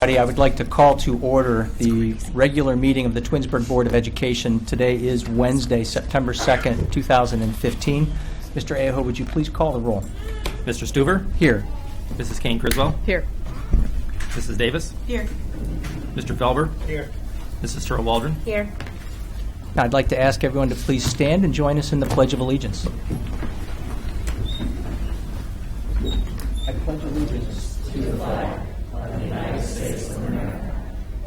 I would like to call to order the regular meeting of the Twinsburg Board of Education. Today is Wednesday, September 2nd, 2015. Mr. Aho, would you please call the roll? Mr. Stuver? Here. Mrs. Kane-Criswell? Here. Mrs. Davis? Here. Mr. Felber? Here. Mrs. Turl Waldron? Here. Now, I'd like to ask everyone to please stand and join us in the Pledge of Allegiance. I pledge allegiance to the flag of the United States of America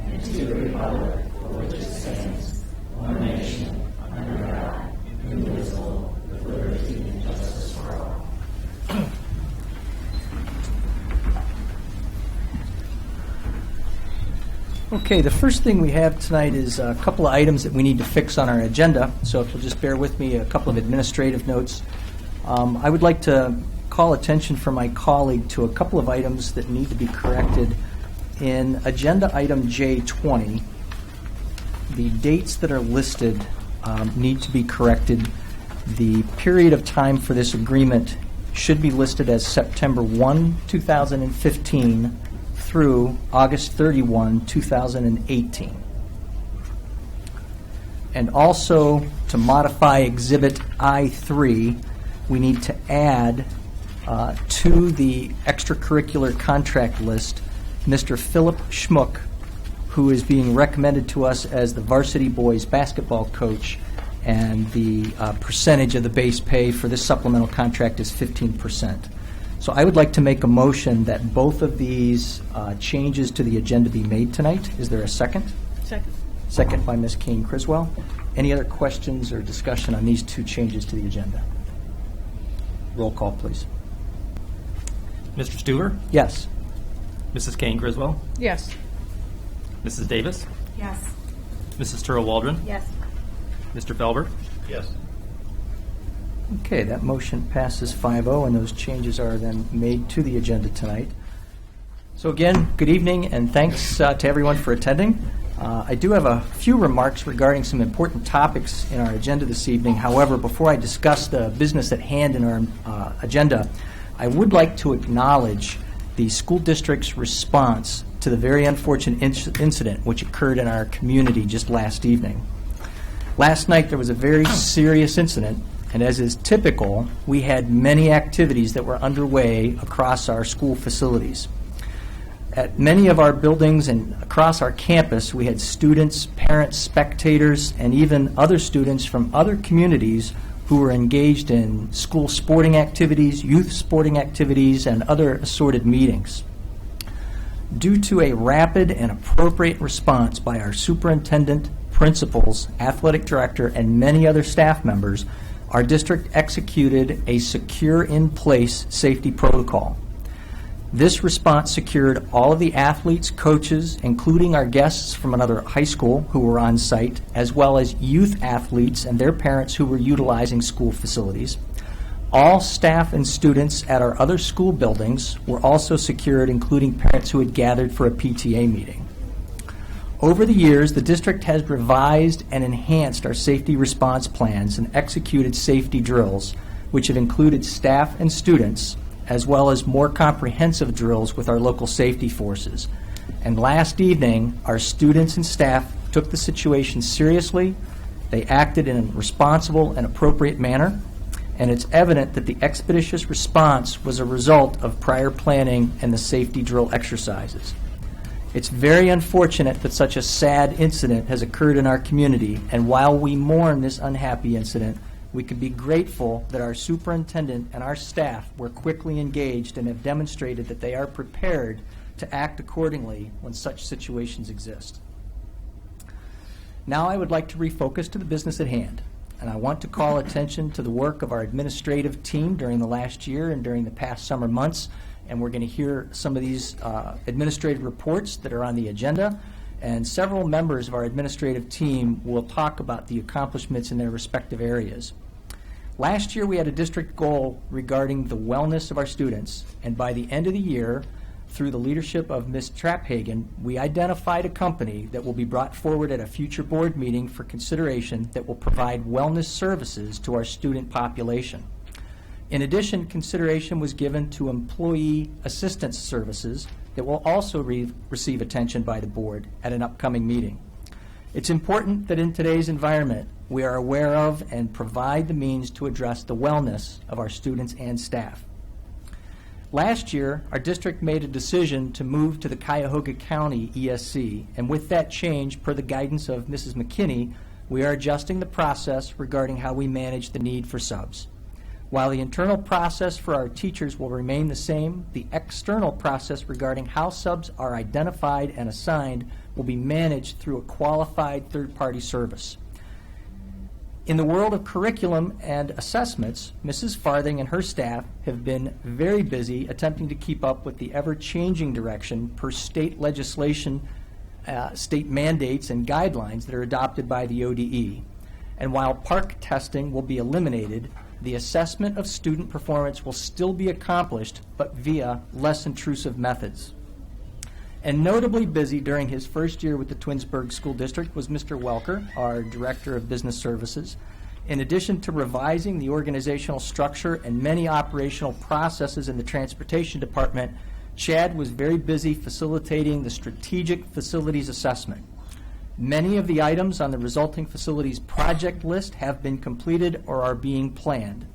and to the republic for which it stands, one nation, under God, indivisible, with liberty and justice for all. Okay, the first thing we have tonight is a couple of items that we need to fix on our agenda. So if you'll just bear with me, a couple of administrative notes. I would like to call attention from my colleague to a couple of items that need to be corrected. In agenda item J20, the dates that are listed need to be corrected. The period of time for this agreement should be listed as September 1, 2015 through August 31, 2018. And also, to modify Exhibit I3, we need to add to the extracurricular contract list Mr. Philip Schmuck, who is being recommended to us as the varsity boys basketball coach, and the percentage of the base pay for this supplemental contract is 15%. So I would like to make a motion that both of these changes to the agenda be made tonight. Is there a second? Second. Second by Ms. Kane-Criswell. Any other questions or discussion on these two changes to the agenda? Roll call, please. Mr. Stuver? Yes. Mrs. Kane-Criswell? Yes. Mrs. Davis? Yes. Mrs. Turl Waldron? Yes. Mr. Felber? Yes. Okay, that motion passes 5-0, and those changes are then made to the agenda tonight. So again, good evening, and thanks to everyone for attending. I do have a few remarks regarding some important topics in our agenda this evening. However, before I discuss the business at hand in our agenda, I would like to acknowledge the school district's response to the very unfortunate incident which occurred in our community just last evening. Last night there was a very serious incident, and as is typical, we had many activities that were underway across our school facilities. At many of our buildings and across our campus, we had students, parents, spectators, and even other students from other communities who were engaged in school sporting activities, youth sporting activities, and other assorted meetings. Due to a rapid and appropriate response by our superintendent, principals, athletic director, and many other staff members, our district executed a secure in-place safety protocol. This response secured all of the athletes, coaches, including our guests from another high school who were on site, as well as youth athletes and their parents who were utilizing school facilities. All staff and students at our other school buildings were also secured, including parents who had gathered for a PTA meeting. Over the years, the district has revised and enhanced our safety response plans and executed safety drills, which have included staff and students, as well as more comprehensive drills with our local safety forces. And last evening, our students and staff took the situation seriously. They acted in a responsible and appropriate manner, and it's evident that the expeditious response was a result of prior planning and the safety drill exercises. It's very unfortunate that such a sad incident has occurred in our community, and while we mourn this unhappy incident, we can be grateful that our superintendent and our staff were quickly engaged and have demonstrated that they are prepared to act accordingly when such situations exist. Now I would like to refocus to the business at hand, and I want to call attention to the work of our administrative team during the last year and during the past summer months, and we're going to hear some of these administrative reports that are on the agenda, and several members of our administrative team will talk about the accomplishments in their respective areas. Last year we had a district goal regarding the wellness of our students, and by the end of the year, through the leadership of Ms. Traphagen, we identified a company that will be brought forward at a future board meeting for consideration that will provide wellness services to our student population. In addition, consideration was given to employee assistance services that will also receive attention by the board at an upcoming meeting. It's important that in today's environment, we are aware of and provide the means to address the wellness of our students and staff. Last year, our district made a decision to move to the Cuyahoga County ESC, and with that change, per the guidance of Mrs. McKinney, we are adjusting the process regarding how we manage the need for subs. While the internal process for our teachers will remain the same, the external process regarding how subs are identified and assigned will be managed through a qualified third-party service. In the world of curriculum and assessments, Mrs. Farthing and her staff have been very busy attempting to keep up with the ever-changing direction per state legislation, state mandates and guidelines that are adopted by the ODE. And while PARCC testing will be eliminated, the assessment of student performance will still be accomplished, but via less intrusive methods. And notably busy during his first year with the Twinsburg School District was Mr. Welker, our Director of Business Services. In addition to revising the organizational structure and many operational processes in the Transportation Department, Chad was very busy facilitating the Strategic Facilities Assessment. Many of the items on the resulting facilities project list have been completed or are being planned.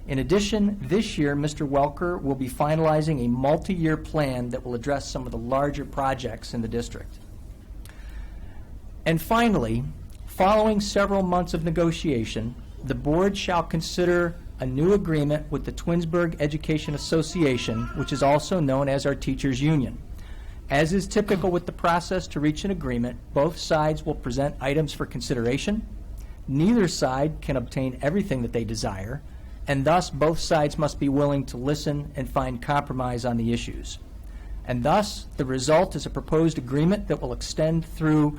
In addition, this year, Mr. Welker will be finalizing a multi-year plan that will address some of the larger projects in the district. And finally, following several months of negotiation, the board shall consider a new agreement with the Twinsburg Education Association, which is also known as our teachers' union. As is typical with the process to reach an agreement, both sides will present items for consideration. Neither side can obtain everything that they desire, and thus both sides must be willing to listen and find compromise on the issues. And thus, the result is a proposed agreement that will extend through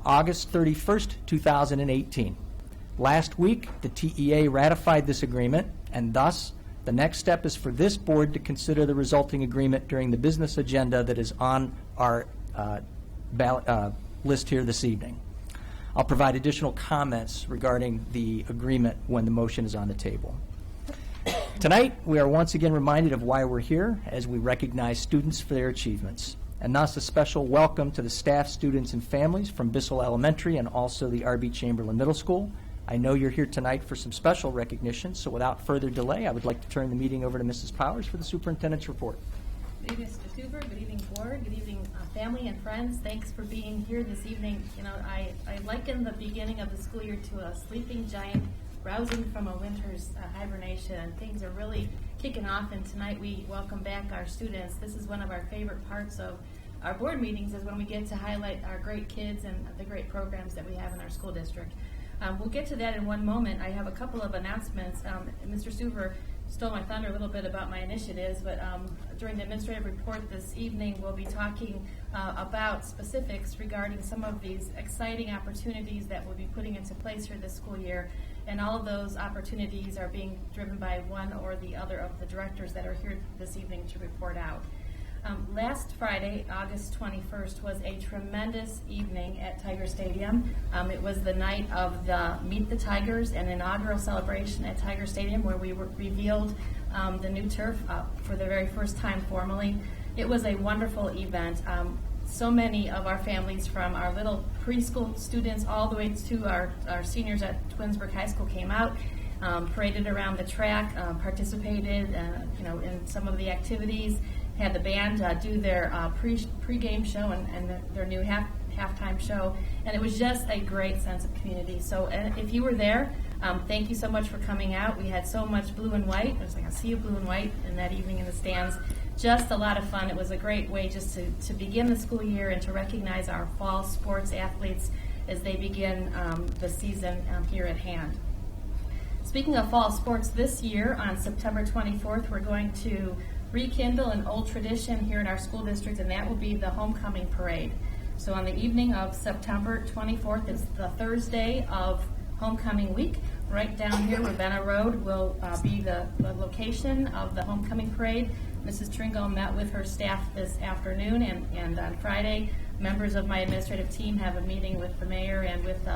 August 31st, 2018. Last week, the TEA ratified this agreement, and thus, the next step is for this board to consider the resulting agreement during the business agenda that is on our list here this evening. I'll provide additional comments regarding the agreement when the motion is on the table. Tonight, we are once again reminded of why we're here as we recognize students for their achievements. And thus, a special welcome to the staff, students, and families from Bissell Elementary and also the R.B. Chamberlain Middle School. I know you're here tonight for some special recognition, so without further delay, I would like to turn the meeting over to Mrs. Powers for the superintendent's report. Good evening, Mr. Super. Good evening, board. Good evening, family and friends. Thanks for being here this evening. You know, I liken the beginning of the school year to a sleeping giant rousing from a winter's hibernation, and things are really kicking off, and tonight we welcome back our students. This is one of our favorite parts of our board meetings, is when we get to highlight our great kids and the great programs that we have in our school district. We'll get to that in one moment. I have a couple of announcements. Mr. Suver stole my thunder a little bit about my initiatives, but during the administrative report this evening, we'll be talking about specifics regarding some of these exciting opportunities that we'll be putting into place here this school year, and all of those opportunities are being driven by one or the other of the directors that are here this evening to report out. Last Friday, August 21st, was a tremendous evening at Tiger Stadium. It was the night of the Meet the Tigers, an inaugural celebration at Tiger Stadium where we revealed the new turf for the very first time formally. It was a wonderful event. So many of our families, from our little preschool students all the way to our seniors at Twinsburg High School, came out, paraded around the track, participated in some of the activities, had the band do their pre-game show and their new halftime show, and it was just a great sense of community. So if you were there, thank you so much for coming out. We had so much blue and white. It was like a sea of blue and white in that evening in the stands. Just a lot of fun. It was a great way just to begin the school year and to recognize our fall sports athletes as they begin the season here at hand. Speaking of fall sports, this year on September 24th, we're going to rekindle an old tradition here in our school district, and that will be the homecoming parade. So on the evening of September 24th, it's the Thursday of homecoming week. Right down here, Ravenna Road will be the location of the homecoming parade. Mrs. Tringo met with her staff this afternoon, and on Friday, members of my administrative team have a meeting with the mayor and with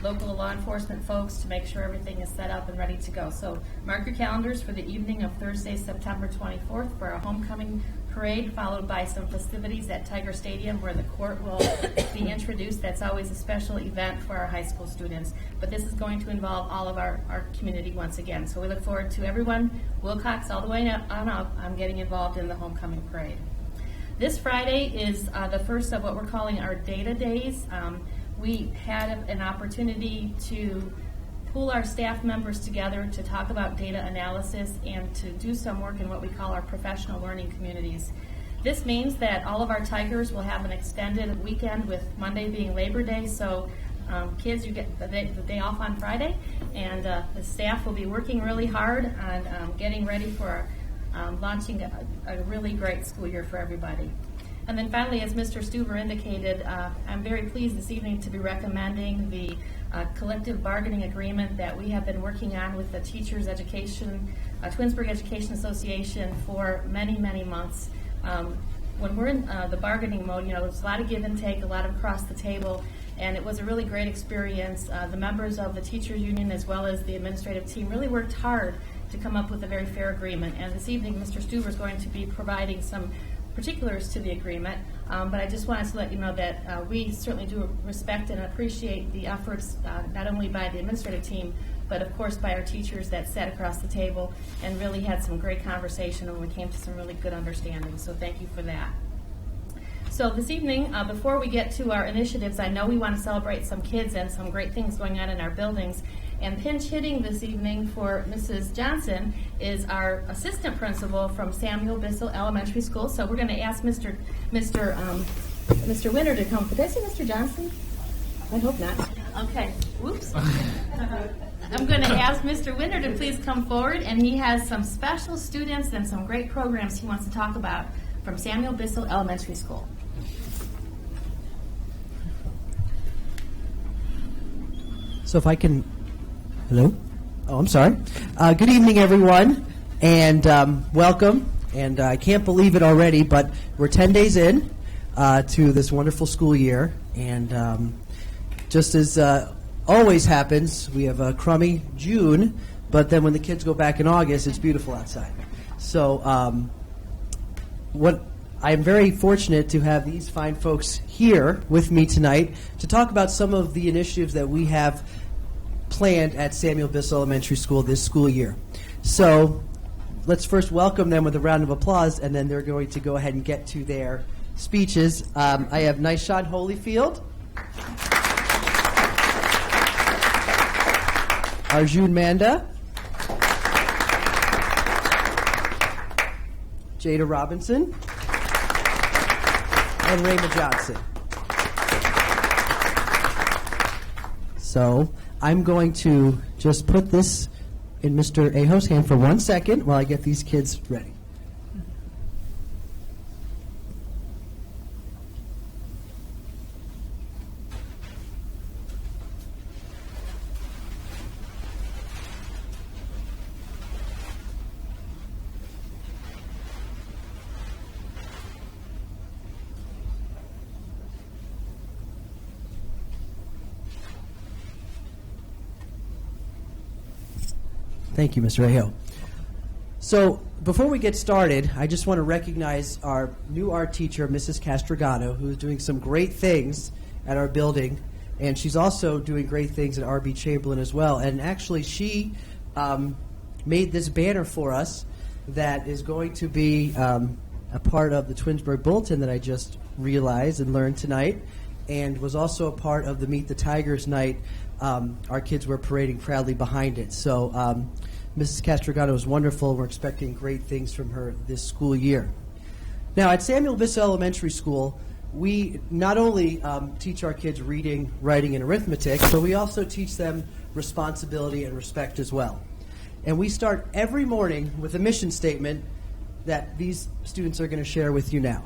local law enforcement folks to make sure everything is set up and ready to go. So mark your calendars for the evening of Thursday, September 24th for our homecoming parade, followed by some festivities at Tiger Stadium where the court will be introduced. That's always a special event for our high school students. But this is going to involve all of our community once again. So we look forward to everyone, Wilcox all the way on up, getting involved in the homecoming parade. This Friday is the first of what we're calling our Data Days. We had an opportunity to pool our staff members together to talk about data analysis and to do some work in what we call our professional learning communities. This means that all of our Tigers will have an extended weekend, with Monday being Labor Day, so kids, you get the day off on Friday, and the staff will be working really hard on getting ready for launching a really great school year for everybody. And then finally, as Mr. Stuver indicated, I'm very pleased this evening to be recommending the collective bargaining agreement that we have been working on with the Teachers Education, Twinsburg Education Association for many, many months. When we're in the bargaining mode, there's a lot of give and take, a lot of across the table, and it was a really great experience. The members of the teachers union as well as the administrative team really worked hard to come up with a very fair agreement. And this evening, Mr. Stuver is going to be providing some particulars to the agreement, but I just wanted to let you know that we certainly do respect and appreciate the efforts not only by the administrative team, but of course by our teachers that sat across the table and really had some great conversation, and we came to some really good understanding. So thank you for that. So this evening, before we get to our initiatives, I know we want to celebrate some kids and some great things going on in our buildings. And pinch hitting this evening for Mrs. Johnson is our assistant principal from Samuel Bissell Elementary School. So we're going to ask Mr. Winter to come. Did I say Mr. Johnson? I hope not. Okay. Whoops. I'm going to ask Mr. Winter to please come forward, and he has some special students and some great programs he wants to talk about from Samuel Bissell Elementary School. So if I can... Hello? Oh, I'm sorry. Good evening, everyone, and welcome. And I can't believe it already, but we're 10 days in to this wonderful school year. And just as always happens, we have a crummy June, but then when the kids go back in August, it's beautiful outside. So I am very fortunate to have these fine folks here with me tonight to talk about some of the initiatives that we have planned at Samuel Bissell Elementary School this school year. So let's first welcome them with a round of applause, and then they're going to go ahead and get to their speeches. I have Nyshawn Holyfield, Arjun Manda, Jada Robinson, and Raymond Johnson. So I'm going to just put this in Mr. Aho's hand for 1 second while I get these kids ready. Thank you, Mr. Aho. So before we get started, I just want to recognize our new art teacher, Mrs. Castrogano, who is doing some great things at our building, and she's also doing great things at R.B. Chamberlain as well. And actually, she made this banner for us that is going to be a part of the Twinsburg Bulletin that I just realized and learned tonight, and was also a part of the Meet the Tigers night. Our kids were parading proudly behind it. So Mrs. Castrogano is wonderful. We're expecting great things from her this school year. Now, at Samuel Bissell Elementary School, we not only teach our kids reading, writing, and arithmetic, but we also teach them responsibility and respect as well. And we start every morning with a mission statement that these students are going to share with you now.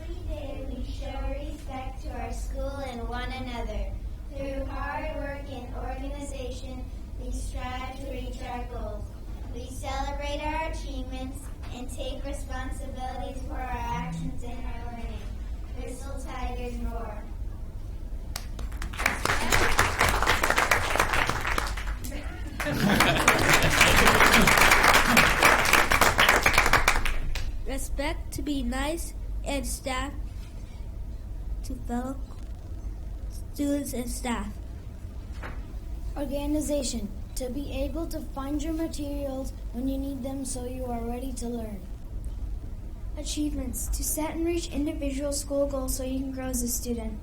Every day we show respect to our school and one another. Through hard work and organization, we strive to reach our goals. We celebrate our achievements and take responsibilities for our actions and our learning. Bissell Tigers roar. to be nice and staff to fellow students and staff. Organization, to be able to find your materials when you need them so you are ready to learn. Achievements, to set and reach individual school goals so you can grow as a student.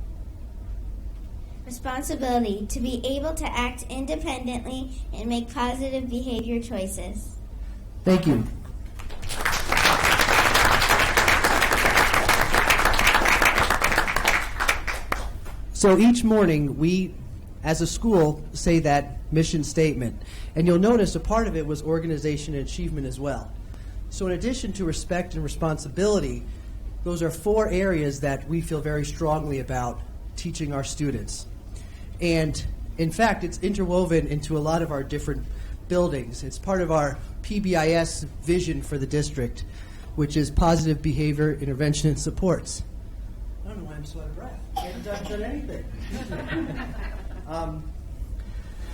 Responsibility, to be able to act independently and make positive behavior choices. Thank you. So each morning we, as a school, say that mission statement. And you'll notice a part of it was organization and achievement as well. So in addition to respect and responsibility, those are 4 areas that we feel very strongly about teaching our students. And in fact, it's interwoven into a lot of our different buildings. It's part of our PBIS vision for the district, which is positive behavior, intervention, and supports. I don't know why I'm so out of breath. I haven't done anything.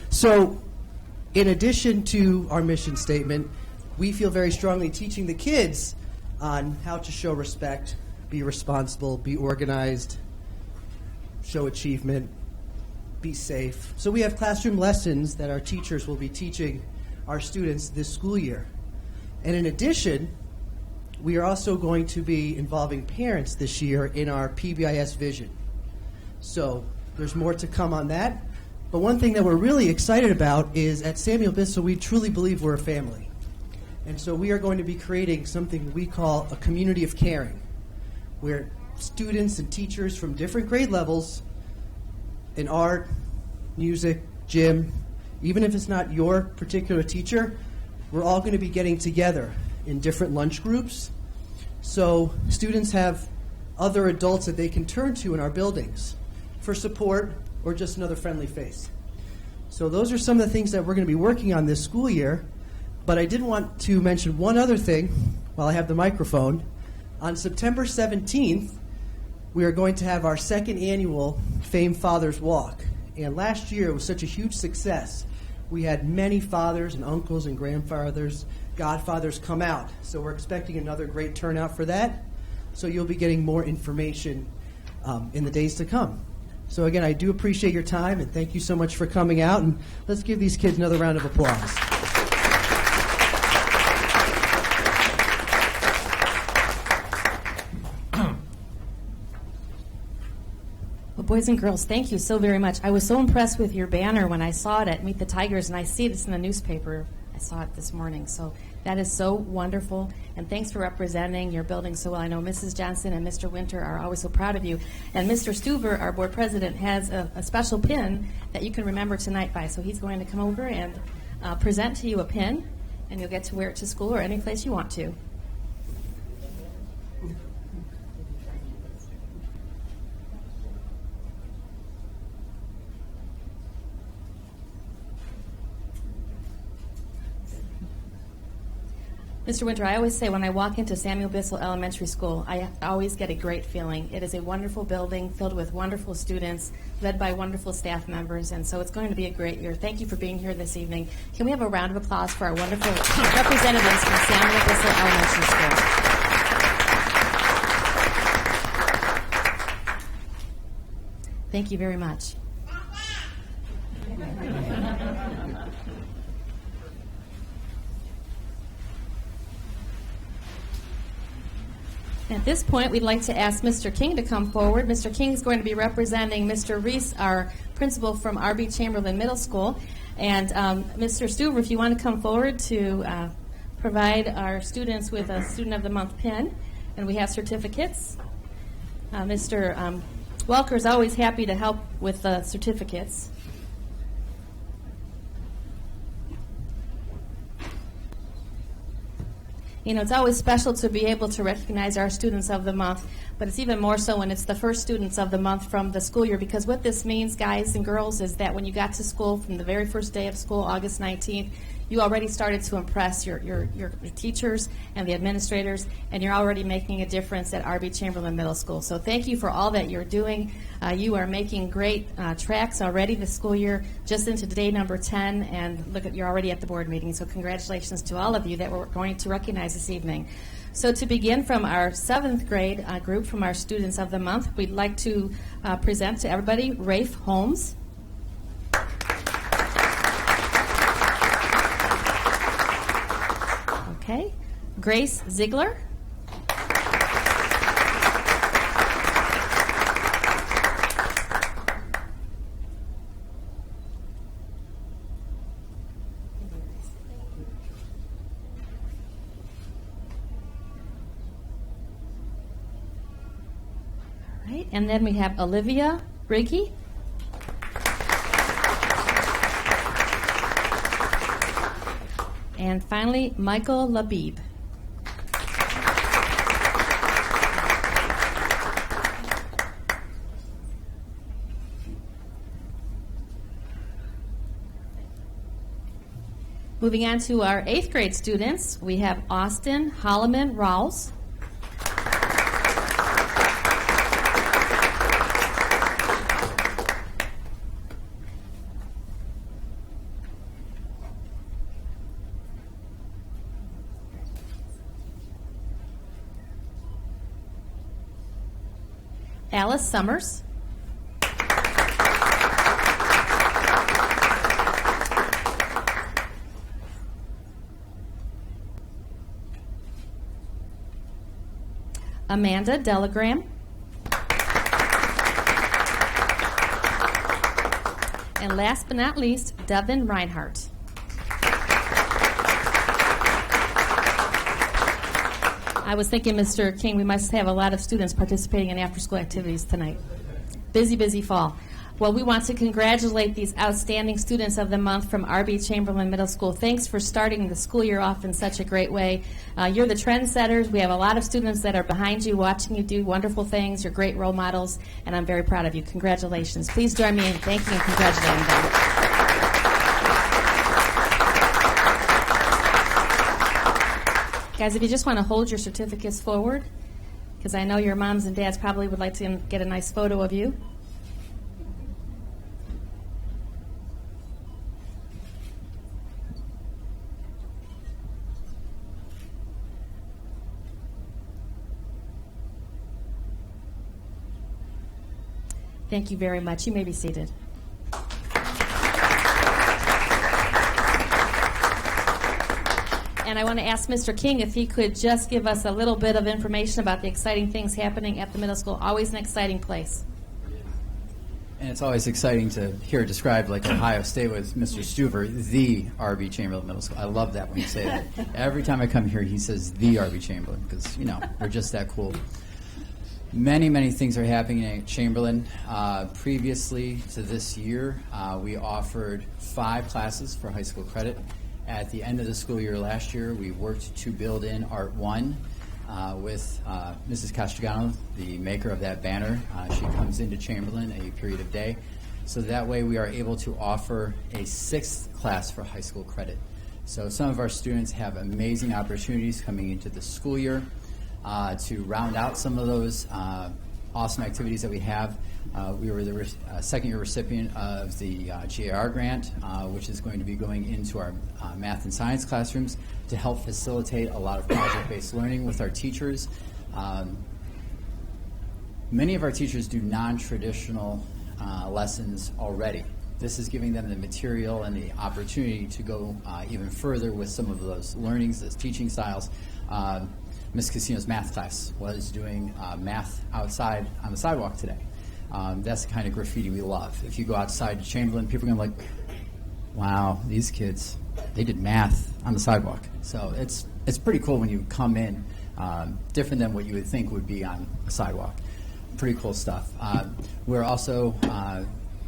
So in addition to our mission statement, we feel very strongly teaching the kids on how to show respect, be responsible, be organized, show achievement, be safe. So we have classroom lessons that our teachers will be teaching our students this school year. And in addition, we are also going to be involving parents this year in our PBIS vision. So there's more to come on that. But one thing that we're really excited about is at Samuel Bissell, we truly believe we're a family. And so we are going to be creating something we call a community of caring, where students and teachers from different grade levels in art, music, gym, even if it's not your particular teacher, we're all going to be getting together in different lunch groups. So students have other adults that they can turn to in our buildings for support or just another friendly face. So those are some of the things that we're going to be working on this school year. But I did want to mention one other thing while I have the microphone. On September 17th, we are going to have our 2nd annual Fame Fathers Walk. And last year it was such a huge success. We had many fathers and uncles and grandfathers, godfathers come out. So we're expecting another great turnout for that. So you'll be getting more information in the days to come. So again, I do appreciate your time, and thank you so much for coming out. And let's give these kids another round of applause. Well, boys and girls, thank you so very much. I was so impressed with your banner when I saw it at Meet the Tigers, and I see this in the newspaper. I saw it this morning. So that is so wonderful, and thanks for representing your building so well. I know Mrs. Johnson and Mr. Winter are always so proud of you. And Mr. Stuver, our board president, has a special pin that you can remember tonight by. So he's going to come over and present to you a pin, and you'll get to wear it to school or any place you want to. Mr. Winter, I always say when I walk into Samuel Bissell Elementary School, I always get a great feeling. It is a wonderful building filled with wonderful students, led by wonderful staff members, and so it's going to be a great year. Thank you for being here this evening. Can we have a round of applause for our wonderful representatives from Samuel Bissell Elementary School? Thank you very much. At this point, we'd like to ask Mr. King to come forward. Mr. King is going to be representing Mr. Reese, our principal from R.B. Chamberlain Middle School. And Mr. Stuver, if you want to come forward to provide our students with a Student of the Month pin. And we have certificates. Mr. Welker is always happy to help with the certificates. You know, it's always special to be able to recognize our Students of the Month, but it's even more so when it's the first Students of the Month from the school year, because what this means, guys and girls, is that when you got to school from the very first day of school, August 19th, you already started to impress your teachers and the administrators, and you're already making a difference at R.B. Chamberlain Middle School. So thank you for all that you're doing. You are making great tracks already this school year, just into day number 10, and look at, you're already at the board meeting. So congratulations to all of you that we're going to recognize this evening. So to begin from our 7th grade group from our Students of the Month, we'd like to present to everybody Rafe Holmes. Okay. Grace Ziegler. All right. And then we have Olivia Briggy. And finally, Michael Labib. Moving on to our 8th grade students, we have Austin Holloman Rawls. Alice Summers. Amanda Delagram. And last but not least, Devin Reinhardt. I was thinking, Mr. King, we must have a lot of students participating in after-school activities tonight. Busy, busy fall. Well, we want to congratulate these outstanding students of the month from R.B. Chamberlain Middle School. Thanks for starting the school year off in such a great way. You're the trendsetters. We have a lot of students that are behind you, watching you do wonderful things. You're great role models, and I'm very proud of you. Congratulations. Please join me in thanking and congratulating them. Guys, if you just want to hold your certificates forward, because I know your moms and dads probably would like to get a nice photo of you. Thank you very much. You may be seated. And I want to ask Mr. King if he could just give us a little bit of information about the exciting things happening at the middle school. Always an exciting place. And it's always exciting to hear it described like Ohio State with Mr. Stuver, the R.B. Chamberlain Middle School. I love that when you say that. Every time I come here, he says the R.B. Chamberlain because, you know, we're just that cool. Many, many things are happening at Chamberlain. Previously to this year, we offered 5 classes for high school credit. At the end of the school year last year, we worked to build in Art 1 with Mrs. Castragano, the maker of that banner. She comes into Chamberlain a period of day. So that way we are able to offer a 6th class for high school credit. So some of our students have amazing opportunities coming into the school year. To round out some of those awesome activities that we have, we were the second-year recipient of the GAR grant, which is going to be going into our math and science classrooms to help facilitate a lot of project-based learning with our teachers. Many of our teachers do non-traditional lessons already. This is giving them the material and the opportunity to go even further with some of those learnings, those teaching styles. Ms. Casino's math class was doing math outside on the sidewalk today. That's the kind of graffiti we love. If you go outside to Chamberlain, people are going to be like, wow, these kids, they did math on the sidewalk. So it's pretty cool when you come in, different than what you would think would be on a sidewalk. Pretty cool stuff. We're also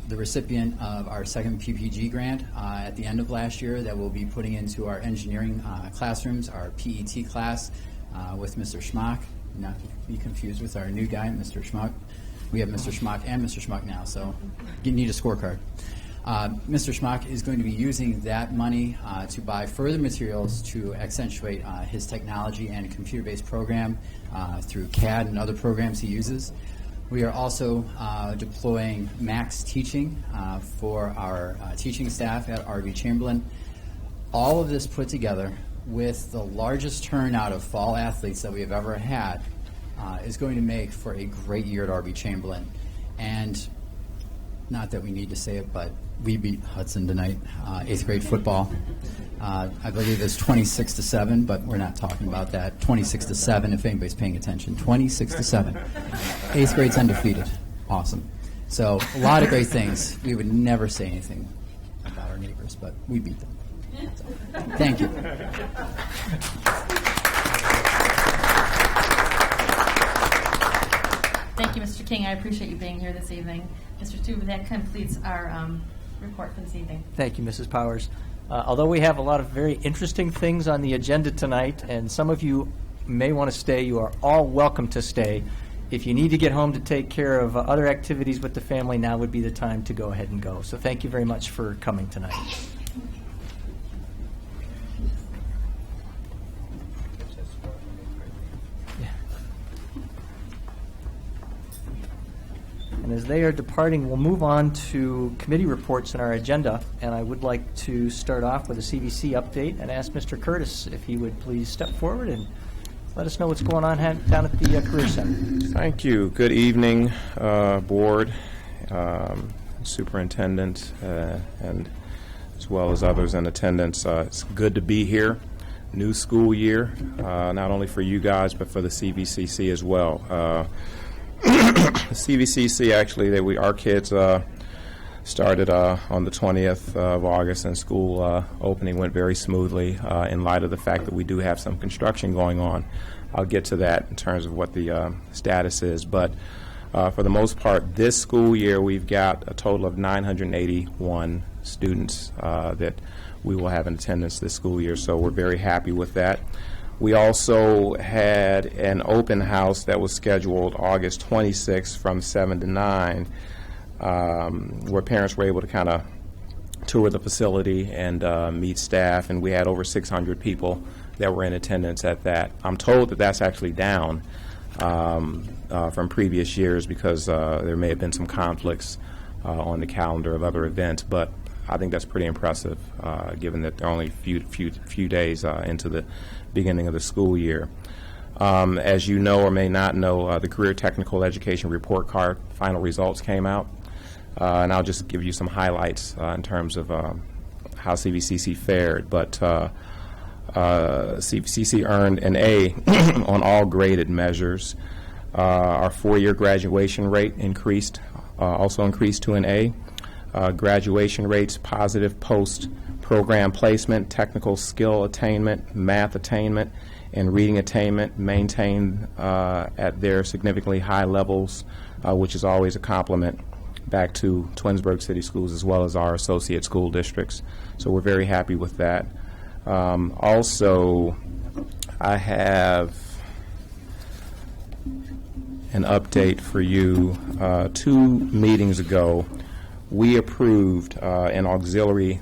the recipient of our second PPG grant at the end of last year that we'll be putting into our engineering classrooms, our PET class, with Mr. Schmock, not to be confused with our new guy, Mr. Schmock. We have Mr. Schmock and Mr. Schmock now, so you need a scorecard. Mr. Schmock is going to be using that money to buy further materials to accentuate his technology and computer-based program through CAD and other programs he uses. We are also deploying Max Teaching for our teaching staff at R.B. Chamberlain. All of this put together with the largest turnout of fall athletes that we have ever had, is going to make for a great year at R.B. Chamberlain. And not that we need to say it, but we beat Hudson tonight, 8th grade football. I believe it's 26-7, but we're not talking about that. 26-7, if anybody's paying attention. 26-7. 8th grade's undefeated. Awesome. So a lot of great things. We would never say anything about our neighbors, but we beat them. So, thank you. Thank you, Mr. King. I appreciate you being here this evening. Mr. Stuber, that completes our report for this evening. Thank you, Mrs. Powers. Although we have a lot of very interesting things on the agenda tonight, and some of you may want to stay, you are all welcome to stay. If you need to get home to take care of other activities with the family, now would be the time to go ahead and go. So thank you very much for coming tonight. And as they are departing, we'll move on to committee reports in our agenda. And I would like to start off with a CVC update and ask Mr. Curtis if he would please step forward and let us know what's going on down at the Career Center. Thank you. Good evening, board, superintendent, and as well as others in attendance. It's good to be here. New school year, not only for you guys, but for the CVCC as well. The CVCC, actually, our kids started on the 20th of August, and school opening went very smoothly in light of the fact that we do have some construction going on. I'll get to that in terms of what the status is, but for the most part, this school year we've got a total of 981 students that we will have in attendance this school year, so we're very happy with that. We also had an open house that was scheduled August 26th from 7 to 9, where parents were able to kind of tour the facility and meet staff, and we had over 600 people that were in attendance at that. I'm told that that's actually down from previous years because there may have been some conflicts on the calendar of other events, but I think that's pretty impressive given that they're only a few days into the beginning of the school year. As you know or may not know, the Career Technical Education Report Card final results came out, and I'll just give you some highlights in terms of how CVCC fared. But CVCC earned an A on all graded measures. Our 4-year graduation rate also increased to an A. Graduation rates, positive post-program placement, technical skill attainment, math attainment, and reading attainment maintained at their significantly high levels, which is always a compliment back to Twinsburg City Schools as well as our associate school districts. So we're very happy with that. Also, I have an update for you. 2 meetings ago, we approved an auxiliary.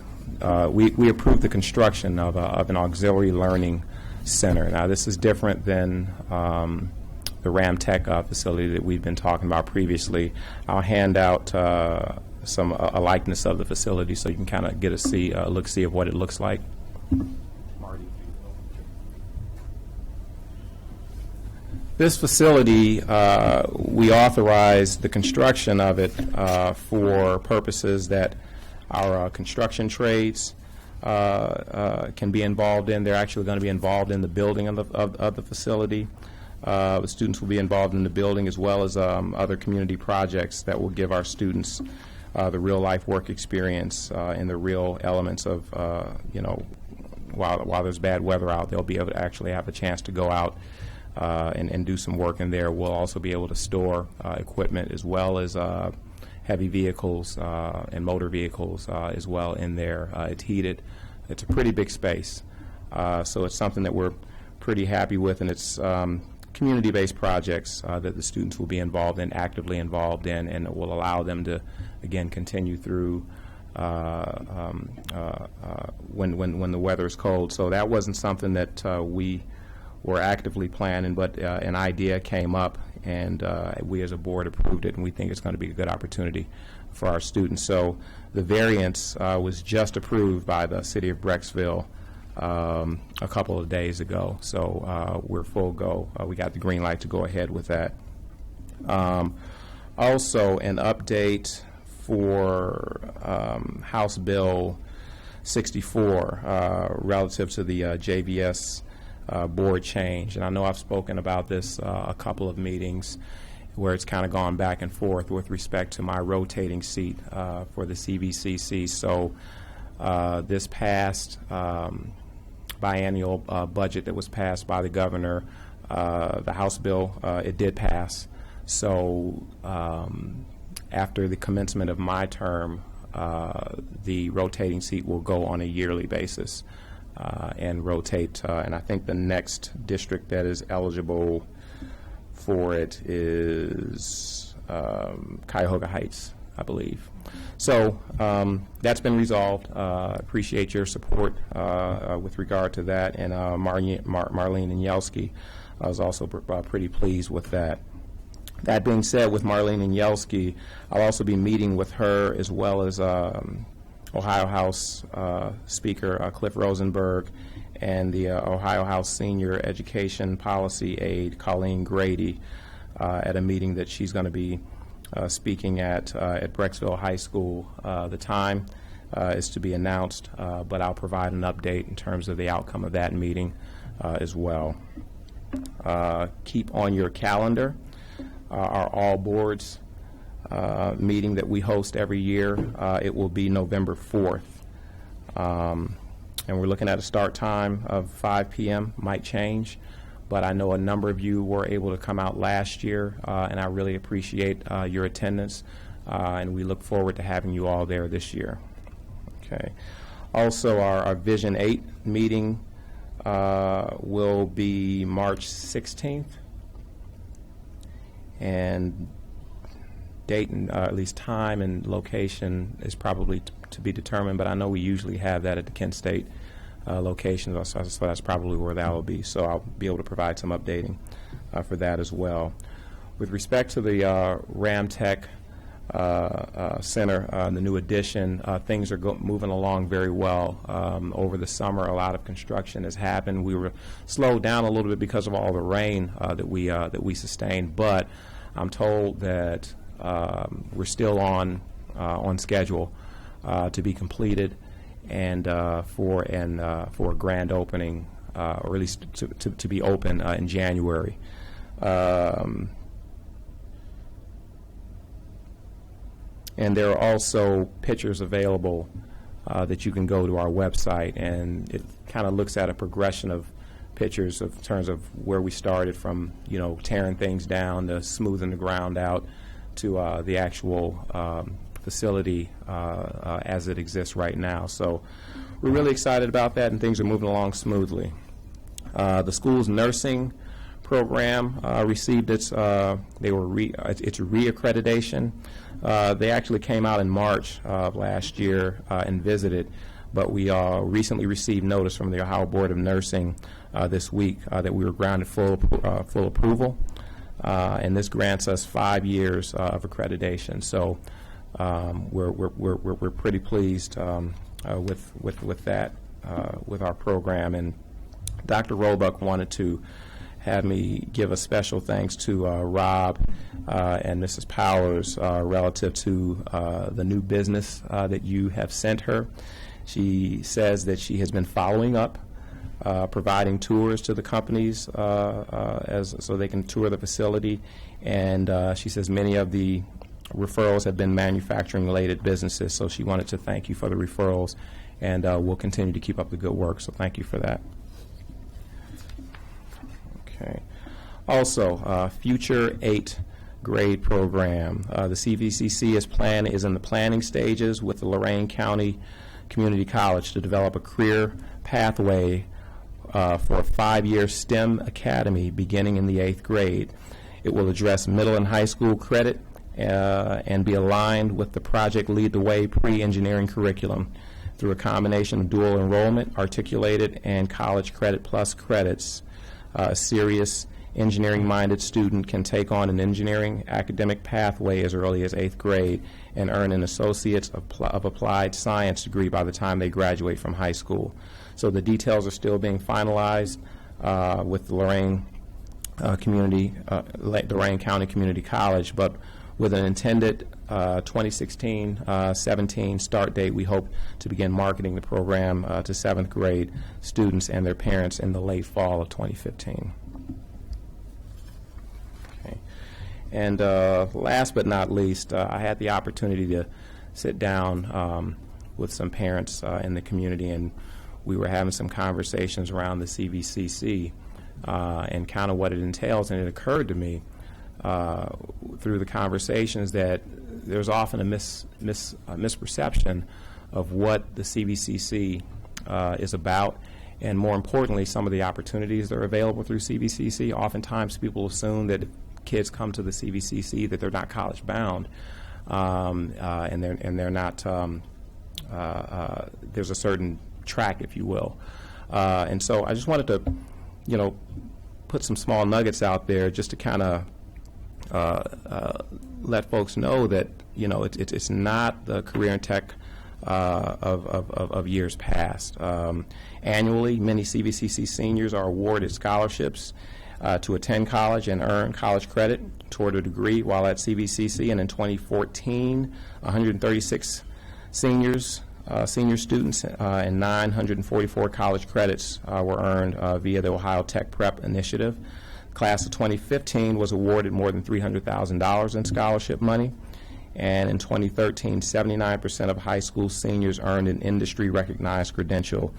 We approved the construction of an auxiliary learning center. Now, this is different than the Ramtech facility that we've been talking about previously. I'll hand out a likeness of the facility so you can kind of get a look-see of what it looks like. This facility, we authorized the construction of it for purposes that our construction trades can be involved in. They're actually going to be involved in the building of the facility. The students will be involved in the building as well as other community projects that will give our students the real-life work experience and the real elements of, while there's bad weather out, they'll be able to actually have a chance to go out and do some work in there. We'll also be able to store equipment as well as heavy vehicles and motor vehicles as well in there. It's heated. It's a pretty big space. So it's something that we're pretty happy with, and it's community-based projects that the students will be actively involved in, and it will allow them to, again, continue through when the weather is cold. So that wasn't something that we were actively planning, but an idea came up, and we as a board approved it, and we think it's going to be a good opportunity for our students. So the variance was just approved by the City of Brecksville a couple of days ago. So we're full go. We got the green light to go ahead with that. Also, an update for House Bill 64 relative to the JVS board change. And I know I've spoken about this a couple of meetings where it's kind of gone back and forth with respect to my rotating seat for the CVCC. So this past biennial budget that was passed by the governor, the House bill, it did pass. So after the commencement of my term, the rotating seat will go on a yearly basis and rotate. And I think the next district that is eligible for it is Cuyahoga Heights, I believe. So that's been resolved. Appreciate your support with regard to that. And Marlene Yelski was also pretty pleased with that. That being said, with Marlene Yelski, I'll also be meeting with her as well as Ohio House Speaker Cliff Rosenberg and the Ohio House Senior Education Policy Aide Colleen Grady at a meeting that she's going to be speaking at Brecksville High School. The time is to be announced, but I'll provide an update in terms of the outcome of that meeting as well. Keep on your calendar our all boards meeting that we host every year. It will be November 4th. And we're looking at a start time of 5 p.m. Might change, but I know a number of you were able to come out last year, and I really appreciate your attendance, and we look forward to having you all there this year. Okay. Also, our Vision 8 meeting will be March 16th, and date and at least time and location is probably to be determined, but I know we usually have that at the Kent State location, so that's probably where that will be. So I'll be able to provide some updating for that as well. With respect to the Ramtech Center, the new addition, things are moving along very well. Over the summer, a lot of construction has happened. We were slowed down a little bit because of all the rain that we sustained, but I'm told that we're still on schedule to be completed and for a grand opening, or at least to be open in January. And there are also pictures available that you can go to our website, and it kind of looks at a progression of pictures in terms of where we started from, tearing things down to smoothing the ground out to the actual facility as it exists right now. So we're really excited about that, and things are moving along smoothly. The school's nursing program received its reaccreditation. They actually came out in March of last year and visited, but we recently received notice from the Ohio Board of Nursing this week that we were granted full approval, and this grants us 5 years of accreditation. So we're pretty pleased with that, with our program. And Dr. Roebuck wanted to have me give a special thanks to Rob and Mrs. Powers relative to the new business that you have sent her. She says that she has been following up, providing tours to the companies so they can tour the facility, and she says many of the referrals have been manufacturing-related businesses, so she wanted to thank you for the referrals, and we'll continue to keep up the good work, so thank you for that. Okay. Also, Future 8 grade program. The CVCC is in the planning stages with the Lorain County Community College to develop a career pathway for a 5-year STEM academy beginning in the 8th grade. It will address middle and high school credit and be aligned with the Project Lead the Way pre-engineering curriculum through a combination of dual enrollment, articulated, and college credit plus credits, serious engineering-minded student can take on an engineering academic pathway as early as 8th grade and earn an Associate's of Applied Science degree by the time they graduate from high school. So the details are still being finalized with the Lorain County Community College, but with an intended 2016-17 start date, we hope to begin marketing the program to 7th grade students and their parents in the late fall of 2015. Okay. And last but not least, I had the opportunity to sit down with some parents in the community, and we were having some conversations around the CVCC and kind of what it entails, and it occurred to me through the conversations that there's often a misperception of what the CVCC is about, and more importantly, some of the opportunities that are available through CVCC. Oftentimes people assume that if kids come to the CVCC that they're not college bound, and they're not, there's a certain track, if you will. And so I just wanted to, put some small nuggets out there just to kind of let folks know that it's not the career and tech of years past. Annually, many CVCC seniors are awarded scholarships to attend college and earn college credit toward a degree while at CVCC. And in 2014, 136 senior students and 944 college credits were earned via the Ohio Tech Prep Initiative. Class of 2015 was awarded more than $300,000 in scholarship money, and in 2013, 79% of high school seniors earned an industry-recognized credential,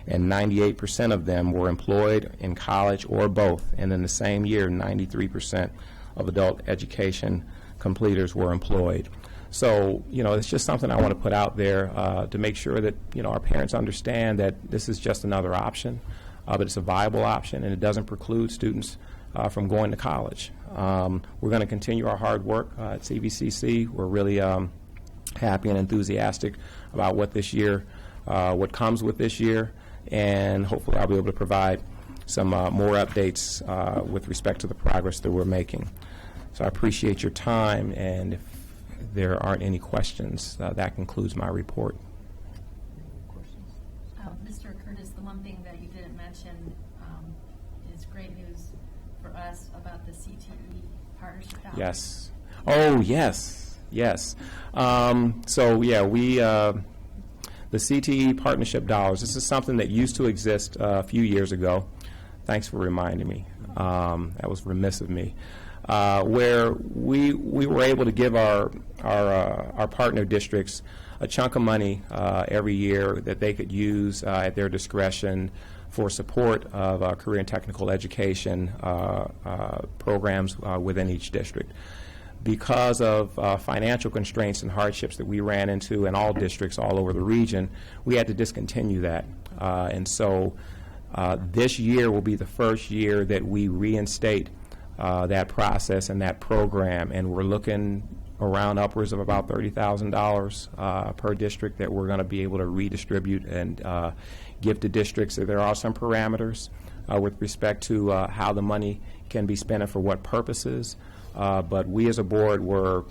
and 98% of them were employed in college or both, and in the same year, 93% of adult education completers were employed. So, it's just something I want to put out there to make sure that, our parents understand that this is just another option, but it's a viable option, and it doesn't preclude students from going to college. We're going to continue our hard work at CVCC. We're really happy and enthusiastic about what comes with this year, and hopefully I'll be able to provide some more updates with respect to the progress that we're making. So I appreciate your time, and if there aren't any questions, that concludes my report. Mr. Curtis, the one thing that you didn't mention is great news for us about the CTE partnership dollars. Yes. Oh, yes. So, yeah, the CTE partnership dollars, this is something that used to exist a few years ago. Thanks for reminding me. That was remiss of me. Where we were able to give our partner districts a chunk of money every year that they could use at their discretion for support of career and technical education programs within each district. Because of financial constraints and hardships that we ran into in all districts all over the region, we had to discontinue that. And so this year will be the first year that we reinstate that process and that program, and we're looking around upwards of about $30,000 per district that we're going to be able to redistribute and give to districts. So there are some parameters with respect to how the money can be spent and for what purposes, but we as a board were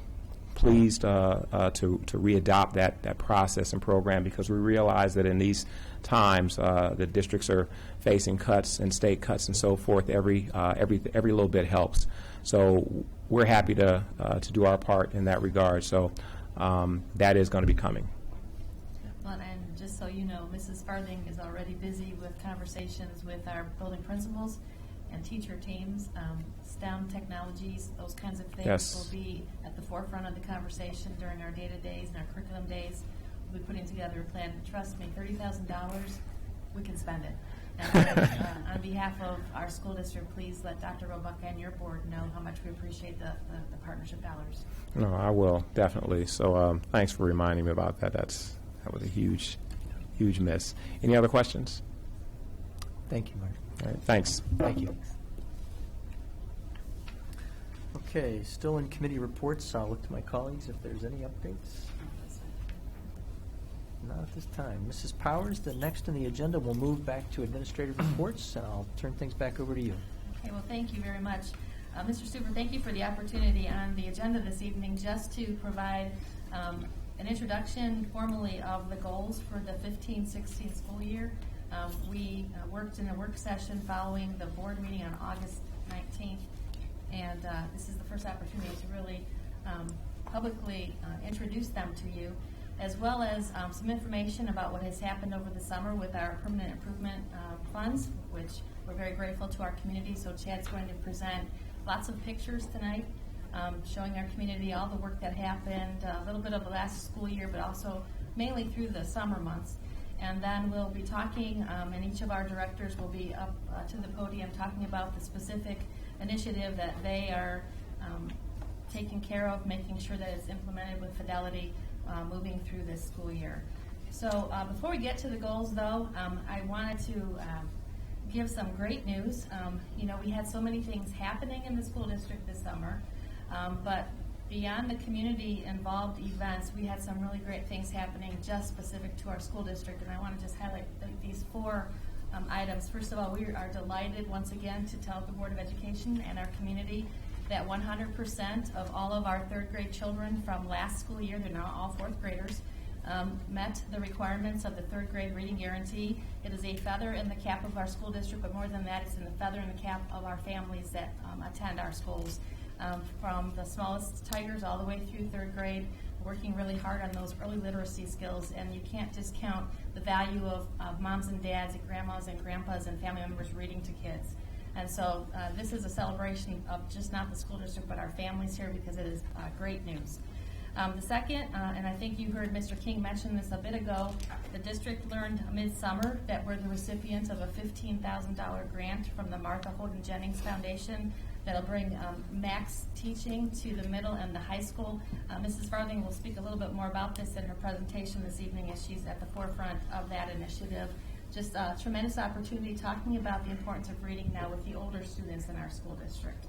pleased to readopt that process and program, because we realize that in these times the districts are facing cuts and state cuts and so forth. Every little bit helps. So we're happy to do our part in that regard. So that is going to be coming. Well, and just so you know, Mrs. Farthing is already busy with conversations with our building principals and teacher teams. STEM technologies, those kinds of things will be at the forefront of the conversation during our data days and our curriculum days. We'll be putting together a plan. Trust me, $30,000, we can spend it. And on behalf of our school district, please let Dr. Roebuck and your board know how much we appreciate the partnership dollars. No, I will, definitely. So thanks for reminding me about that. That was a huge miss. Any other questions? Thank you, Mark. All right, thanks. Thank you. Okay, still in committee reports. I'll look to my colleagues if there's any updates. Not at this time. Mrs. Powers, the next on the agenda, we'll move back to administrative reports, and I'll turn things back over to you. Okay, well, thank you very much. Mr. Stuber, thank you for the opportunity on the agenda this evening just to provide an introduction formally of the goals for the 15-16 school year. We worked in a work session following the board meeting on August 19th, and this is the first opportunity to really publicly introduce them to you, as well as some information about what has happened over the summer with our permanent improvement funds, which we're very grateful to our community. So Chad's going to present lots of pictures tonight, showing our community all the work that happened, a little bit of the last school year, but also mainly through the summer months. And then we'll be talking, and each of our directors will be up to the podium talking about the specific initiative that they are taking care of, making sure that it's implemented with fidelity moving through this school year. So before we get to the goals, though, I wanted to give some great news. We had so many things happening in the school district this summer, but beyond the community-involved events, we had some really great things happening just specific to our school district, and I want to just highlight these four items. First of all, we are delighted once again to tell the Board of Education and our community that 100% of all of our third grade children from last school year, they're now all fourth graders, met the requirements of the third grade reading guarantee. It is a feather in the cap of our school district, but more than that, it's in the feather in the cap of our families that attend our schools. From the smallest tigers all the way through third grade, working really hard on those early literacy skills, and you can't discount the value of moms and dads and grandmas and grandpas and family members reading to kids. And so this is a celebration of just not the school district, but our families here, because it is great news. The second, and I think you heard Mr. King mention this a bit ago, the district learned midsummer that we're the recipient of a $15,000 grant from the Martha Holden Jennings Foundation that'll bring max teaching to the middle and the high school. Mrs. Farthing will speak a little bit more about this in her presentation this evening, as she's at the forefront of that initiative. Just a tremendous opportunity talking about the importance of reading now with the older students in our school district.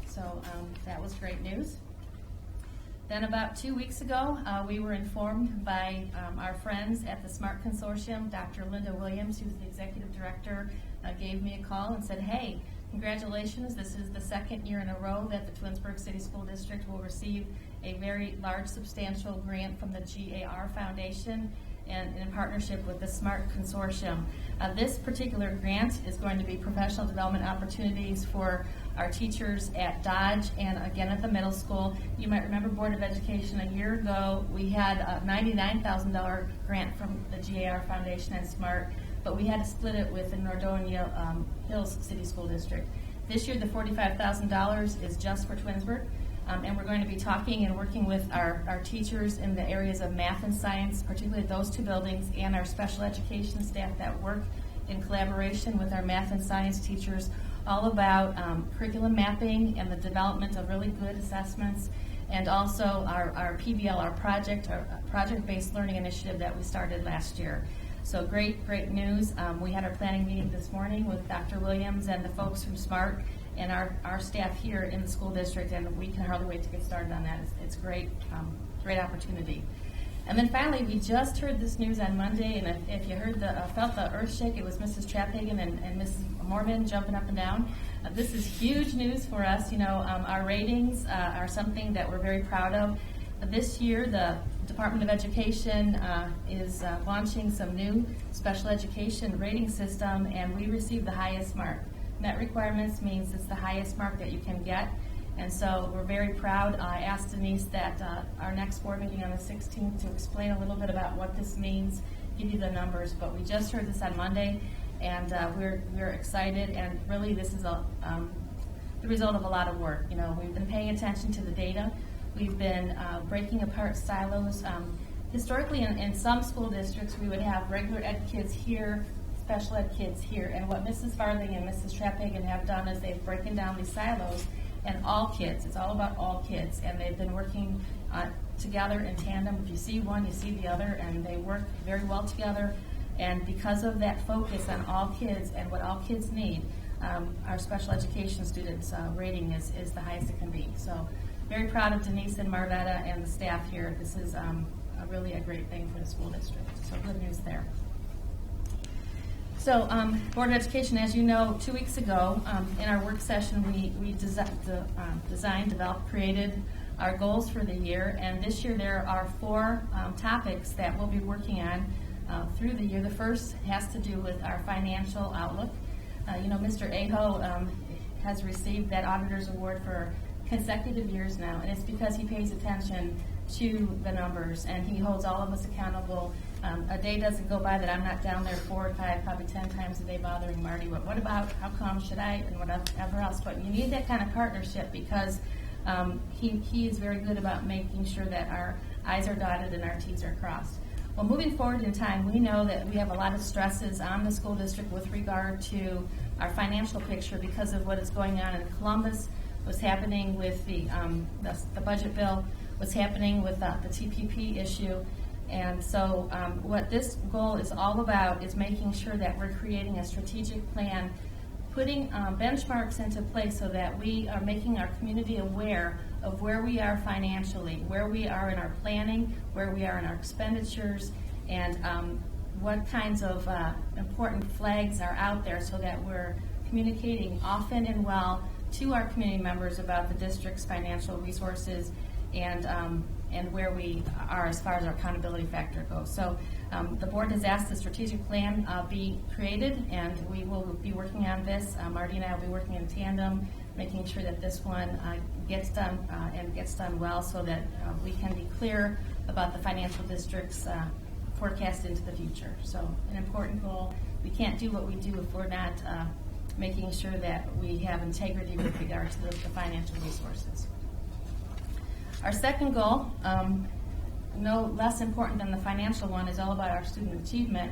So that was great news. Then about 2 weeks ago, we were informed by our friends at the SMART Consortium. Dr. Linda Williams, who's the executive director, gave me a call and said, hey, congratulations, this is the second year in a row that the Twinsburg City School District will receive a very large, substantial grant from the GAR Foundation and in partnership with the SMART Consortium. This particular grant is going to be professional development opportunities for our teachers at Dodge and again at the middle school. You might remember Board of Education a year ago, we had a $99,000 grant from the GAR Foundation and SMART, but we had to split it with the Nordonia Hills City School District. This year the $45,000 is just for Twinsburg. And we're going to be talking and working with our teachers in the areas of math and science, particularly those two buildings, and our special education staff that work in collaboration with our math and science teachers, all about curriculum mapping and the development of really good assessments, and also our PBL, our project-based learning initiative that we started last year. So great news. We had our planning meeting this morning with Dr. Williams and the folks from SMART and our staff here in the school district, and we can hardly wait to get started on that. It's great opportunity. And then finally, we just heard this news on Monday, and if you felt the earth shake, it was Mrs. Traphagen and Mrs. Mormon jumping up and down. This is huge news for us. Our ratings are something that we're very proud of. This year, the Department of Education is launching some new special education rating system, and we received the highest mark. Met requirements means it's the highest mark that you can get, and so we're very proud. I asked Denise that our next board meeting on the 16th to explain a little bit about what this means, give you the numbers, but we just heard this on Monday, and we're excited, and really this is the result of a lot of work. We've been paying attention to the data. We've been breaking apart silos. Historically, in some school districts, we would have regular ed kids here, special ed kids here, and what Mrs. Farthing and Mrs. Traphagen have done is they've broken down these silos, and all kids, it's all about all kids, and they've been working together in tandem. If you see one, you see the other, and they work very well together, and because of that focus on all kids and what all kids need, our special education students' rating is the highest it can be. So very proud of Denise and Marvetta and the staff here. This is really a great thing for the school district, so good news there. So, Board of Education, as you know, 2 weeks ago, in our work session, we designed, developed, created our goals for the year. And this year there are 4 topics that we'll be working on through the year. The first has to do with our financial outlook. Mr. Aho has received that Auditor's Award for consecutive years now, and it's because he pays attention to the numbers, and he holds all of us accountable. A day doesn't go by that I'm not down there 4 or 5, probably 10 times a day bothering Marty. What about, how come, should I, and whatever else. But you need that kind of partnership because he is very good about making sure that our I's are dotted and our T's are crossed. Well, moving forward in time, we know that we have a lot of stresses on the school district with regard to our financial picture because of what is going on in Columbus, what's happening with the budget bill, what's happening with the TPP issue. And so what this goal is all about is making sure that we're creating a strategic plan, putting benchmarks into place so that we are making our community aware of where we are financially, where we are in our planning, where we are in our expenditures, and what kinds of important flags are out there so that we're communicating often and well to our community members about the district's financial resources and where we are as far as our accountability factor goes. So the board has asked the strategic plan be created, and we will be working on this. Marty and I will be working in tandem, making sure that this one gets done and gets done well so that we can be clear about the financial district's forecast into the future. So an important goal. We can't do what we do if we're not making sure that we have integrity with regard to the financial resources. Our second goal, no less important than the financial one, is all about our student achievement.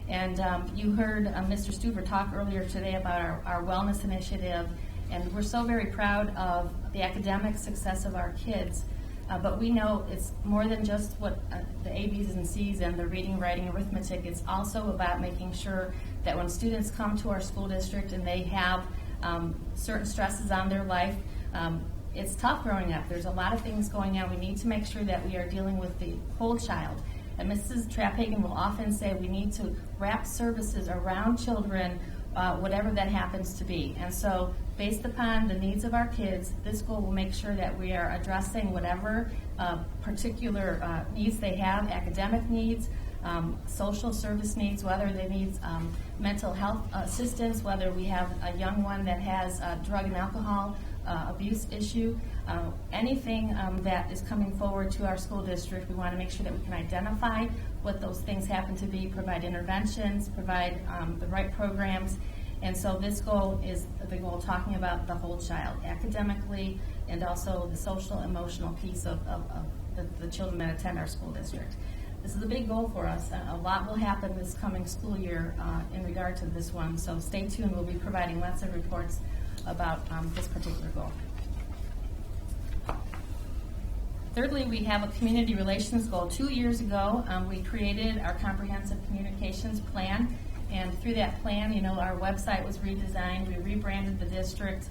And you heard Mr. Stuver talk earlier today about our wellness initiative, and we're so very proud of the academic success of our kids. But we know it's more than just what the A, B's, and C's and the reading, writing, arithmetic. It's also about making sure that when students come to our school district and they have certain stresses on their life, it's tough growing up. There's a lot of things going on. We need to make sure that we are dealing with the whole child. And Mrs. Trapphagen will often say we need to wrap services around children, whatever that happens to be. And so based upon the needs of our kids, this goal will make sure that we are addressing whatever particular needs they have, academic needs, social service needs, whether they need mental health assistance, whether we have a young one that has drug and alcohol abuse issue, anything that is coming forward to our school district. We want to make sure that we can identify what those things happen to be, provide interventions, provide the right programs. And so this goal is the goal talking about the whole child, academically, and also the social, emotional piece of the children that attend our school district. This is a big goal for us. A lot will happen this coming school year in regard to this one, so stay tuned. We'll be providing lots of reports about this particular goal. Thirdly, we have a community relations goal. 2 years ago, we created our comprehensive communications plan, and through that plan, our website was redesigned. We rebranded the district.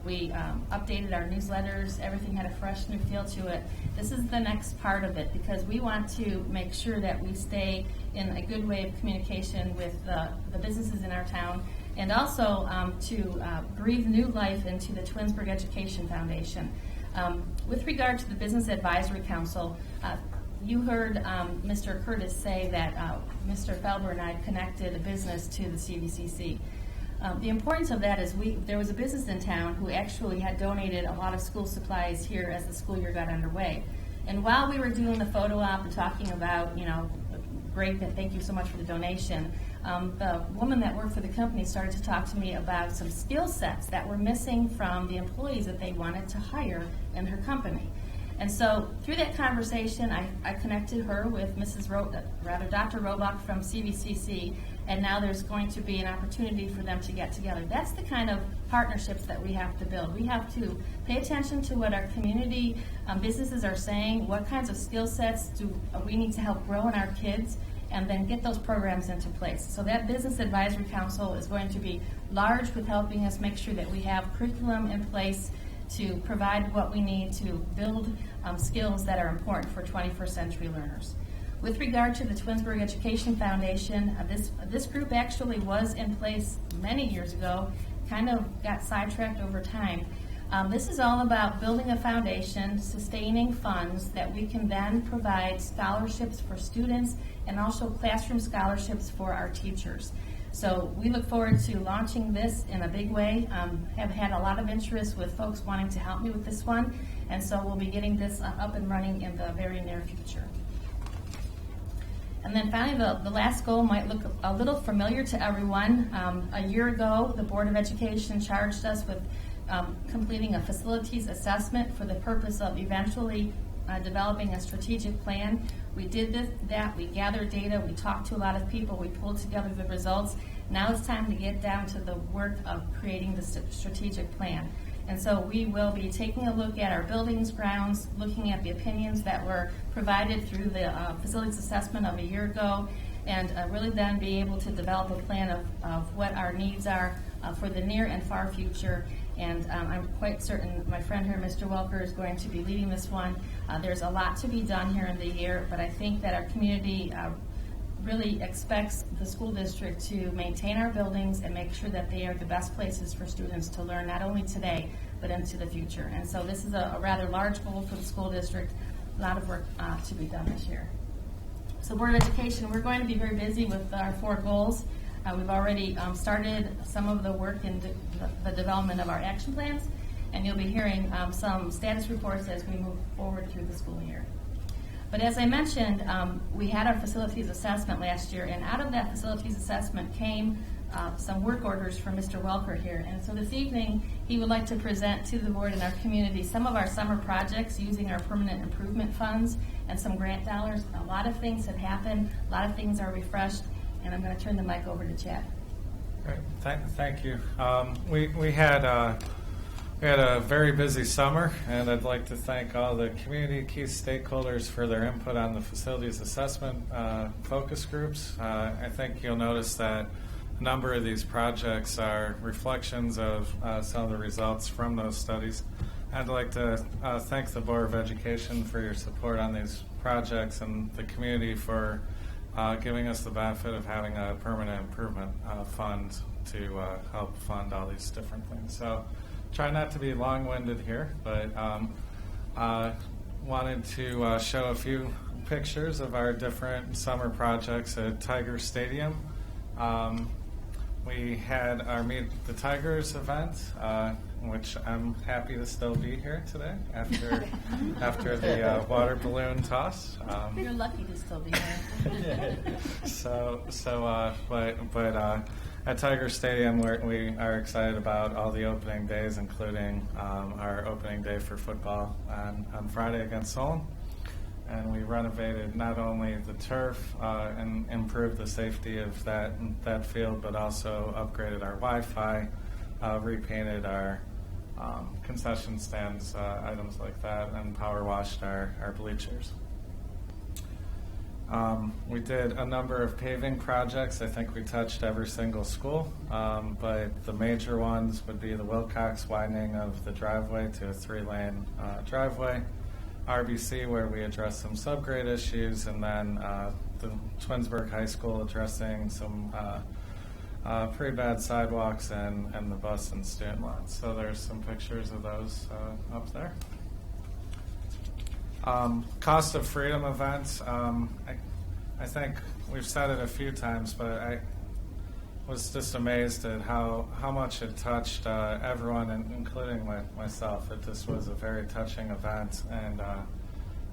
We updated our newsletters. Everything had a fresh new feel to it. This is the next part of it because we want to make sure that we stay in a good way of communication with the businesses in our town, and also to breathe new life into the Twinsburg Education Foundation. With regard to the Business Advisory Council, you heard Mr. Curtis say that Mr. Felber and I connected a business to the CVCC. The importance of that is there was a business in town who actually had donated a lot of school supplies here as the school year got underway. And while we were doing the photo op and talking about, great, thank you so much for the donation, the woman that worked for the company started to talk to me about some skill sets that were missing from the employees that they wanted to hire in her company. And so through that conversation, I connected her with Dr. Robach from CVCC, and now there's going to be an opportunity for them to get together. That's the kind of partnerships that we have to build. We have to pay attention to what our community businesses are saying, what kinds of skill sets do we need to help grow in our kids, and then get those programs into place. So that Business Advisory Council is going to be large with helping us make sure that we have curriculum in place to provide what we need to build skills that are important for 21st century learners. With regard to the Twinsburg Education Foundation, this group actually was in place many years ago, kind of got sidetracked over time. This is all about building a foundation, sustaining funds that we can then provide scholarships for students and also classroom scholarships for our teachers. So we look forward to launching this in a big way. Have had a lot of interest with folks wanting to help me with this one, and so we'll be getting this up and running in the very near future. And then finally, the last goal might look a little familiar to everyone. A year ago, the Board of Education charged us with completing a facilities assessment for the purpose of eventually developing a strategic plan. We did that, we gathered data, we talked to a lot of people, we pulled together the results. Now it's time to get down to the work of creating the strategic plan. And so we will be taking a look at our buildings, grounds, looking at the opinions that were provided through the facilities assessment of a year ago, and really then be able to develop a plan of what our needs are for the near and far future. And I'm quite certain my friend here, Mr. Welker, is going to be leading this one. There's a lot to be done here in the year, but I think that our community really expects the school district to maintain our buildings and make sure that they are the best places for students to learn, not only today, but into the future. And so this is a rather large goal for the school district, a lot of work to be done this year. So Board of Education, we're going to be very busy with our 4 goals. We've already started some of the work in the development of our action plans, and you'll be hearing some status reports as we move forward through the school year. But as I mentioned, we had our facilities assessment last year, and out of that facilities assessment came some work orders for Mr. Welker here. And so this evening, he would like to present to the board and our community some of our summer projects using our permanent improvement funds and some grant dollars. A lot of things have happened, a lot of things are refreshed, and I'm going to turn the mic over to Chad. Great, thank you. We had a very busy summer, and I'd like to thank all the community key stakeholders for their input on the facilities assessment focus groups. I think you'll notice that a number of these projects are reflections of some of the results from those studies. I'd like to thank the Board of Education for your support on these projects and the community for giving us the benefit of having a permanent improvement fund to help fund all these different things. So try not to be long-winded here, but wanted to show a few pictures of our different summer projects at Tiger Stadium. We had our Meet the Tigers event, which I'm happy to still be here today after the water balloon toss. You're lucky to still be here. But at Tiger Stadium, we are excited about all the opening days, including our opening day for football on Friday against Solon. And we renovated not only the turf and improved the safety of that field, but also upgraded our Wi-Fi, repainted our concession stands, items like that, and power washed our bleachers. We did a number of paving projects. I think we touched every single school, but the major ones would be the Wilcox widening of the driveway to a 3-lane driveway, RBC where we addressed some subgrade issues, and then the Twinsburg High School addressing some pretty bad sidewalks and the bus and student lots. So there's some pictures of those up there. Cost of Freedom events. I think we've said it a few times, but I was just amazed at how much it touched everyone, including myself. It just was a very touching event, and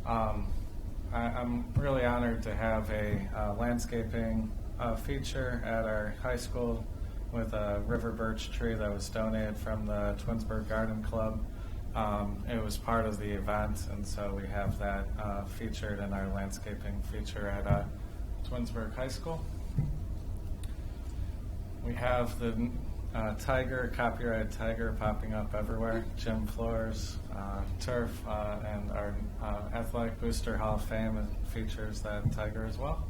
I'm really honored to have a landscaping feature at our high school with a river birch tree that was donated from the Twinsburg Garden Club. It was part of the event, and so we have that featured in our landscaping feature at Twinsburg High School. We have the tiger, copyrighted tiger, popping up everywhere. Gym floors, turf, and our Athletic Booster Hall of Fame features that tiger as well.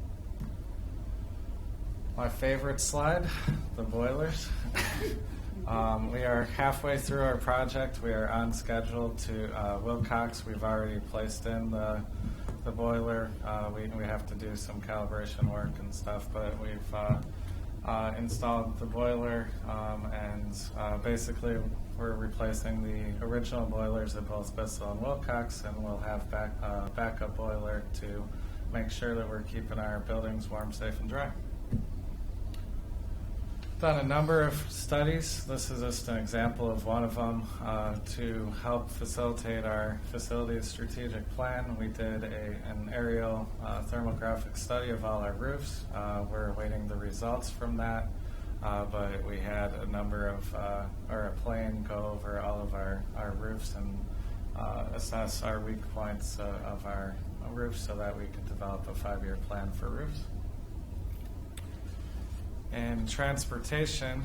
My favorite slide, the boilers. We are halfway through our project. We are on schedule to Wilcox. We've already placed in the the boiler. We have to do some calibration work and stuff, but we've installed the boiler, and basically we're replacing the original boilers at both Bissell and Wilcox, and we'll have backup boiler to make sure that we're keeping our buildings warm, safe, and dry. Done a number of studies. This is just an example of one of them to help facilitate our facilities strategic plan. We did an aerial thermographic study of all our roofs. We're awaiting the results from that, but we had a number of, or a plane go over all of our roofs and assess our weak points of our roofs so that we could develop a 5-year plan for roofs. In transportation,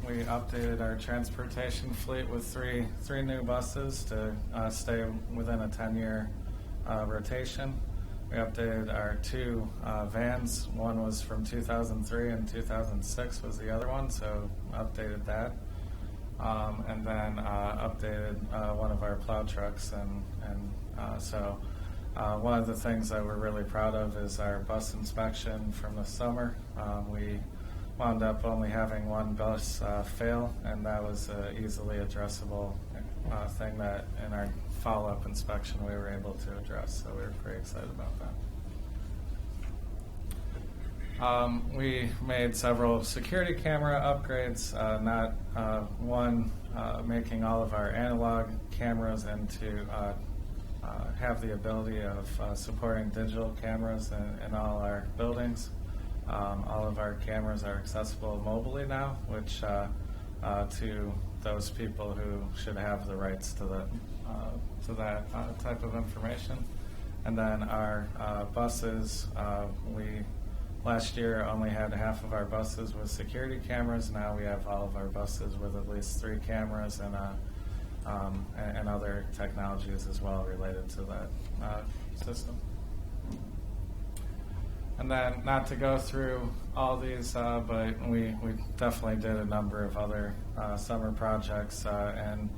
we updated our transportation fleet with three new buses to stay within a 10-year rotation. We updated our 2 vans. One was from 2003 and 2006 was the other one, so updated that. And then updated one of our plow trucks. So one of the things that we're really proud of is our bus inspection from the summer. We wound up only having one bus fail, and that was an easily addressable thing that in our follow-up inspection we were able to address, so we were pretty excited about that. We made several security camera upgrades, not one making all of our analog cameras into have the ability of supporting digital cameras in all our buildings. All of our cameras are accessible mobily now, which to those people who should have the rights to that type of information. And then our buses, we last year only had half of our buses with security cameras. Now we have all of our buses with at least 3 cameras and other technologies as well related to that system. And then, not to go through all these, but we definitely did a number of other summer projects, and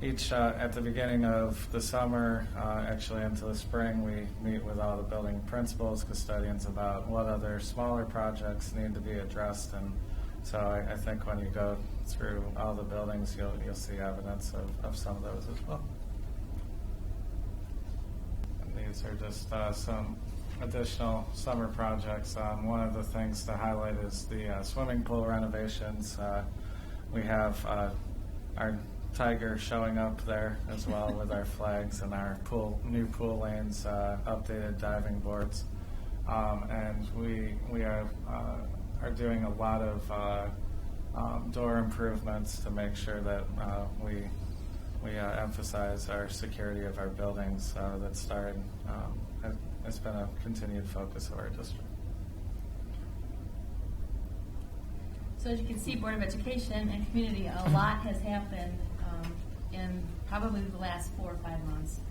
each at the beginning of the summer, actually into the spring, we meet with all the building principals, custodians about what other smaller projects need to be addressed. And so I think when you go through all the buildings, you'll see evidence of some of those as well. And these are just some additional summer projects. One of the things to highlight is the swimming pool renovations. We have our Tiger showing up there as well with our flags and our new pool lanes, updated diving boards, and we are doing a lot of door improvements to make sure that we emphasize our security of our buildings that started. It's been a continued focus of our district. So as you can see, Board of Education and community, a lot has happened in probably the last 4 or 5 months.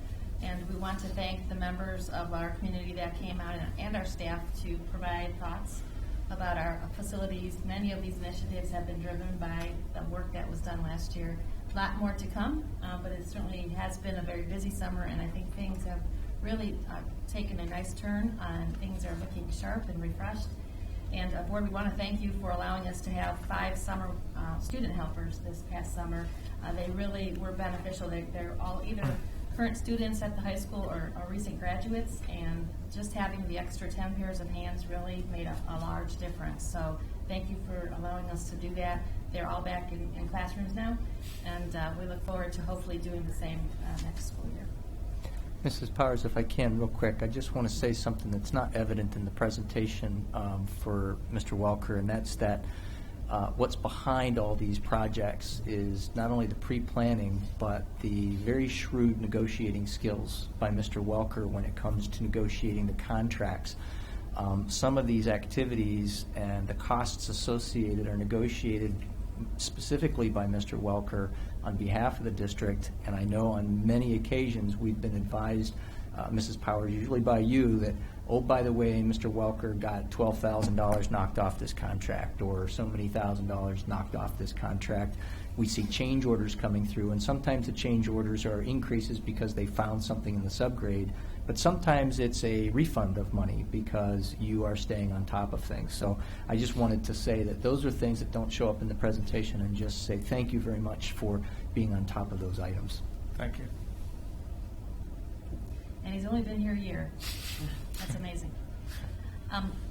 And we want to thank the members of our community that came out and our staff to provide thoughts about our facilities. Many of these initiatives have been driven by the work that was done last year. A lot more to come, but it certainly has been a very busy summer, and I think things have really taken a nice turn, and things are looking sharp and refreshed. And Board, we want to thank you for allowing us to have 5 summer student helpers this past summer. They really were beneficial. They're all either current students at the high school or recent graduates, and just having the extra 10 pairs of hands really made a large difference. So thank you for allowing us to do that. They're all back in classrooms now, and we look forward to hopefully doing the same next school year. Mrs. Powers, if I can, real quick, I just want to say something that's not evident in the presentation for Mr. Welker, and that's that what's behind all these projects is not only the pre-planning, but the very shrewd negotiating skills by Mr. Welker when it comes to negotiating the contracts. Some of these activities and the costs associated are negotiated specifically by Mr. Welker on behalf of the district, and I know on many occasions we've been advised, Mrs. Powers, usually by you, that, oh, by the way, Mr. Welker got $12,000 knocked off this contract, or so many $1,000s knocked off this contract. We see change orders coming through, and sometimes the change orders are increases because they found something in the subgrade, but sometimes it's a refund of money because you are staying on top of things. So I just wanted to say that those are things that don't show up in the presentation, and just say thank you very much for being on top of those items. Thank you. And he's only been here a year. That's amazing.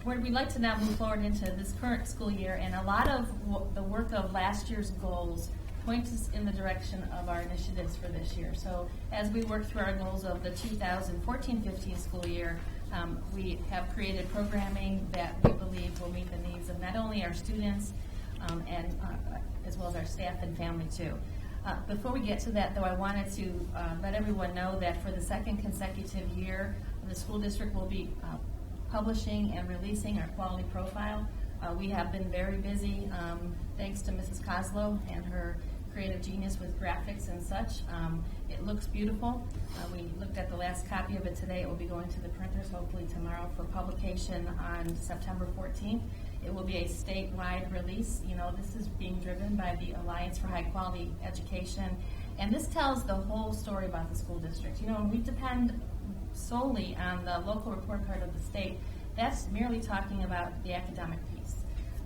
We'd like to now move forward into this current school year, and a lot of the work of last year's goals points us in the direction of our initiatives for this year. So as we work through our goals of the 2014-15 school year, we have created programming that we believe will meet the needs of not only our students and as well as our staff and family too. Before we get to that, though, I wanted to let everyone know that for the second consecutive year, the school district will be publishing and releasing our quality profile. We have been very busy, thanks to Mrs. Koslow and her creative genius with graphics and such. It looks beautiful. We looked at the last copy of it today. It will be going to the printers hopefully tomorrow for publication on September 14th. It will be a statewide release. You know, this is being driven by the Alliance for High Quality Education, and this tells the whole story about the school district. You know, when we depend solely on the local report card of the state, that's merely talking about the academic piece.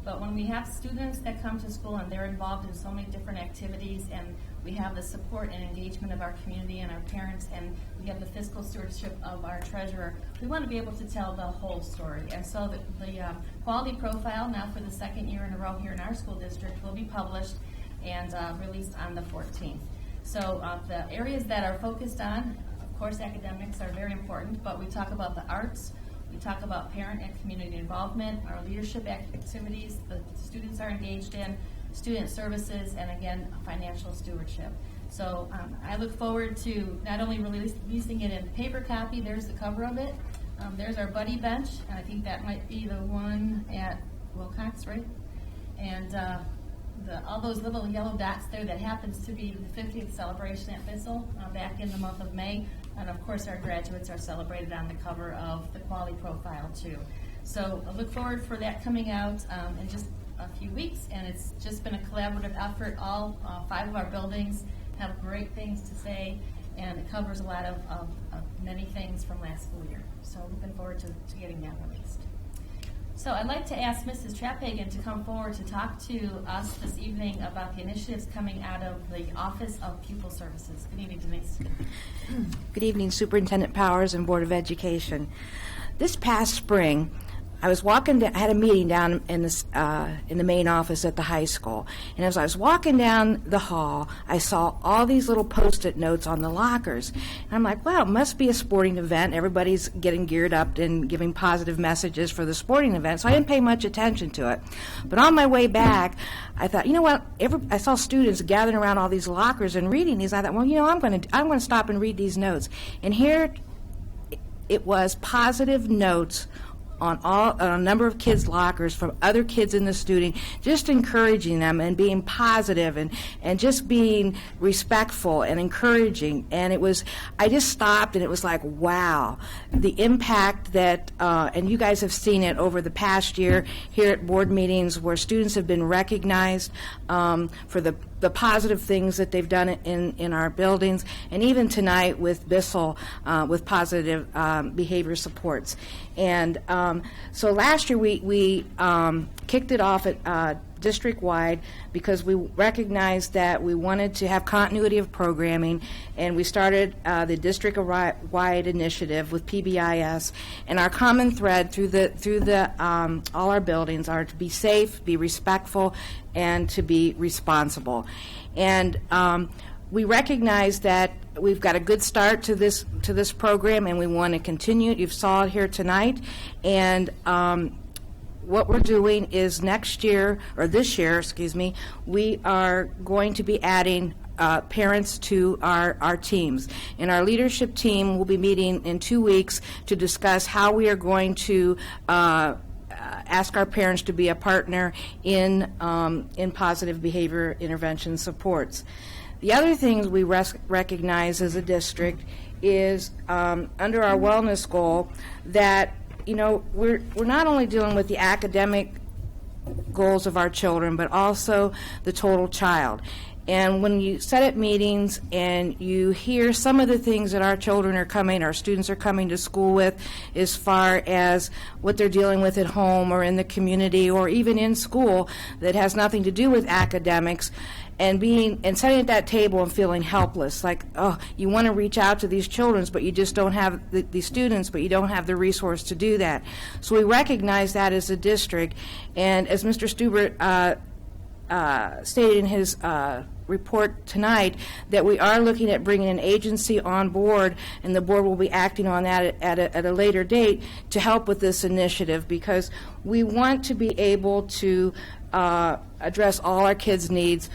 But when we have students that come to school and they're involved in so many different activities, and we have the support and engagement of our community and our parents, and we have the fiscal stewardship of our treasurer, we want to be able to tell the whole story. And so the quality profile, now for the second year in a row here in our school district, will be published and released on the 14th. So the areas that are focused on, of course, academics are very important, but we talk about the arts, we talk about parent and community involvement, our leadership activities the students are engaged in, student services, and again, financial stewardship. So I look forward to not only releasing it in paper copy, there's the cover of it, there's our buddy bench, and I think that might be the one at Wilcox, right? And all those little yellow dots there, that happens to be the 50th celebration at Bissell back in the month of May. And of course, our graduates are celebrated on the cover of the quality profile too. So I look forward for that coming out in just a few weeks, and it's just been a collaborative effort. All 5 of our buildings have great things to say, and it covers a lot of many things from last school year. So looking forward to getting that released. So I'd like to ask Mrs. Traphagen to come forward to talk to us this evening about the initiatives coming out of the Office of Pupil Services. Good evening, Denise. Good evening, Superintendent Powers and Board of Education. This past spring, I was walking down, I had a meeting down in the main office at the high school, and as I was walking down the hall, I saw all these little Post-it notes on the lockers, and I'm like, wow, it must be a sporting event. Everybody's getting geared up and giving positive messages for the sporting event, so I didn't pay much attention to it. But on my way back, I thought, you know what? I saw students gathering around all these lockers and reading these. I thought, well, you know, I'm going to stop and read these notes, and here it was positive notes on a number of kids' lockers from other kids in the student, just encouraging them and being positive and just being respectful and encouraging. And I just stopped, and it was like, wow, the impact that, and you guys have seen it over the past year here at board meetings where students have been recognized for the positive things that they've done in our buildings, and even tonight with Bissell with positive behavior supports. And so last year we kicked it off at district-wide because we recognized that we wanted to have continuity of programming, and we started the district-wide initiative with PBIS. And our common thread through the all our buildings are to be safe, be respectful, and to be responsible. And we recognize that we've got a good start to this program, and we want to continue. You saw it here tonight, and what we're doing is this year, we are going to be adding parents to our teams. And our leadership team will be meeting in 2 weeks to discuss how we are going to ask our parents to be a partner in positive behavior intervention supports. The other things we recognize as a district is under our wellness goal that, you know, we're not only dealing with the academic goals of our children, but also the total child. And when you set up meetings and you hear some of the things that our children are coming, our students are coming to school with, as far as what they're dealing with at home or in the community or even in school that has nothing to do with academics, and sitting at that table and feeling helpless, like, oh, you want to reach out to these children, but you just don't have these students, but you don't have the resource to do that. So we recognize that as a district, and as Mr. Stubert stated in his report tonight, that we are looking at bringing an agency on board, and the board will be acting on that at a later date to help with this initiative, because we want to be able to address all our kids' needs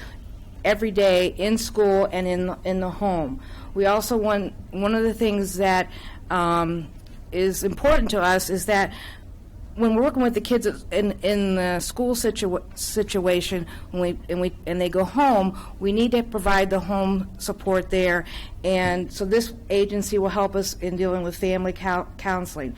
every day in school and in the home. We also want, one of the things that is important to us is that when we're working with the kids in the school situation, and they go home, we need to provide the home support there, and so this agency will help us in dealing with family counseling.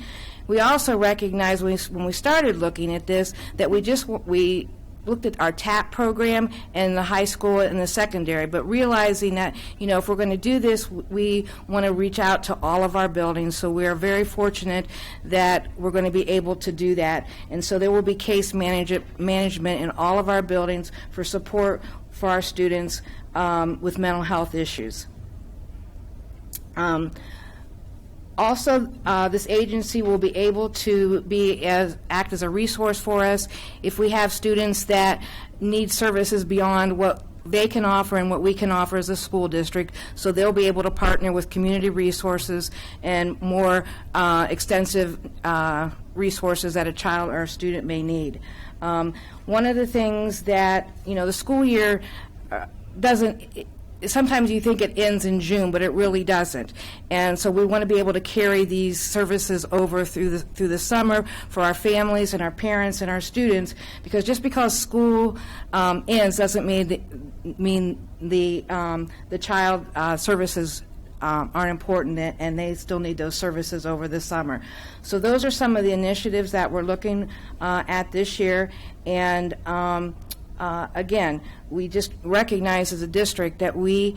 We also recognize when we started looking at this that we looked at our TAP program in the high school and the secondary, but realizing that, if we're going to do this, we want to reach out to all of our buildings. So we are very fortunate that we're going to be able to do that. And so there will be case management in all of our buildings for support for our students with mental health issues. Also, this agency will be able to act as a resource for us if we have students that need services beyond what they can offer and what we can offer as a school district. So they'll be able to partner with community resources and more extensive resources that a child or a student may need. One of the things that, the school year doesn't, sometimes you think it ends in June, but it really doesn't. And so we want to be able to carry these services over through the summer for our families and our parents and our students, because just because school ends doesn't mean the child services aren't important, and they still need those services over the summer. So those are some of the initiatives that we're looking at this year, and again, we just recognize as a district that we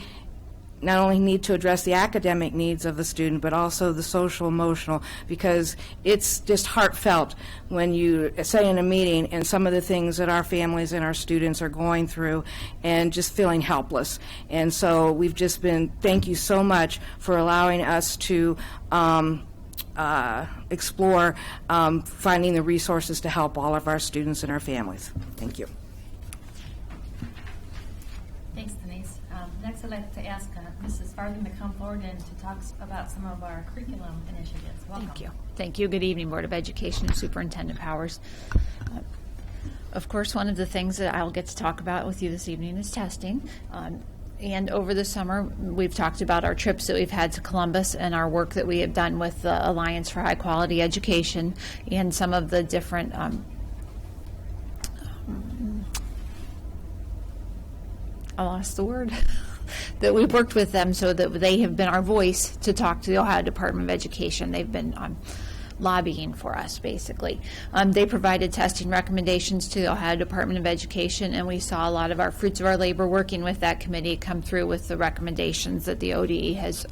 not only need to address the academic needs of the student, but also the social, emotional, because it's just heartfelt when you say in a meeting and some of the things that our families and our students are going through and just feeling helpless. And so we've just thank you so much for allowing us to explore finding the resources to help all of our students and our families. Thank you. Thanks, Denise. Next, I'd like to ask Mrs. Farthing to come forward and to talk about some of our curriculum initiatives. Welcome. Thank you. Thank you. Good evening, Board of Education and Superintendent Powers. Of course, one of the things that I'll get to talk about with you this evening is testing. And over the summer, we've talked about our trips that we've had to Columbus and our work that we have done with the Alliance for High Quality Education and some of the different I lost the word, that we've worked with them so that they have been our voice to talk to the Ohio Department of Education. They've been lobbying for us, basically. They provided testing recommendations to the Ohio Department of Education, and we saw a lot of our fruits of our labor working with that committee come through with the recommendations that the ODE has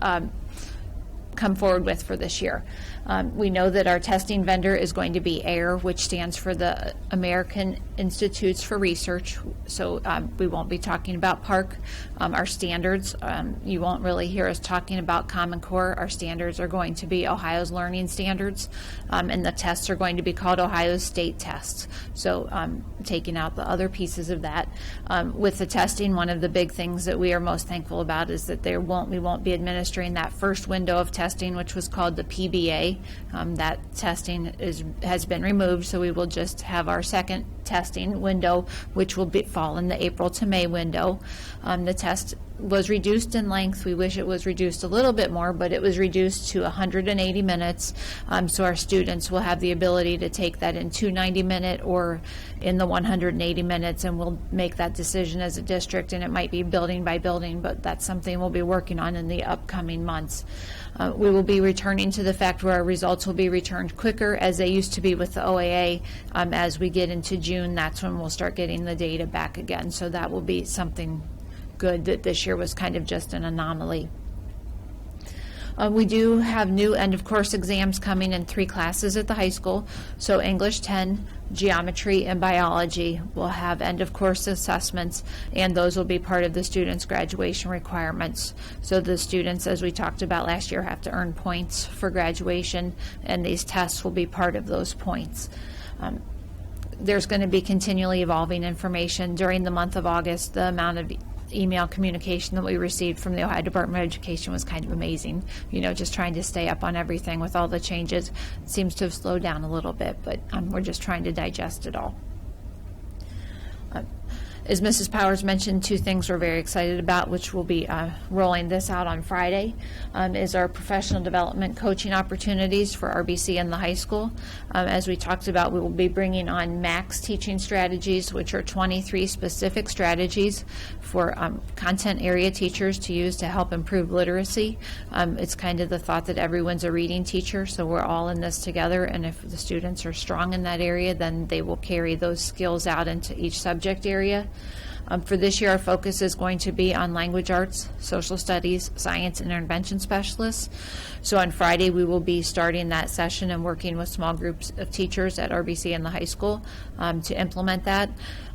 come forward with for this year. We know that our testing vendor is going to be AIR, which stands for the American Institutes for Research. So we won't be talking about PARC. Our standards, you won't really hear us talking about Common Core. Our standards are going to be Ohio's learning standards, and the tests are going to be called Ohio's state tests. So taking out the other pieces of that. With the testing, one of the big things that we are most thankful about is that we won't be administering that first window of testing, which was called the PBA. That testing has been removed, so we will just have our second testing window, which will fall in the April to May window. The test was reduced in length. We wish it was reduced a little bit more, but it was reduced to 180 minutes, so our students will have the ability to take that in 290-minute or in the 180 minutes, and we'll make that decision as a district, and it might be building by building, but that's something we'll be working on in the upcoming months. We will be returning to the fact where our results will be returned quicker, as they used to be with the OAA. As we get into June, that's when we'll start getting the data back again, so that will be something good that this year was kind of just an anomaly. We do have new end-of-course exams coming in 3 classes at the high school. So English 10, Geometry, and Biology will have end-of-course assessments, and those will be part of the students' graduation requirements. So the students, as we talked about last year, have to earn points for graduation, and these tests will be part of those points. There's going to be continually evolving information. During the month of August, the amount of email communication that we received from the Ohio Department of Education was kind of amazing. Just trying to stay up on everything with all the changes. It seems to have slowed down a little bit, but we're just trying to digest it all. As Mrs. Powers mentioned, 2 things we're very excited about, which we'll be rolling this out on Friday, is our professional development coaching opportunities for RBC and the high school. As we talked about, we will be bringing on MAX teaching strategies, which are 23 specific strategies for content area teachers to use to help improve literacy. It's kind of the thought that everyone's a reading teacher, so we're all in this together, and if the students are strong in that area, then they will carry those skills out into each subject area. For this year, our focus is going to be on language arts, social studies, science, and intervention specialists. So on Friday, we will be starting that session and working with small groups of teachers at RBC and the high school to implement that.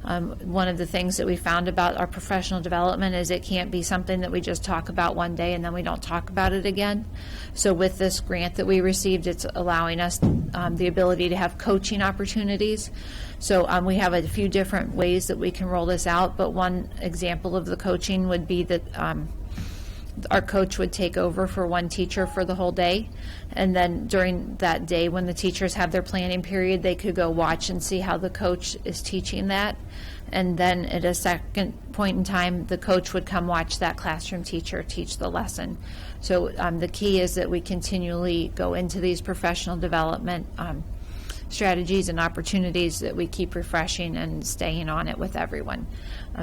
One of the things that we found about our professional development is it can't be something that we just talk about one day and then we don't talk about it again. So with this grant that we received, it's allowing us the ability to have coaching opportunities. So we have a few different ways that we can roll this out, but one example of the coaching would be that our coach would take over for one teacher for the whole day, and then during that day when the teachers have their planning period, they could go watch and see how the coach is teaching that, and then at a second point in time, the coach would come watch that classroom teacher teach the lesson. So the key is that we continually go into these professional development strategies and opportunities, that we keep refreshing and staying on it with everyone.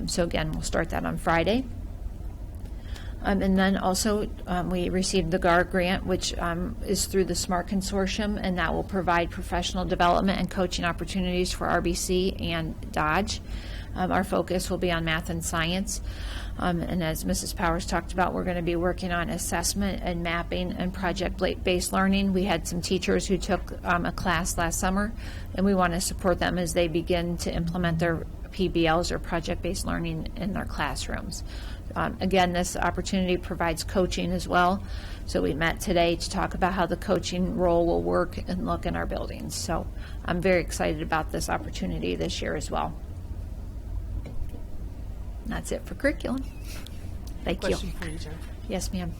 So again, we'll start that on Friday. And then also we received the GAR grant, which is through the SMART Consortium, and that will provide professional development and coaching opportunities for RBC and Dodge. Our focus will be on math and science. And as Mrs. Powers talked about, we're going to be working on assessment and mapping and project-based learning. We had some teachers who took a class last summer, and we want to support them as they begin to implement their PBLs or project-based learning in their classrooms. Again, this opportunity provides coaching as well. So we met today to talk about how the coaching role will work and look in our buildings. So I'm very excited about this opportunity this year as well. That's it for curriculum. Thank you. Question for you, Jen. Yes, ma'am.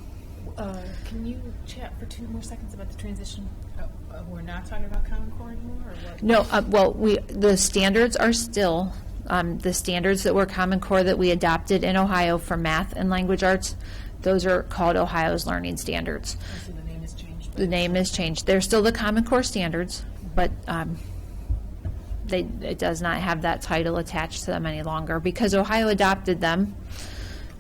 Can you chat for 2 more seconds about the transition? We're not talking about Common Core anymore, or what? No. The standards are still the standards that were Common Core that we adopted in Ohio for math and language arts. Those are called Ohio's Learning Standards. So the name has changed. The name has changed. They're still the Common Core standards, but it does not have that title attached to them any longer because Ohio adopted them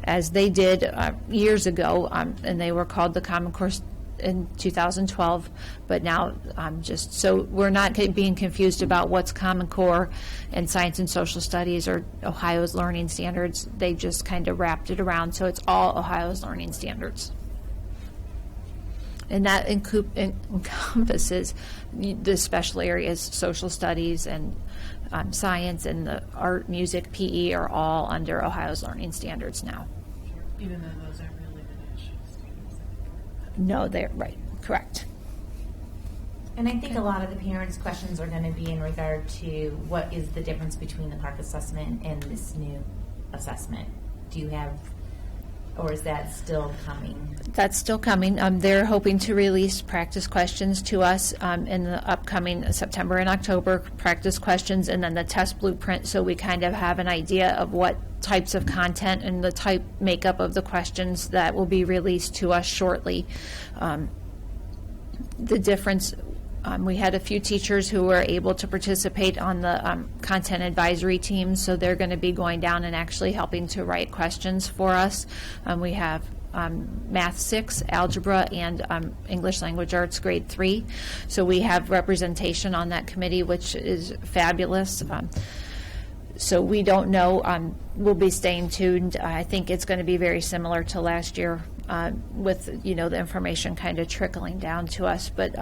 as they did years ago, and they were called the Common Core in 2012, but now just so we're not being confused about what's Common Core and Science and Social Studies or Ohio's Learning Standards. They just kind of wrapped it around, so it's all Ohio's Learning Standards. And that encompasses the special areas, social studies and science, and the art, music, PE are all under Ohio's Learning Standards now. Even though those aren't really the national standards. No, they're right, correct. And I think a lot of the parents' questions are going to be in regard to what is the difference between the PARCC assessment and this new assessment. Do you have, or is that still coming? That's still coming. They're hoping to release practice questions to us in the upcoming September and October, practice questions, and then the test blueprint, so we kind of have an idea of what types of content and the type makeup of the questions that will be released to us shortly. The difference, we had a few teachers who were able to participate on the content advisory team, so they're going to be going down and actually helping to write questions for us. We have Math 6, Algebra, and English Language Arts Grade 3. So we have representation on that committee, which is fabulous. So we don't know. We'll be staying tuned. I think it's going to be very similar to last year with, the information kind of trickling down to us. But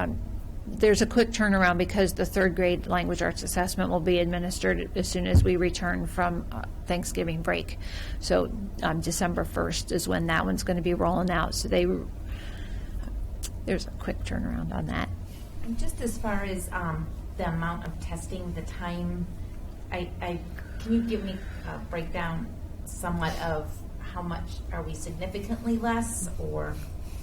there's a quick turnaround because the third grade language arts assessment will be administered as soon as we return from Thanksgiving break. So December 1st is when that one's going to be rolling out. So there's a quick turnaround on that. And just as far as the amount of testing, the time, can you give me a breakdown somewhat of how much? Are we significantly less, or?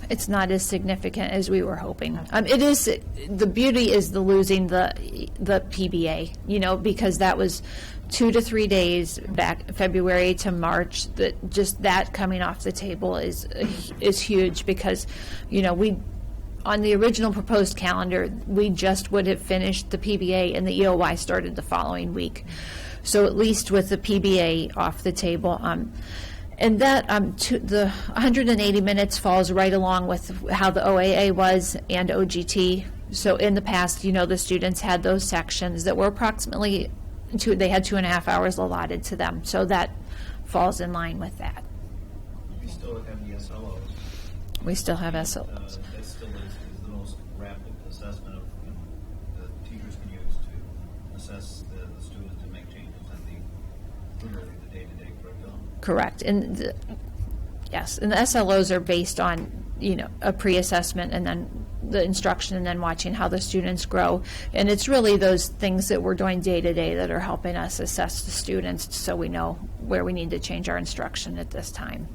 It's not as significant as we were hoping. It is. The beauty is losing the PBA, because that was 2 to 3 days back February to March. That coming off the table is huge because, we on the original proposed calendar we just would have finished the PBA and the EOY started the following week. So at least with the PBA off the table. And that the 180 minutes falls right along with how the OAA was and OGT. So in the past, the students had those sections that were approximately they had 2.5 hours allotted to them. So that falls in line with that. You still have the SLOs. We still have SLOs. That still is the most rapid assessment of the teachers can use to assess the students and make changes in literally the day-to-day curriculum. Correct. And yes, and the SLOs are based on, a pre-assessment and then the instruction and then watching how the students grow. And it's really those things that we're doing day to day that are helping us assess the students so we know where we need to change our instruction at this time.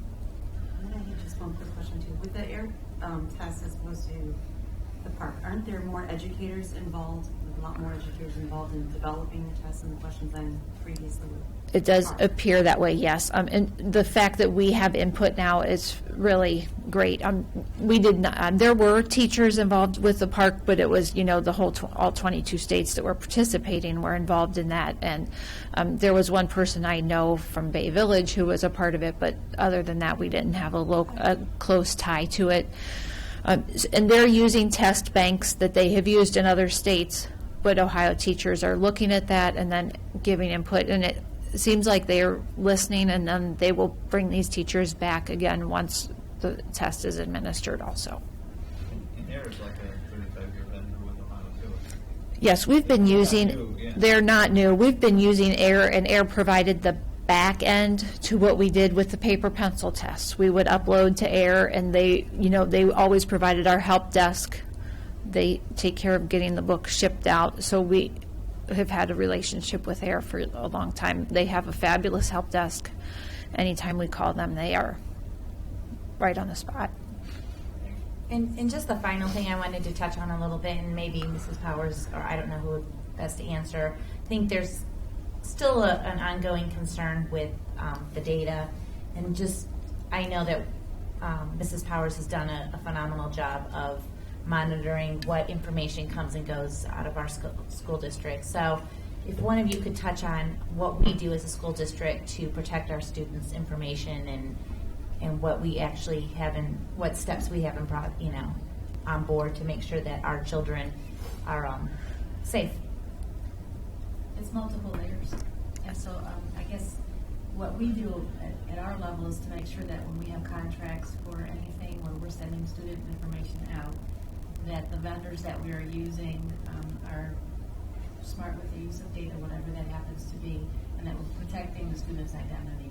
I have just one quick question too. With the air test as opposed to the park, aren't there more educators involved, a lot more educators involved in developing the tests and the questions than previously? It does appear that way, yes. And the fact that we have input now is really great. We did not. There were teachers involved with the park, but it was the whole all 22 states that were participating were involved in that. And there was one person I know from Bay Village who was a part of it, but other than that, we didn't have a close tie to it. And they're using test banks that they have used in other states, but Ohio teachers are looking at that and then giving input, and it seems like they're listening, and then they will bring these teachers back again once the test is administered also. And AIR is like a 35-year vendor with Ohio too. Yes, we've been using, they're not new. We've been using AIR, and AIR provided the back end to what we did with the paper pencil tests. We would upload to AIR, and they always provided our help desk. They take care of getting the book shipped out. So we have had a relationship with AIR for a long time. They have a fabulous help desk. Anytime we call them, they are right on the spot. And just the final thing I wanted to touch on a little bit, and maybe Mrs. Powers, or I don't know who would best to answer. I think there's still an ongoing concern with the data, and just I know that Mrs. Powers has done a phenomenal job of monitoring what information comes and goes out of our school district. So if one of you could touch on what we do as a school district to protect our students' information and what we actually have and what steps we have on board to make sure that our children are safe. It's multiple layers. And so I guess what we do at our level is to make sure that when we have contracts for anything where we're sending student information out, that the vendors that we are using are smart with the use of data, whatever that happens to be, and that we're protecting the student's identity.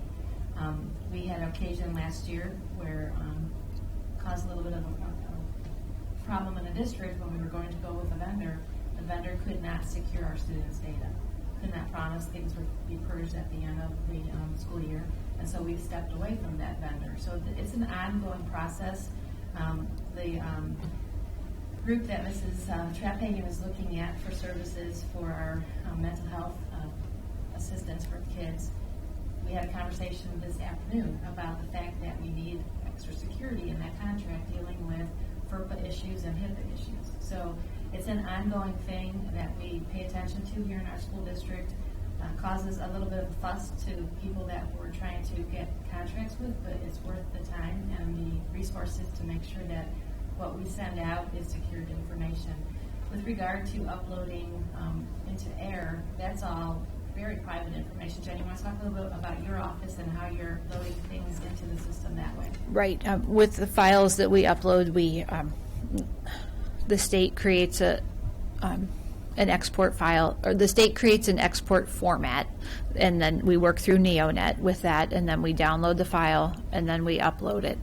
We had an occasion last year where caused a little bit of a problem in the district when we were going to go with a vendor. The vendor could not secure our students' data, could not promise things would be purged at the end of the school year, and so we've stepped away from that vendor. So it's an ongoing process. The group that Mrs. Trapphagen is looking at for services for our mental health assistance for kids, we had a conversation this afternoon about the fact that we need extra security in that contract dealing with FERPA issues and HIPAA issues. So it's an ongoing thing that we pay attention to here in our school district. Causes a little bit of fuss to people that we're trying to get contracts with, but it's worth the time and the resources to make sure that what we send out is secured information. With regard to uploading into AIR, that's all very private information. Jen, you want to talk a little bit about your office and how you're loading things into the system that way? Right. With the files that we upload, the state creates an export file, or the state creates an export format, and then we work through NeoNet with that, and then we download the file, and then we upload it.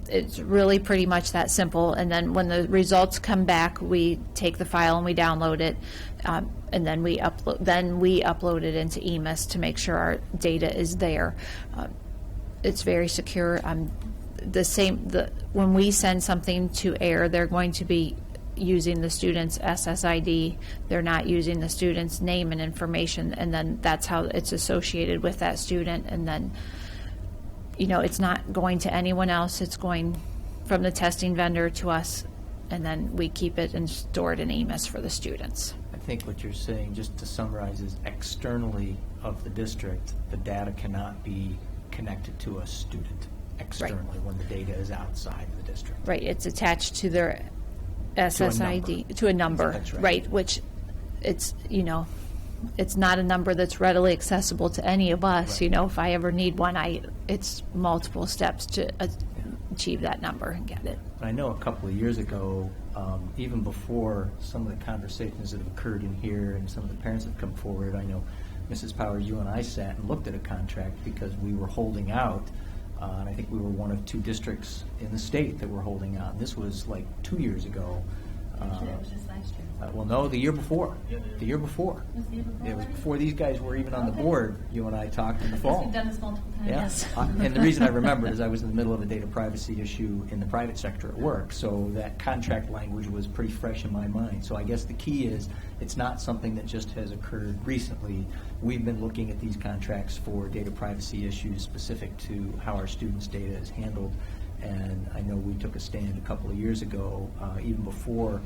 It's really pretty much that simple. And then when the results come back, we take the file and we download it, and then we upload it into EMIS to make sure our data is there. It's very secure. When we send something to AIR, they're going to be using the student's SSID. They're not using the student's name and information, and then that's how it's associated with that student. And then, it's not going to anyone else. It's going from the testing vendor to us, and then we keep it and store it in EMIS for the students. I think what you're saying, just to summarize, is externally of the district, the data cannot be connected to a student externally when the data is outside of the district. Right. It's attached to their SSID, to a number. That's right. Which it's not a number that's readily accessible to any of us. Right. If I ever need one, it's multiple steps to achieve that number and get it. I know a couple of years ago, even before some of the conversations that have occurred in here and some of the parents have come forward, I know, Mrs. Powers, you and I sat and looked at a contract because we were holding out, and I think we were one of 2 districts in the state that were holding out. This was like 2 years ago. Actually, it was just last year. Well, no, the year before. The year before. Was the year before? It was before these guys were even on the board. You and I talked in the fall. We've done this multiple times. Yes. And the reason I remember is I was in the middle of a data privacy issue in the private sector at work, so that contract language was pretty fresh in my mind. So I guess the key is it's not something that just has occurred recently. We've been looking at these contracts for data privacy issues specific to how our students' data is handled. And I know we took a stand a couple of years ago, even before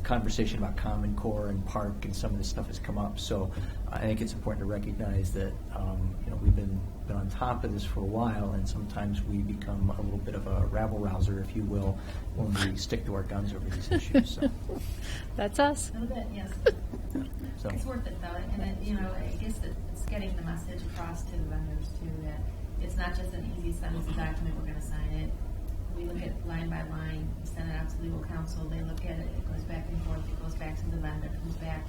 conversation about Common Core and Park and some of this stuff has come up. So I think it's important to recognize that we've been on top of this for a while, and sometimes we become a little bit of a rabble-rouser, if you will, when we stick to our guns over these issues. So. That's us. A little bit, yes. So. It's worth it, though. And I guess it's getting the message across to the vendors, too, that it's not just an easy sentence document, we're going to sign it. We look at line by line, we send it out to legal counsel, they look at it, it goes back and forth, it goes back to the vendor, it comes back.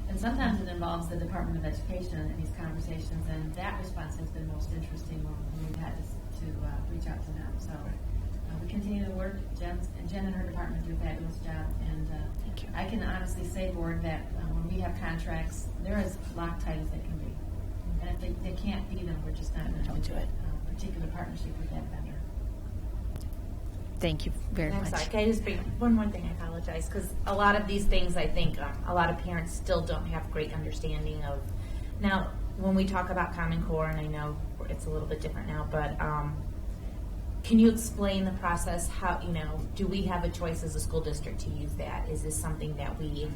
And sometimes it involves the Department of Education in these conversations, and that response has been most interesting when we've had to reach out to them. So we continue to work. Jen and her department do a fabulous job, and I can honestly say, Board, that when we have contracts, they're as Loctite as they can be. And if they can't be, then we're just not going to do it. Particular partnership with that vendor. Thank you very much. I'm sorry, can I just bring one more thing? I apologize, because a lot of these things, I think a lot of parents still don't have great understanding of. Now, when we talk about Common Core, and I know it's a little bit different now, but can you explain the process? How, do we have a choice as a school district to use that? Is this something that we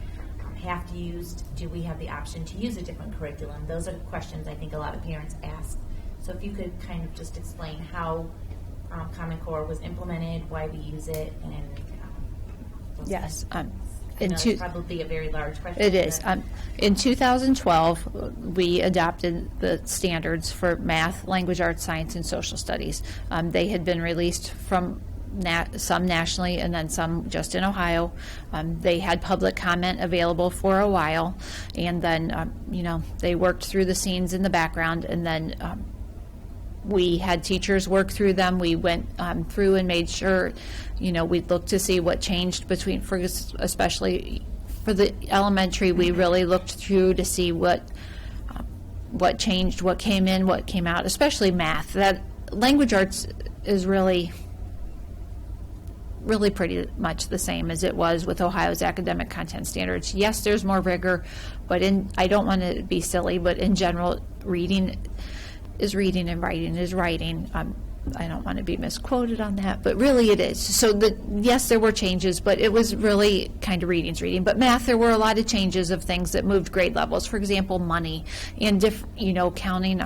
have to use? Do we have the option to use a different curriculum? Those are questions I think a lot of parents ask. So if you could kind of just explain how Common Core was implemented, why we use it, and yes, it's probably a very large question. It is. In 2012, we adopted the standards for math, language arts, science, and social studies. They had been released from some nationally and then some just in Ohio. They had public comment available for a while, and then they worked through the scenes in the background, and then we had teachers work through them. We went through and made sure, we'd look to see what changed especially for the elementary. We really looked through to see what changed, what came in, what came out, especially math. That language arts is really pretty much the same as it was with Ohio's academic content standards. Yes, there's more rigor, but I don't want to be silly, but in general, reading is reading and writing is writing. I don't want to be misquoted on that, but really it is. So yes, there were changes, but it was really kind of reading's reading. But math, there were a lot of changes of things that moved grade levels. For example, money and counting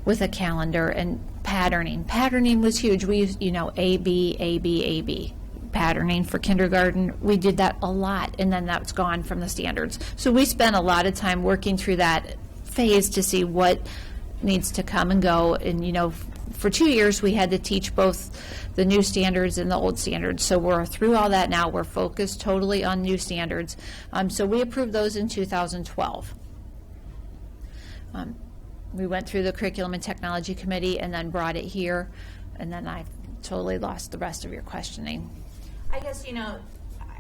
with a calendar and patterning. Patterning was huge. We used A, B, A, B, A, B. patterning for kindergarten. We did that a lot, and then that's gone from the standards. So we spent a lot of time working through that phase to see what needs to come and go. And, you know, for 2 years we had to teach both the new standards and the old standards. So we're through all that now. We're focused totally on new standards. So we approved those in 2012. We went through the Curriculum and Technology Committee and then brought it here, and then I totally lost the rest of your questioning. I guess, you know,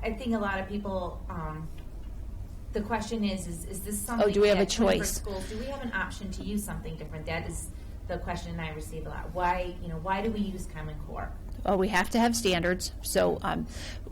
I think a lot of people, the question is this something do we have that a choice? Twinsburg schools, do we have an option to use something different? That is the question I receive a lot. Why do we use Common Core? Well, we have to have standards. So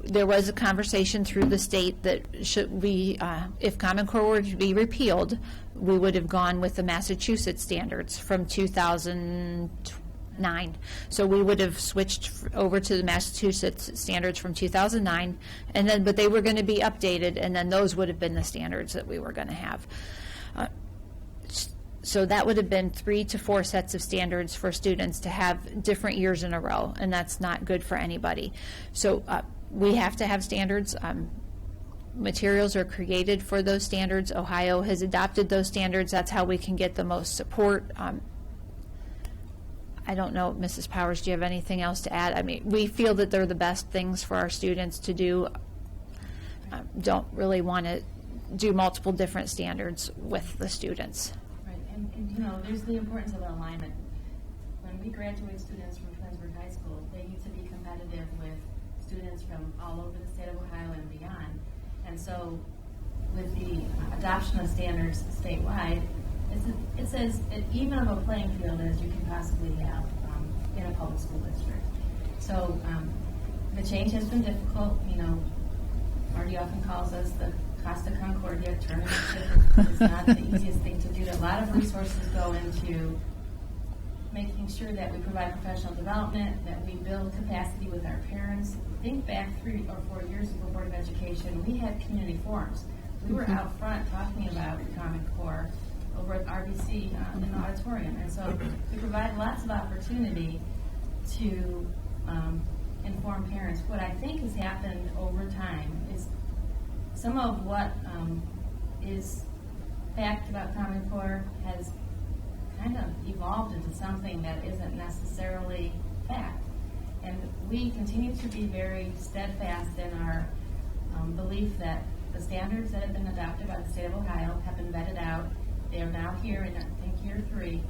there was a conversation through the state that should we, if Common Core were to be repealed, we would have gone with the Massachusetts standards from 2009. So we would have switched over to the Massachusetts standards from 2009, and then but they were going to be updated, and then those would have been the standards that we were going to have. So that would have been 3 to 4 sets of standards for students to have different years in a row, and that's not good for anybody. So we have to have standards. Materials are created for those standards. Ohio has adopted those standards. That's how we can get the most support. I don't know, Mrs. Powers, do you have anything else to add? I mean, we feel that they're the best things for our students to do. Don't really want to do multiple different standards with the students. And you know, there's the importance of alignment. When we graduate students from Twinsburg High School, they need to be competitive with students from all over the state of Ohio and beyond. And so with the adoption of standards statewide, it's as even of a playing field as you can possibly have in a public school district. So the change has been difficult. You know, Marty often calls us the Costa Concordia tournament. It's not the easiest thing to do. A lot of resources go into making sure that we provide professional development, that we build capacity with our parents. Think back 3 or 4 years ago, Board of Education, we had community forums. We were out front talking about Common Core over at RBC in the auditorium. And so we provide lots of opportunity to inform parents. What I think has happened over time is some of what is fact about Common Core has kind of evolved into something that isn't necessarily fact. And we continue to be very steadfast in our belief that the standards that have been adopted by the state of Ohio have been vetted out. They are now here in, I think, year 3.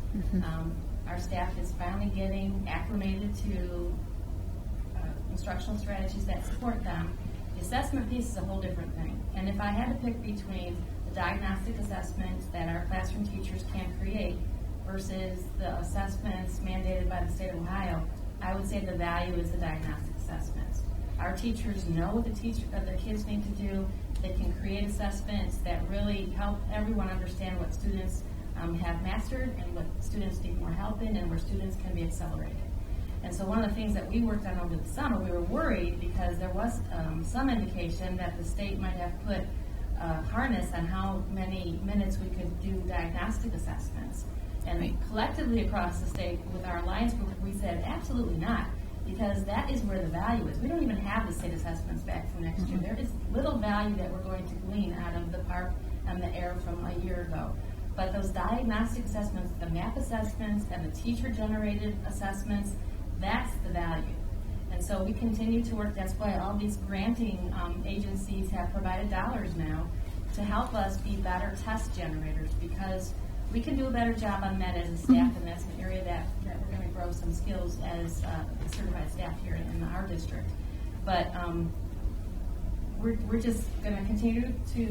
Our staff is finally getting acclimated to instructional strategies that support them. The assessment piece is a whole different thing. And if I had to pick between the diagnostic assessments that our classroom teachers can create versus the assessments mandated by the state of Ohio, I would say the value is the diagnostic assessments. Our teachers know what the kids need to do. They can create assessments that really help everyone understand what students have mastered and what students need more help in and where students can be accelerated. And so one of the things that we worked on over the summer, we were worried because there was some indication that the state might have put a harness on how many minutes we could do diagnostic assessments. And collectively across the state with our alliance group, we said absolutely not, because that is where the value is. We don't even have the state assessments back from next year. There is little value that we're going to glean out of the PARP and the AIR from a year ago. But those diagnostic assessments, the MAP assessments and the teacher-generated assessments, that's the value. And so we continue to work. That's why all these granting agencies have provided dollars now to help us be better test generators, because we can do a better job on that as a staff, and that's an area that we're going to grow some skills as certified staff here in our district. But we're just going to continue to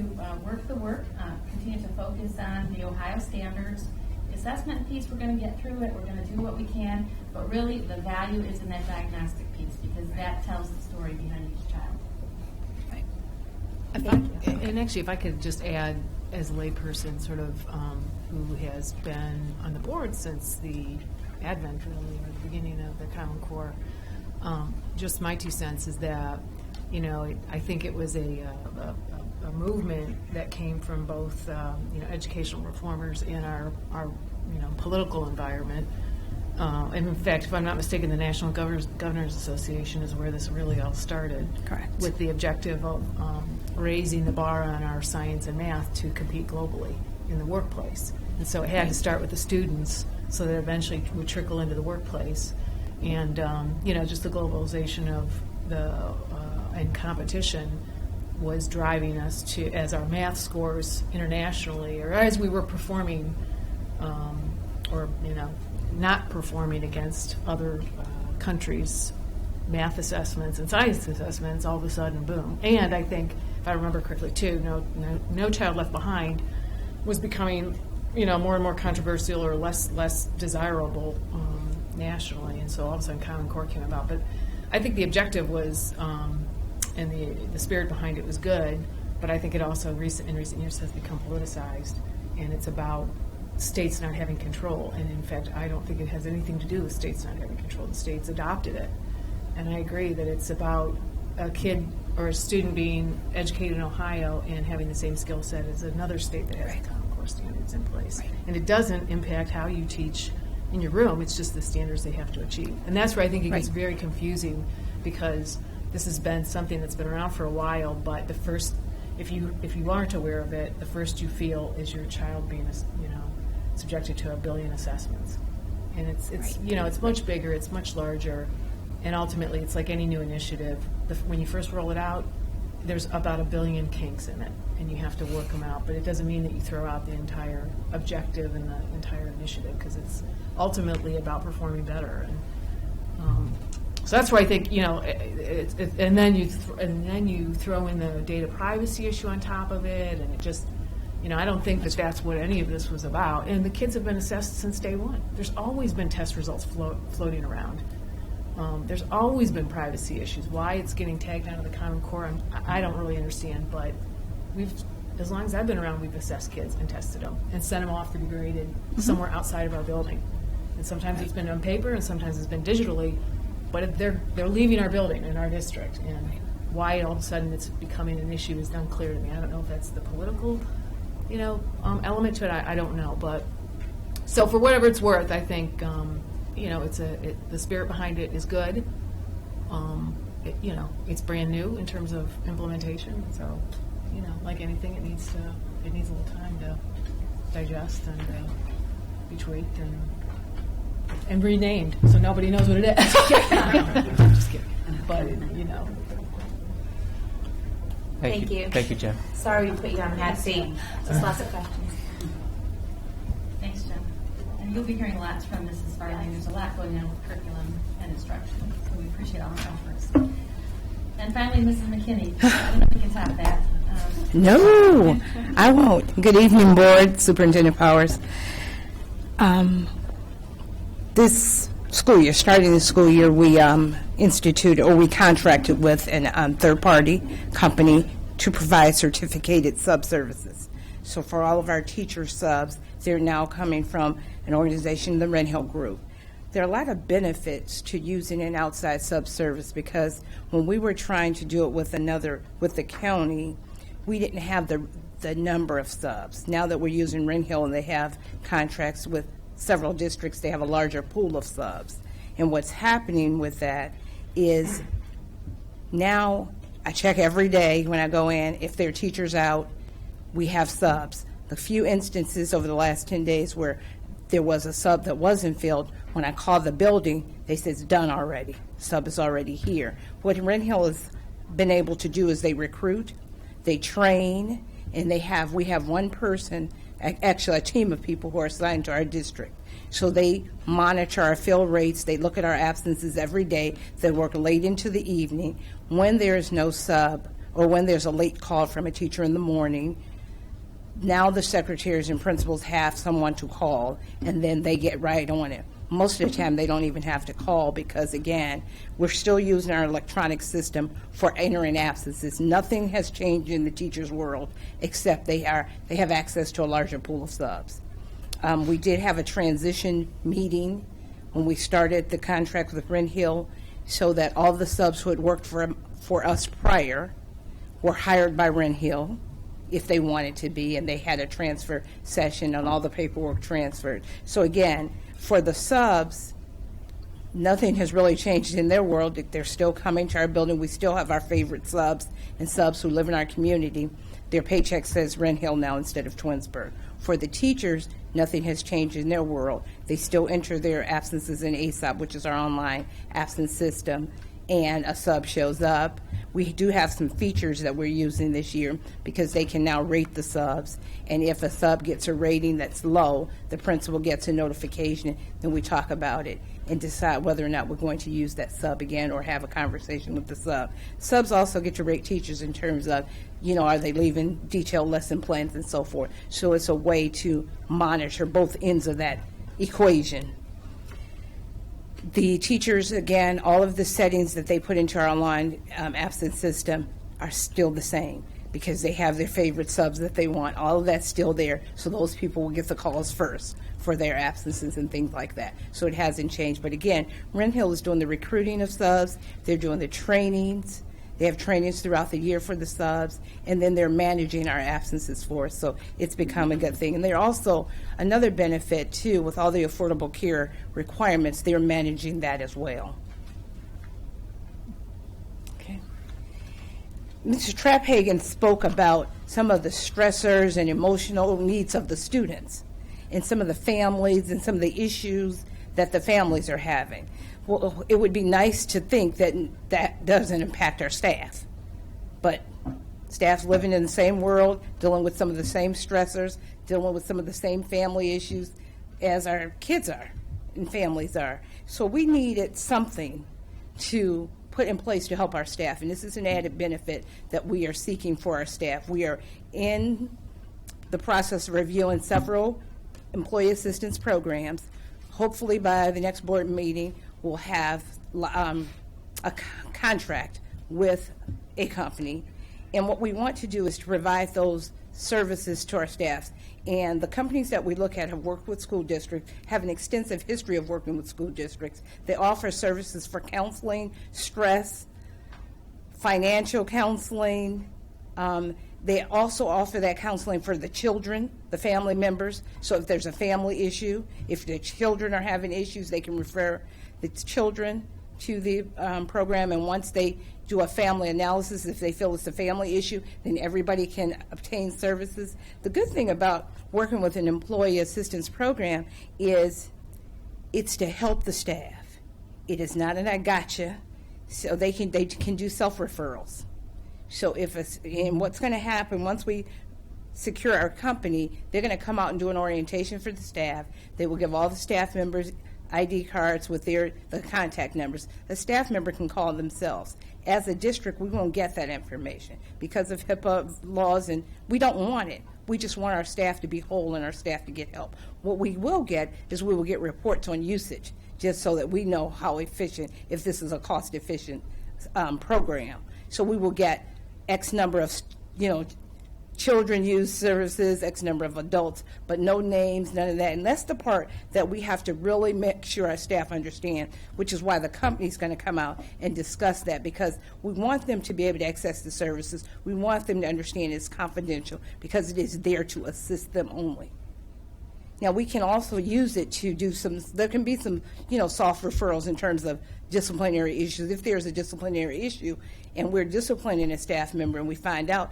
work the work, continue to focus on the Ohio standards. The assessment piece, we're going to get through it. We're going to do what we can. But really, the value is in that diagnostic piece, because that tells the story behind each child. And actually, if I could just add, as a layperson, sort of who has been on the board since the advent, really, or the beginning of the Common Core, just my 2 cents is that, you know, I think it was a movement that came from both, educational reformers in our political environment, And in fact, if I'm not mistaken, the National Governors Association is where this really all started. Correct. With the objective of raising the bar on our science and math to compete globally in the workplace. And so it had to start with the students so that eventually it would trickle into the workplace. And, just the globalization of and competition was driving us to, as our math scores internationally, or as we were performing, not performing against other countries' math assessments and science assessments, all of a sudden, boom. And I think, if I remember correctly, too, No Child Left Behind was becoming, more and more controversial or less desirable nationally, and so all of a sudden Common Core came about. But I think the objective was, and the spirit behind it was good, but I think it also in recent years has become politicized, and it's about states not having control. And in fact, I don't think it has anything to do with states not having control. The states adopted it. And I agree that it's about a kid or a student being educated in Ohio and having the same skill set as another state that has Common Core standards in place. Right. And it doesn't impact how you teach in your room. It's just the standards they have to achieve. And that's where I think it gets very confusing, because this has been something that's been around for a while, but the first, if you aren't aware of it, the first you feel is your child being, subjected to 1 billion assessments. And it's it's much bigger, it's much larger, and ultimately it's like any new initiative. When you first roll it out, there's about 1 billion kinks in it, and you have to work them out. But it doesn't mean that you throw out the entire objective and the entire initiative, because it's ultimately about performing better. And so that's why I think and then you throw in the data privacy issue on top of it, and it just. I don't think that that's what any of this was about. And the kids have been assessed since day one. There's always been test results floating around. There's always been privacy issues. Why it's getting tagged onto the Common Core, I don't really understand. But as long as I've been around, we've assessed kids and tested them and sent them off to be graded somewhere outside of our building. And sometimes it's been on paper, and sometimes it's been digitally. But they're leaving our building in our district. And why all of a sudden it's becoming an issue is unclear to me. I don't know if that's the political element to it. I don't know, but so for whatever it's worth, I think the spirit behind it is good. It's brand new in terms of implementation, so like anything, it needs a little time to digest and be tweaked and renamed, so nobody knows what it is. I'm just kidding, but Thank you. Thank you, Jen. Sorry to put you on the hot seat. Just lots of questions. Thanks, Jen. And you'll be hearing lots from Mrs. Farley. There's a lot going on with curriculum and instruction, so we appreciate all her efforts. And finally, Mrs. McKinney. I don't know if you can top that. No, I won't. Good evening, Board, Superintendent Powers. This school year, starting the school year, we we contracted with a third-party company to provide certificated sub-services. So for all of our teacher subs, they're now coming from an organization, the Wren Hill Group. There are a lot of benefits to using an outside sub-service, because when we were trying to do it with the county, we didn't have the number of subs. Now that we're using Wren Hill and they have contracts with several districts, they have a larger pool of subs. And what's happening with that is now I check every day when I go in. If there are teachers out, we have subs. The few instances over the last 10 days where there was a sub that wasn't filled, when I called the building, they said it's done already. Sub is already here. What Wren Hill has been able to do is they recruit, they train, and we have one person, actually a team of people who are assigned to our district. So they monitor our fill rates, they look at our absences every day, they work late into the evening. When there is no sub, or when there's a late call from a teacher in the morning, now the secretaries and principals have someone to call, and then they get right on it. Most of the time, they don't even have to call, because, again, we're still using our electronic system for entering absences. Nothing has changed in the teachers' world, except they have access to a larger pool of subs. We did have a transition meeting when we started the contract with Wren Hill, so that all the subs who had worked for us prior were hired by Wren Hill, if they wanted to be, and they had a transfer session and all the paperwork transferred. So again, for the subs, nothing has really changed in their world. They're still coming to our building. We still have our favorite subs and subs who live in our community. Their paycheck says Wren Hill now instead of Twinsburg. For the teachers, nothing has changed in their world. They still enter their absences in ASAP, which is our online absence system, and a sub shows up. We do have some features that we're using this year because they can now rate the subs. And if a sub gets a rating that's low, the principal gets a notification, then we talk about it and decide whether or not we're going to use that sub again or have a conversation with the sub. Subs also get to rate teachers in terms of, are they leaving detailed lesson plans and so forth. So it's a way to monitor both ends of that equation. The teachers, again, all of the settings that they put into our online absence system are still the same because they have their favorite subs that they want. All of that's still there, so those people will get the calls first for their absences and things like that. So it hasn't changed. But again, Wren Hill is doing the recruiting of subs. They're doing the trainings. They have trainings throughout the year for the subs, and then they're managing our absences for us. So it's become a good thing. And they're also, another benefit, too, with all the affordable care requirements, they're managing that as well. Okay. Mr. Traphagen spoke about some of the stressors and emotional needs of the students and some of the families and some of the issues that the families are having. Well, it would be nice to think that that doesn't impact our staff. But staff's living in the same world, dealing with some of the same stressors, dealing with some of the same family issues as our kids are and families are. So we needed something to put in place to help our staff. And this is an added benefit that we are seeking for our staff. We are in the process of reviewing several employee assistance programs. Hopefully by the next board meeting, we'll have a contract with a company. And what we want to do is to provide those services to our staff. And the companies that we look at have worked with school districts, have an extensive history of working with school districts. They offer services for counseling, stress, financial counseling. They also offer that counseling for the children, the family members. So if there's a family issue, if the children are having issues, they can refer the children to the program. And once they do a family analysis, if they feel it's a family issue, then everybody can obtain services. The good thing about working with an employee assistance program is it's to help the staff. It is not an I gotcha, so they can do self-referrals. So and what's going to happen once we secure our company, they're going to come out and do an orientation for the staff. They will give all the staff members ID cards with the contact numbers. The staff member can call themselves. As a district, we won't get that information because of HIPAA laws, and we don't want it. We just want our staff to be whole and our staff to get help. What we will get is we will get reports on usage, just so that we know how efficient, if this is a cost-efficient program. So we will get X number of, children use services, X number of adults, but no names, none of that. And that's the part that we have to really make sure our staff understand, which is why the company's going to come out and discuss that, because we want them to be able to access the services. We want them to understand it's confidential because it is there to assist them only. Now, we can also use it to do there can be some, soft referrals in terms of disciplinary issues. If there's a disciplinary issue and we're disciplining a staff member and we find out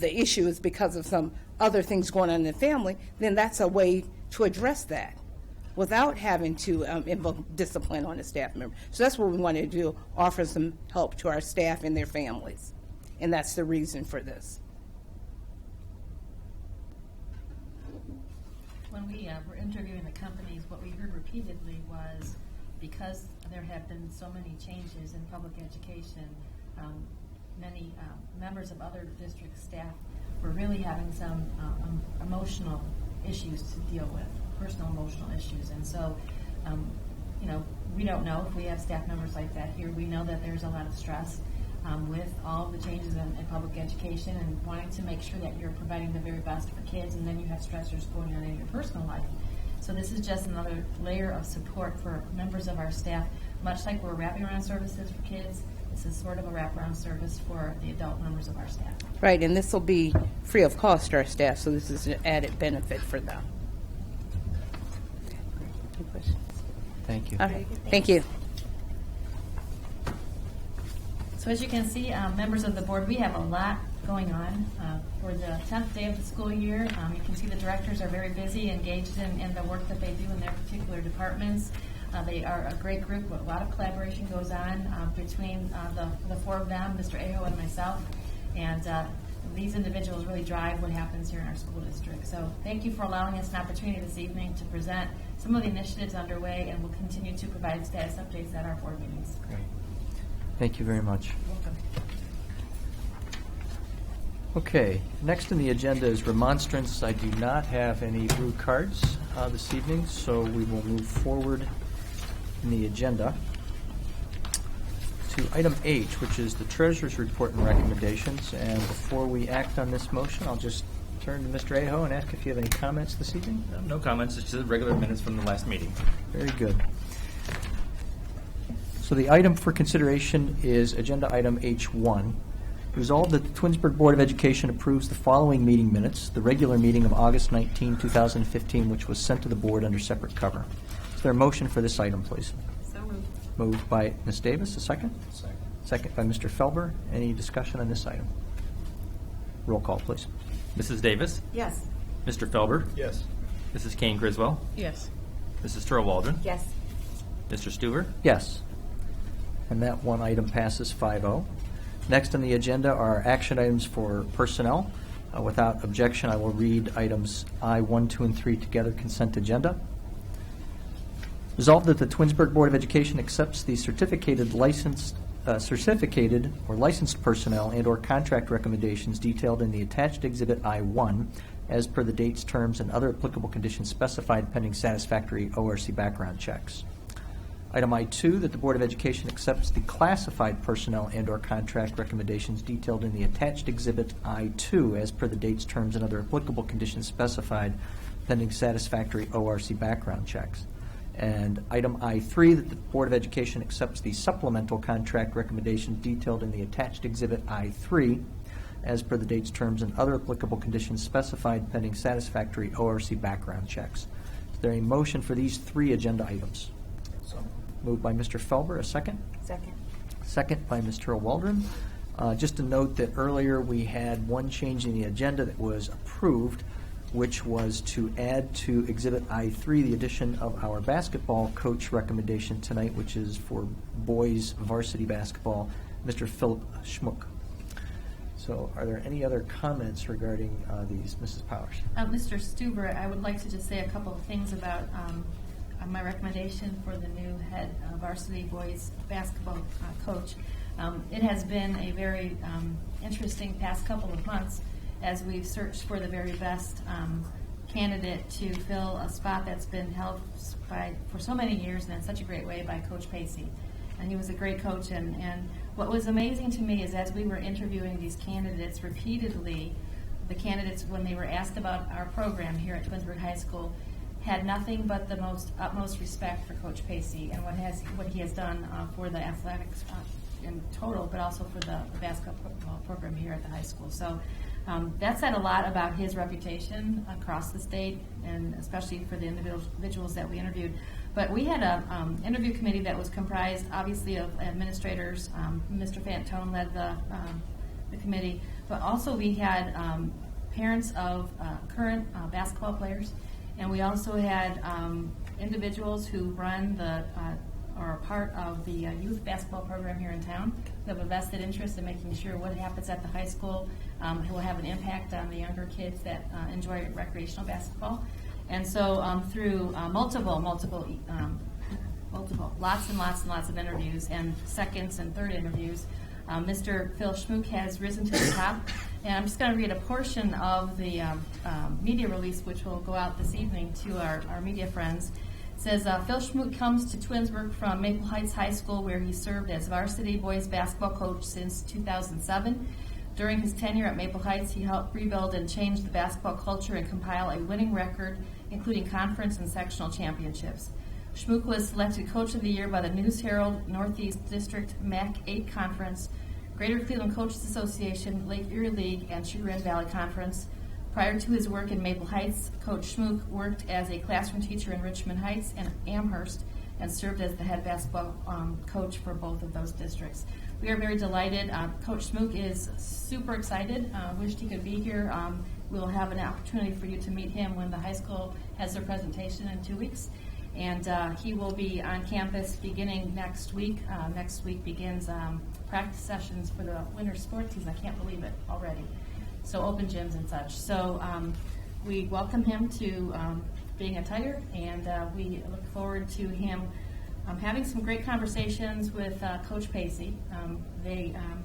the issue is because of some other things going on in the family, then that's a way to address that without having to invoke discipline on a staff member. So that's what we want to do, offer some help to our staff and their families. And that's the reason for this. When we were interviewing the companies, what we heard repeatedly was because there have been so many changes in public education, many members of other district staff were really having some emotional issues to deal with, personal emotional issues. And so, we don't know if we have staff members like that here. We know that there's a lot of stress with all the changes in public education and wanting to make sure that you're providing the very best for kids, and then you have stressors going on in your personal life. So this is just another layer of support for members of our staff. Much like we're wrapping around services for kids, this is sort of a wraparound service for the adult members of our staff. Right, and this will be free of cost to our staff, so this is an added benefit for them. Thank you. All right. Thank you. So as you can see, members of the board, we have a lot going on for the 10th day of the school year. You can see the directors are very busy, engaged in the work that they do in their particular departments. They are a great group. A lot of collaboration goes on between the four of them, Mr. Aho and myself. And these individuals really drive what happens here in our school district. So thank you for allowing us an opportunity this evening to present some of the initiatives underway, and we'll continue to provide status updates at our board meetings. Great. Thank you very much. Welcome. Okay, next on the agenda is remonstrance. I do not have any blue cards this evening, so we will move forward in the agenda to item H, which is the treasurer's report and recommendations. And before we act on this motion, I'll just turn to Mr. Aho and ask if you have any comments this evening. No comments, it's just regular minutes from the last meeting. Very good. So the item for consideration is agenda item H1. Resolved that the Twinsburg Board of Education approves the following meeting minutes, the regular meeting of August 19, 2015, which was sent to the board under separate cover. Is there a motion for this item, please? So moved. Moved by Ms. Davis. A second? Second. Second by Mr. Felber. Any discussion on this item? Roll call, please. Mrs. Davis? Yes. Mr. Felber? Yes. Mrs. Kane Griswold? Yes. Mrs. Turl Waldron? Yes. Mr. Stuver? Yes. And that one item passes 5-0. Next on the agenda are action items for personnel. Without objection, I will read items I, 1, 2, and 3 together, consent agenda. Resolved that the Twinsburg Board of Education accepts the certificated or licensed personnel and or contract recommendations detailed in the attached Exhibit I-1 as per the dates, terms, and other applicable conditions specified pending satisfactory ORC background checks. Item I-2, that the Board of Education accepts the classified personnel and or contract recommendations detailed in the attached Exhibit I-2 as per the dates, terms, and other applicable conditions specified pending satisfactory ORC background checks. And item I-3, that the Board of Education accepts the supplemental contract recommendations detailed in the attached Exhibit I-3 as per the dates, terms, and other applicable conditions specified pending satisfactory ORC background checks. Is there a motion for these three agenda items? Moved by Mr. Felber. A second? Second. Second by Ms. Turl Waldron. Just to note that earlier we had one change in the agenda that was approved, which was to add to Exhibit I-3 the addition of our basketball coach recommendation tonight, which is for boys varsity basketball, Mr. Philip Schmuck. So are there any other comments regarding these, Mrs. Powers? Mr. Stuber, I would like to just say a couple of things about my recommendation for the new head varsity boys basketball coach. It has been a very interesting past couple of months as we've searched for the very best candidate to fill a spot that's been held for so many years and in such a great way by Coach Pacey. And he was a great coach. And what was amazing to me is as we were interviewing these candidates repeatedly, the candidates, when they were asked about our program here at Twinsburg High School, had nothing but the utmost respect for Coach Pacey and what he has done for the athletics in total, but also for the basketball program here at the high school. So that said a lot about his reputation across the state, and especially for the individuals that we interviewed. But we had an interview committee that was comprised, obviously, of administrators. Mr. Fantone led the committee, but also we had parents of current basketball players. And we also had individuals who run or are part of the youth basketball program here in town who have a vested interest in making sure what happens at the high school will have an impact on the younger kids that enjoy recreational basketball. And so through lots and lots of interviews and seconds and third interviews, Mr. Phil Schmuck has risen to the top. And I'm just going to read a portion of the media release, which will go out this evening to our media friends. It says, Phil Schmuck comes to Twinsburg from Maple Heights High School, where he served as varsity boys basketball coach since 2007. During his tenure at Maple Heights, he helped rebuild and change the basketball culture and compile a winning record, including conference and sectional championships. Schmuck was selected Coach of the Year by the News Herald Northeast District MAC 8 Conference, Greater Cleveland Coaches Association, Lake Erie League, and Sugar Land Valley Conference. Prior to his work in Maple Heights, Coach Schmuck worked as a classroom teacher in Richmond Heights and Amherst and served as the head basketball coach for both of those districts. we are very delighted. Coach Smook is super excited. Wished he could be here. We'll have an opportunity for you to meet him when the high school has their presentation in 2 weeks. And he will be on campus beginning next week. Next week begins practice sessions for the winter sports season. I can't believe it already. So open gyms and such. So we welcome him to being a Tiger, and we look forward to him having some great conversations with Coach Pacey.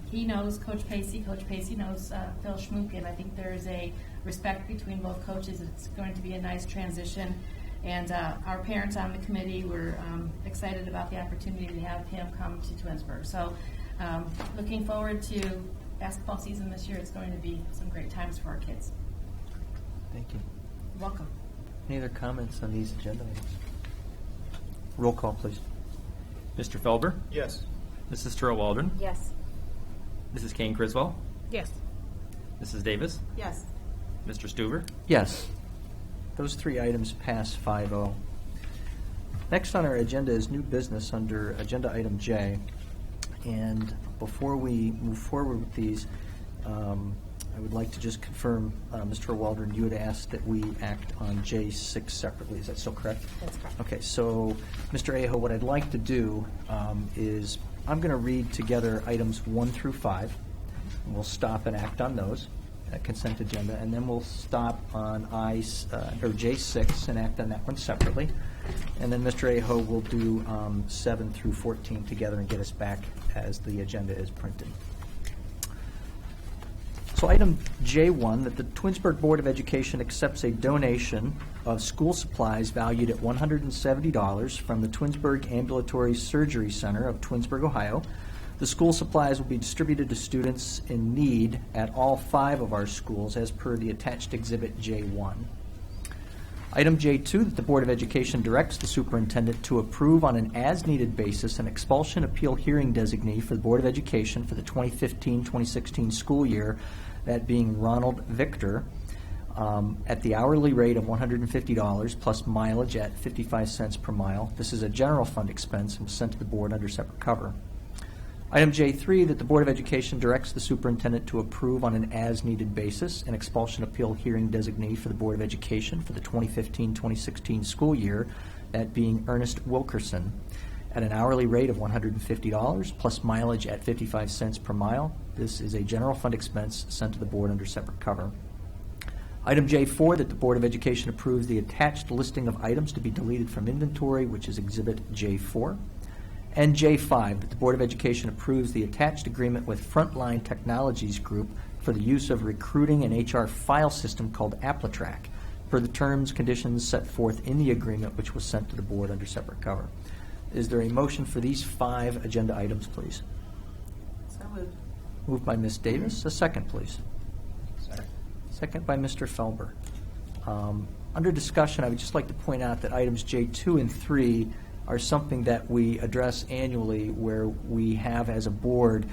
He knows Coach Pacey. Coach Pacey knows Phil Schmook, and I think there is a respect between both coaches. It's going to be a nice transition. And our parents on the committee were excited about the opportunity to have him come to Twinsburg. So looking forward to basketball season this year. It's going to be some great times for our kids. Thank you. You're welcome. Any other comments on these agenda items? Roll call, please. Mr. Felber? Yes. Mrs. Turl Waldron? Yes. Mrs. Kane Criswell? Yes. Mrs. Davis? Yes. Mr. Stuver? Yes. Those three items pass 5-0. Next on our agenda is new business under agenda item J. And before we move forward with these, I would like to just confirm, Mr. Waldron, you had asked that we act on J6 separately. Is that still correct? That's correct. Okay, so Mr. Aho, what I'd like to do is I'm going to read together items 1 through 5. And we'll stop and act on those, consent agenda, and then we'll stop on J6 and act on that one separately. And then Mr. Aho will do 7 through 14 together and get us back as the agenda is printed. So item J1, that the Twinsburg Board of Education accepts a donation of school supplies valued at $170 from the Twinsburg Ambulatory Surgery Center of Twinsburg, Ohio. The school supplies will be distributed to students in need at all 5 of our schools as per the attached exhibit J1. Item J2, that the Board of Education directs the superintendent to approve on an as-needed basis an expulsion appeal hearing designee for the Board of Education for the 2015-2016 school year, that being Ronald Victor, at the hourly rate of $150 plus mileage at 55 cents per mile. This is a general fund expense and was sent to the board under separate cover. Item J3, that the Board of Education directs the superintendent to approve on an as-needed basis an expulsion appeal hearing designee for the Board of Education for the 2015-2016 school year, that being Ernest Wilkerson, at an hourly rate of $150 plus mileage at 55 cents per mile. This is a general fund expense sent to the board under separate cover. Item J4, that the Board of Education approves the attached listing of items to be deleted from inventory, which is exhibit J4. And J5, that the Board of Education approves the attached agreement with Frontline Technologies Group for the use of recruiting and HR file system called Applitrack, per the terms, conditions set forth in the agreement, which was sent to the board under separate cover. Is there a motion for these 5 agenda items, please? So moved. Moved by Ms. Davis. A second, please. Second. Second by Mr. Felber. Under discussion, I would just like to point out that items J2 and 3 are something that we address annually, where we have, as a board,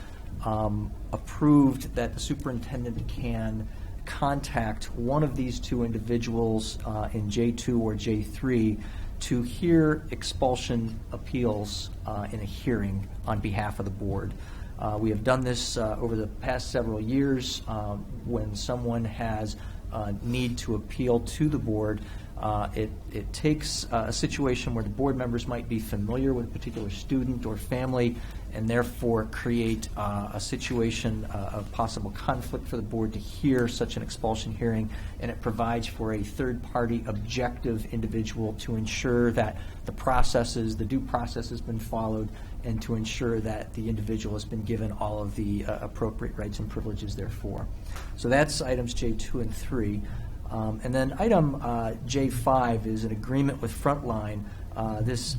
approved that the superintendent can contact one of these 2 individuals in J2 or J3 to hear expulsion appeals in a hearing on behalf of the board. We have done this over the past several years when someone has need to appeal to the board. It takes a situation where the board members might be familiar with a particular student or family and therefore create a situation of possible conflict for the board to hear such an expulsion hearing, and it provides for a third-party objective individual to ensure that the due process has been followed, and to ensure that the individual has been given all of the appropriate rights and privileges therefore. So that's items J2 and 3. And then item J5 is an agreement with Frontline. This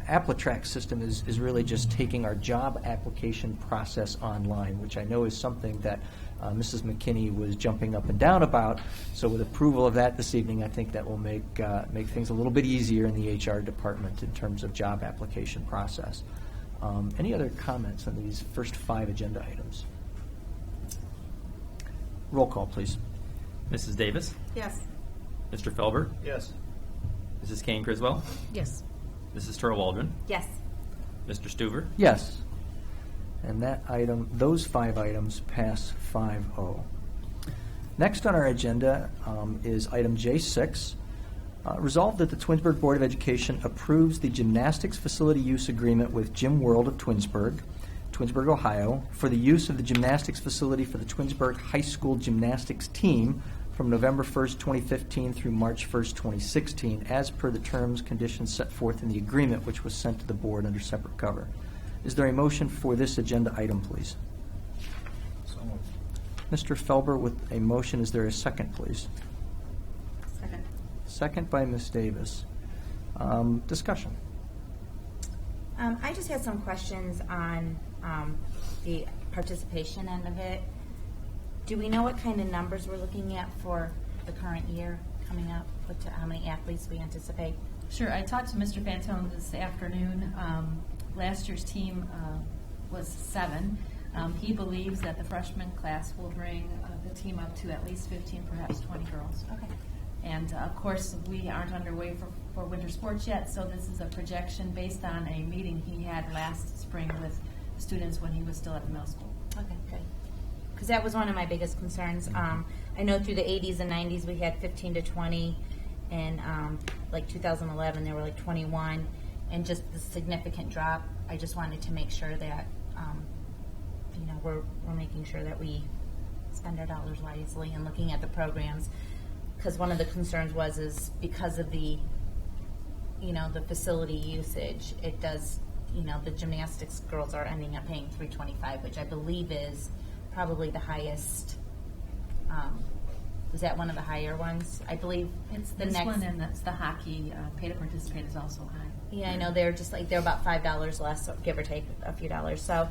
Applitrack system is really just taking our job application process online, which I know is something that Mrs. McKinney was jumping up and down about. So with approval of that this evening, I think that will make things a little bit easier in the HR department in terms of job application process. Any other comments on these first 5 agenda items? Roll call, please. Mrs. Davis? Yes. Mr. Felber? Yes. Mrs. Kane Criswell? Yes. Mrs. Turl Waldron? Yes. Mr. Stuver? Yes. And those 5 items pass 5-0. Next on our agenda is item J6. Resolved that the Twinsburg Board of Education approves the gymnastics facility use agreement with Gym World of Twinsburg, Ohio, for the use of the gymnastics facility for the Twinsburg High School gymnastics team from November 1st, 2015 through March 1st, 2016, as per the terms, conditions set forth in the agreement, which was sent to the board under separate cover. Is there a motion for this agenda item, please? So moved. Mr. Felber with a motion. Is there a second, please? Second. Second by Ms. Davis. Discussion. I just had some questions on the participation end of it. Do we know what kind of numbers we're looking at for the current year coming up? How many athletes we anticipate? Sure. I talked to Mr. Fantone this afternoon. Last year's team was 7. He believes that the freshman class will bring the team up to at least 15, perhaps 20 girls. Okay. And of course, we aren't underway for winter sports yet, so this is a projection based on a meeting he had last spring with students when he was still at the middle school. Okay, good. Because that was one of my biggest concerns. I know through the 80s and 90s we had 15 to 20, and like 2011 there were like 21, and just the significant drop. I just wanted to make sure that we're making sure that we spend our dollars wisely and looking at the programs. Because one of the concerns is because of the facility usage, it does, the gymnastics girls are ending up paying $325, which I believe is probably the highest. Is that one of the higher ones? I believe it's the This next one, and that's the hockey pay to participate is also high. Yeah, I know they're about $5 less, give or take a few dollars. So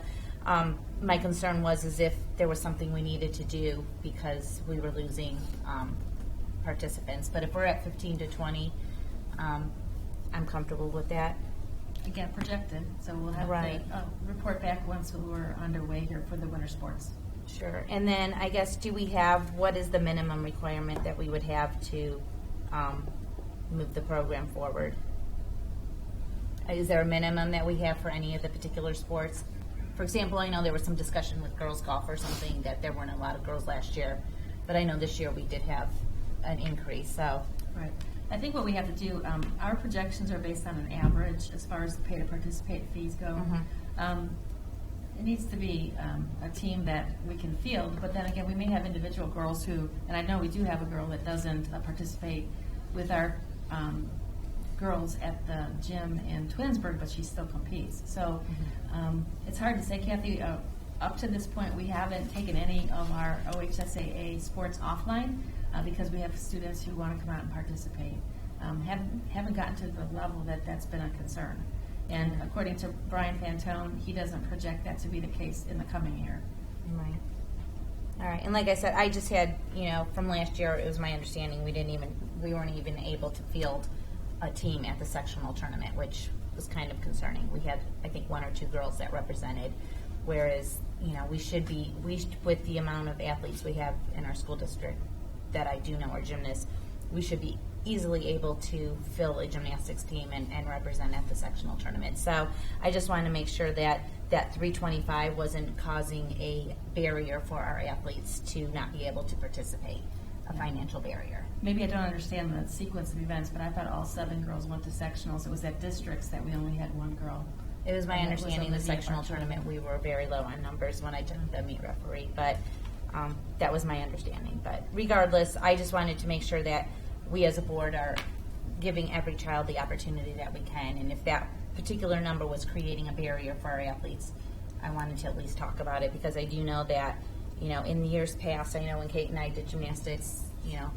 my concern was if there was something we needed to do because we were losing participants. But if we're at 15 to 20, I'm comfortable with that. Again, projected, so we'll have Right. to report back once we're underway here for the winter sports. Sure. And then I guess, what is the minimum requirement that we would have to move the program forward? Is there a minimum that we have for any of the particular sports? For example, I know there was some discussion with girls golf or something that there weren't a lot of girls last year, but I know this year we did have an increase. So, right. I think what we have to do, our projections are based on an average as far as the pay to participate fees go. It needs to be a team that we can field, but then again, we may have individual girls who, and I know we do have a girl that doesn't participate with our girls at the gym in Twinsburg, but she still competes. So it's hard to say, Kathy. Up to this point, we haven't taken any of our OHSAA sports offline because we have students who want to come out and participate. Haven't gotten to the level that's been a concern. And according to Brian Fantone, he doesn't project that to be the case in the coming year. Right. All right. And like I said, I just had, from last year, it was my understanding we weren't even able to field a team at the sectional tournament, which was kind of concerning. We had, I think, 1 or 2 girls that represented, whereas, with the amount of athletes we have in our school district that I do know are gymnasts, we should be easily able to fill a gymnastics team and represent at the sectional tournament. So I just wanted to make sure that $325 wasn't causing a barrier for our athletes to not be able to participate, a financial barrier. Maybe I don't understand the sequence of events, but I thought all 7 girls went to sectionals. It was at districts that we only had 1 girl. It was my And that was understanding on the the sectional VFR tournament, we were very low on numbers when I took the meet referee, but that was my understanding. But regardless, I just wanted to make sure that we as a board are giving every child the opportunity that we can, and if that particular number was creating a barrier for our athletes, I wanted to at least talk about it, because I do know that, in the years past, I know when Kate and I did gymnastics,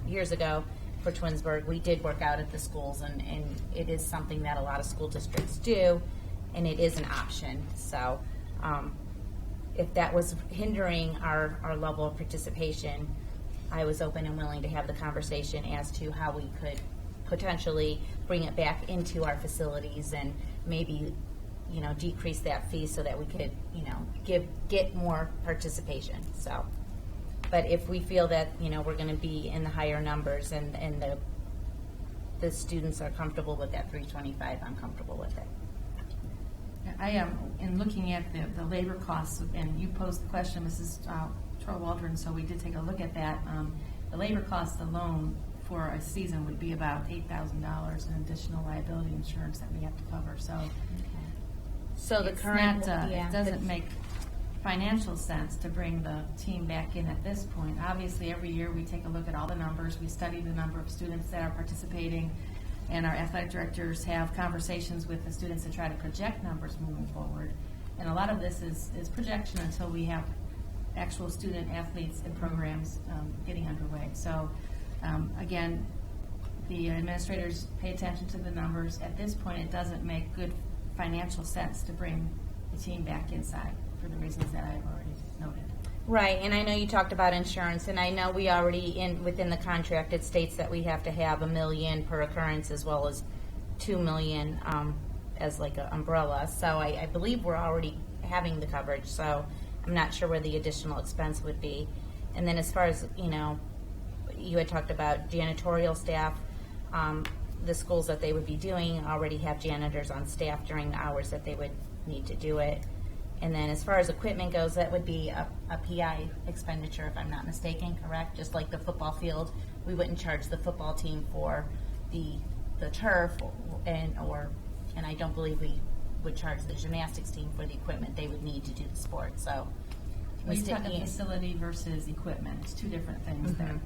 years ago for Twinsburg, we did work out at the schools, and it is something that a lot of school districts do, and it is an option. So if that was hindering our level of participation, I was open and willing to have the conversation as to how we could potentially bring it back into our facilities and maybe, decrease that fee so that we could, get more participation. So, but if we feel that, we're going to be in the higher numbers and the students are comfortable with that $325, I'm comfortable with it. I am, in looking at the labor costs, and you posed the question, Mrs. Troll-Waldron, so we did take a look at that. The labor cost alone for a season would be about $8,000 in additional liability insurance that we have to cover. So the it's current, not, yeah, it doesn't make financial sense to bring the team back in at this point. Obviously, every year we take a look at all the numbers. We study the number of students that are participating, and our athletic directors have conversations with the students to try to project numbers moving forward. And a lot of this is projection until we have actual student athletes and programs getting underway. So again, the administrators pay attention to the numbers. At this point, it doesn't make good financial sense to bring the team back inside for the reasons that I've already noted. Right, and I know you talked about insurance, and I know we already, within the contract, it states that we have to have $1 million per occurrence as well as $2 million as like an umbrella. So I believe we're already having the coverage, so I'm not sure where the additional expense would be. And then as far as, you had talked about janitorial staff, the schools that they would be doing already have janitors on staff during the hours that they would need to do it. And then as far as equipment goes, that would be a PI expenditure, if I'm not mistaken, correct? Just like the football field, we wouldn't charge the football team for the turf, and I don't believe we would charge the gymnastics team for the equipment they would need to do the sport. So Well, you're talking facility versus equipment. It's two different things there.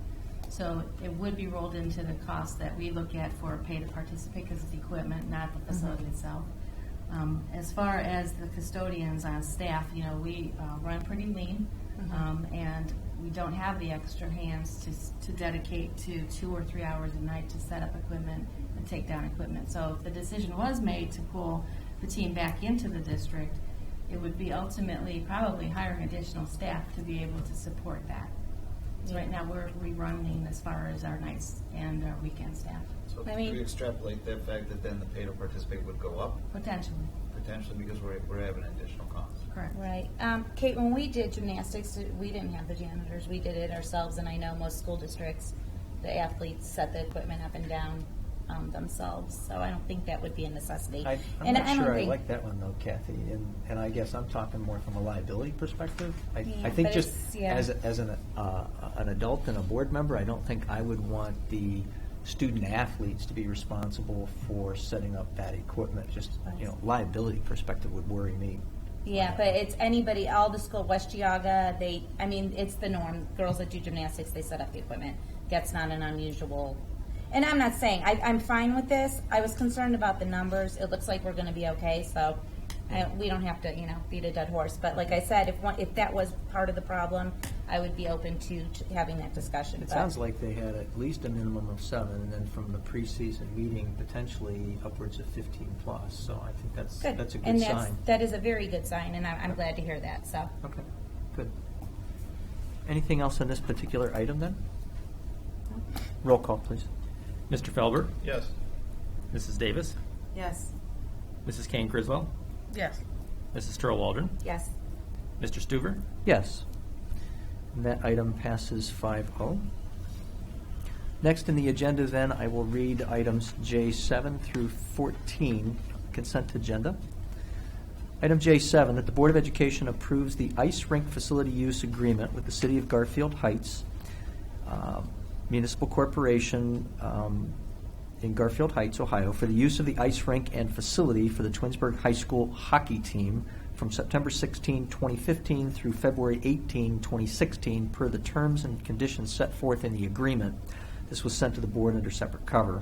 So it would be rolled into the cost that we look at for pay to participate because it's equipment, not the facility itself. As far as the custodians on staff, we run pretty lean, and we don't have the extra hands to dedicate to 2 or 3 hours a night to set up equipment and take down equipment. So if the decision was made to pull the team back into the district, it would be ultimately probably hiring additional staff to be able to support that. So right now we run lean as far as our nights and our weekend staff. So could we extrapolate that fact that then the pay to participate would go up? Potentially. Potentially, because we're having additional costs. Correct. Right. Kate, when we did gymnastics, we didn't have the janitors. We did it ourselves, and I know most school districts, the athletes set the equipment up and down themselves. So I don't think that would be a necessity. I'm not sure I like that one, though, Kathy. And I guess I'm talking more from a liability perspective. I think just as an adult and a board member, I don't think I would want the student athletes to be responsible for setting up that equipment. Just liability perspective would worry me. Yeah, but it's anybody, all the school, West Geauga, it's the norm. Girls that do gymnastics, they set up the equipment. That's not an unusual. And I'm not saying, I'm fine with this. I was concerned about the numbers. It looks like we're going to be okay, so we don't have to, beat a dead horse. But like I said, if that was part of the problem, I would be open to having that discussion. It sounds like they had at least a minimum of 7, and then from the preseason meeting, potentially upwards of 15 plus. So I think that's a good sign. That is a very good sign, and I'm glad to hear that. So okay, good. Anything else on this particular item then? Roll call, please. Mr. Felber? Yes. Mrs. Davis? Yes. Mrs. Kane Criswell? Yes. Mrs. Turl-Waldron? yes. Mr. Stuver? Yes. And that item passes 5-0. Next in the agenda then, I will read items J7 through 14, consent agenda. Item J7, that the Board of Education approves the ice rink facility use agreement with the City of Garfield Heights, Municipal Corporation in Garfield Heights, Ohio, for the use of the ice rink and facility for the Twinsburg High School hockey team from September 16, 2015 through February 18, 2016, per the terms and conditions set forth in the agreement. This was sent to the board under separate cover.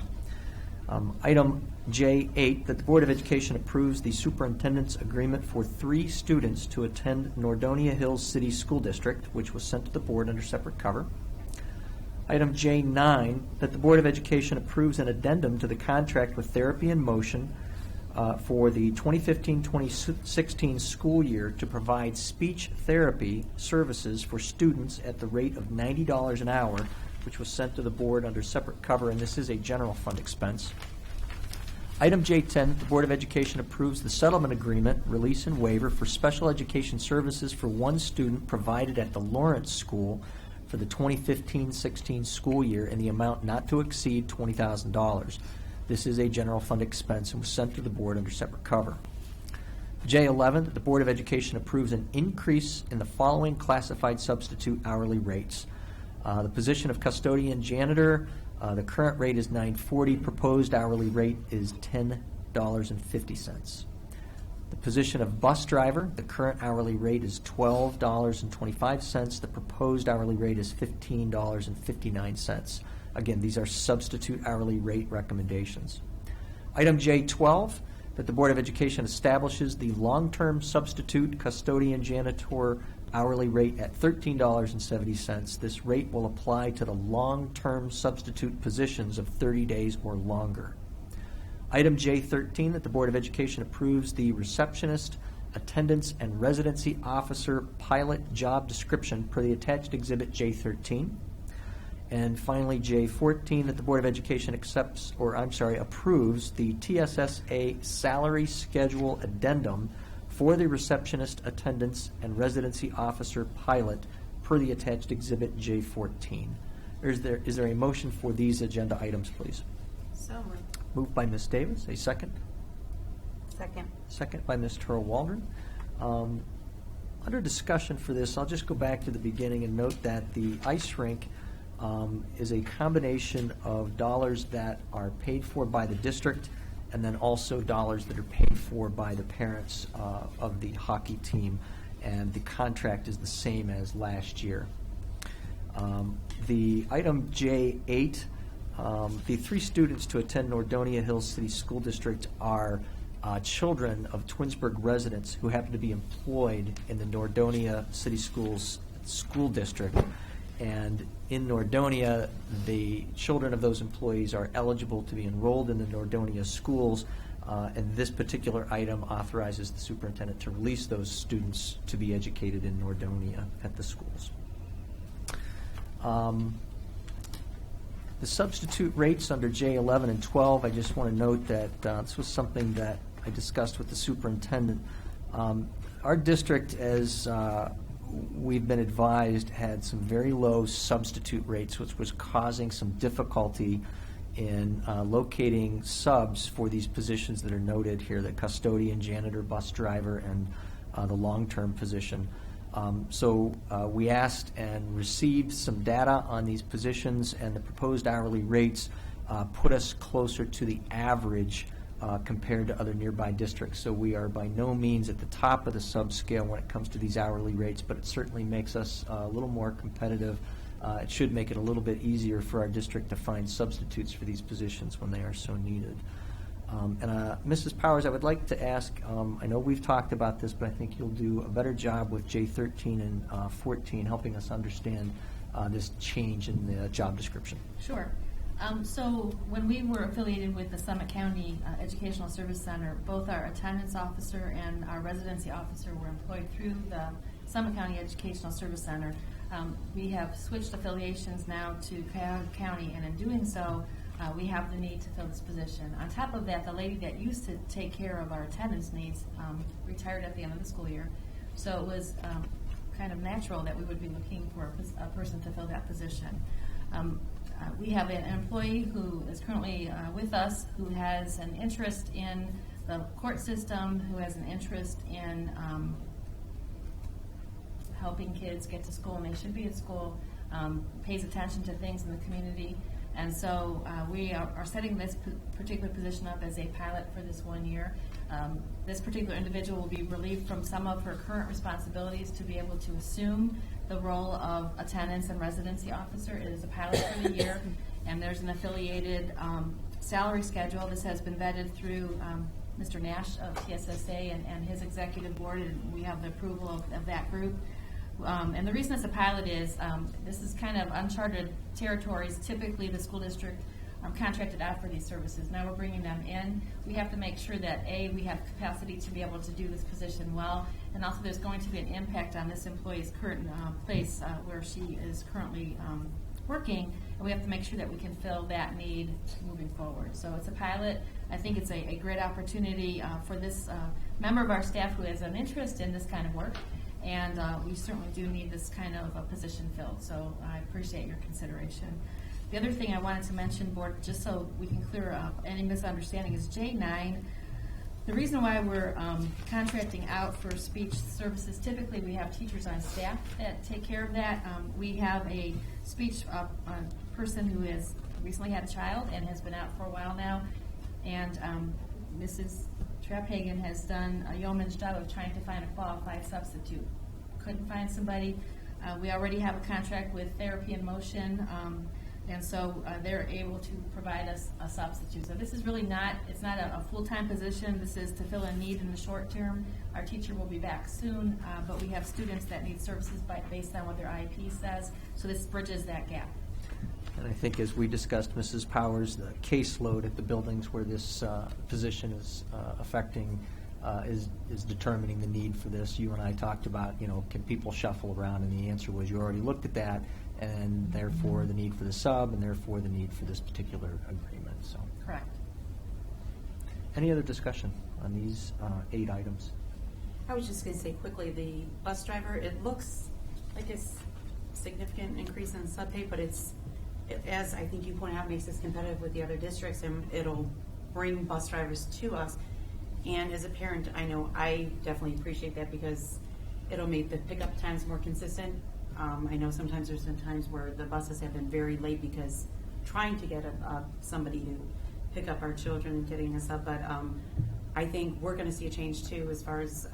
Item J8, that the Board of Education approves the superintendent's agreement for 3 students to attend Nordonia Hills City School District, which was sent to the board under separate cover. Item J9, that the Board of Education approves an addendum to the contract with Therapy in Motion for the 2015-2016 school year to provide speech therapy services for students at the rate of $90 an hour, which was sent to the board under separate cover, and this is a general fund expense. Item J10, the Board of Education approves the settlement agreement, release and waiver for special education services for 1 student provided at the Lawrence School for the 2015-16 school year in the amount not to exceed $20,000. This is a general fund expense and was sent to the board under separate cover. J11, that the Board of Education approves an increase in the following classified substitute hourly rates. The position of custodian janitor, the current rate is $9.40. Proposed hourly rate is $10.50. The position of bus driver, the current hourly rate is $12.25. The proposed hourly rate is $15.59. Again, these are substitute hourly rate recommendations. Item J12, that the Board of Education establishes the long-term substitute custodian janitor hourly rate at $13.70. This rate will apply to the long-term substitute positions of 30 days or longer. Item J13, that the Board of Education approves the receptionist, attendance, and residency officer pilot job description per the attached exhibit J13. And finally, J14, that the Board of Education approves the TSSA salary schedule addendum for the receptionist, attendance, and residency officer pilot per the attached exhibit J14. Is there a motion for these agenda items, please? So moved. Moved by Ms. Davis. A second? Second. Second by Ms. Turl-Waldron. Under discussion for this, I'll just go back to the beginning and note that the ice rink is a combination of dollars that are paid for by the district and then also dollars that are paid for by the parents of the hockey team, and the contract is the same as last year. The item J8, the 3 students to attend Nordonia Hills City School District are children of Twinsburg residents who happen to be employed in the Nordonia City Schools School District. And in Nordonia, the children of those employees are eligible to be enrolled in the Nordonia schools, and this particular item authorizes the superintendent to release those students to be educated in Nordonia at the schools. The substitute rates under J11 and 12, I just want to note that this was something that I discussed with the superintendent. Our district, as we've been advised, had some very low substitute rates, which was causing some difficulty in locating subs for these positions that are noted here, the custodian, janitor, bus driver, and the long-term position. So we asked and received some data on these positions, and the proposed hourly rates put us closer to the average compared to other nearby districts. So we are by no means at the top of the subscale when it comes to these hourly rates, but it certainly makes us a little more competitive. It should make it a little bit easier for our district to find substitutes for these positions when they are so needed. Mrs. Powers, I would like to ask, I know we've talked about this, but I think you'll do a better job with J13 and 14 helping us understand this change in the job description. Sure. So when we were affiliated with the Summit County Educational Service Center, both our attendance officer and our residency officer were employed through the Summit County Educational Service Center. We have switched affiliations now to Cuyahoga County, and in doing so, we have the need to fill this position. On top of that, the lady that used to take care of our attendance needs retired at the end of the school year, so it was kind of natural that we would be looking for a person to fill that position. We have an employee who is currently with us who has an interest in the court system, who has an interest in helping kids get to school when they should be at school, pays attention to things in the community. And so we are setting this particular position up as a pilot for this 1 year. This particular individual will be relieved from some of her current responsibilities to be able to assume the role of attendance and residency officer. It is a pilot for the year, and there's an affiliated salary schedule. This has been vetted through Mr. Nash of TSSA and his executive board, and we have the approval of that group. And the reason it's a pilot is this is kind of uncharted territories. Typically, the school district contracted out for these services. Now we're bringing them in. We have to make sure that, A, we have capacity to be able to do this position well, and also there's going to be an impact on this employee's current place where she is currently working, and we have to make sure that we can fill that need moving forward. So it's a pilot. I think it's a great opportunity for this member of our staff who has an interest in this kind of work, and we certainly do need this kind of a position filled, so I appreciate your consideration. The other thing I wanted to mention, Board, just so we can clear up any misunderstanding, is J9. The reason why we're contracting out for speech services, typically we have teachers on staff that take care of that. We have a speech person who has recently had a child and has been out for a while now, and Mrs. Trapphagen has done a yeoman's job of trying to find a qualified substitute. Couldn't find somebody. We already have a contract with Therapy in Motion, and so they're able to provide us a substitute. So this is really it's not a full-time position. This is to fill a need in the short term. Our teacher will be back soon, but we have students that need services based on what their IEP says, so this bridges that gap. And I think as we discussed, Mrs. Powers, the caseload at the buildings where this position is affecting is determining the need for this. You and I talked about, can people shuffle around, and the answer was you already looked at that, and therefore the need for the sub, and therefore the need for this particular agreement. So, correct. Any other discussion on these 8 items? I was just going to say quickly, the bus driver, it looks like a significant increase in sub pay, but as I think you pointed out, makes us competitive with the other districts, and it'll bring bus drivers to us. And as a parent, I know I definitely appreciate that because it'll make the pickup times more consistent. I know sometimes there's been times where the buses have been very late because trying to get somebody to pick up our children and getting us up, but I think we're going to see a change too as far as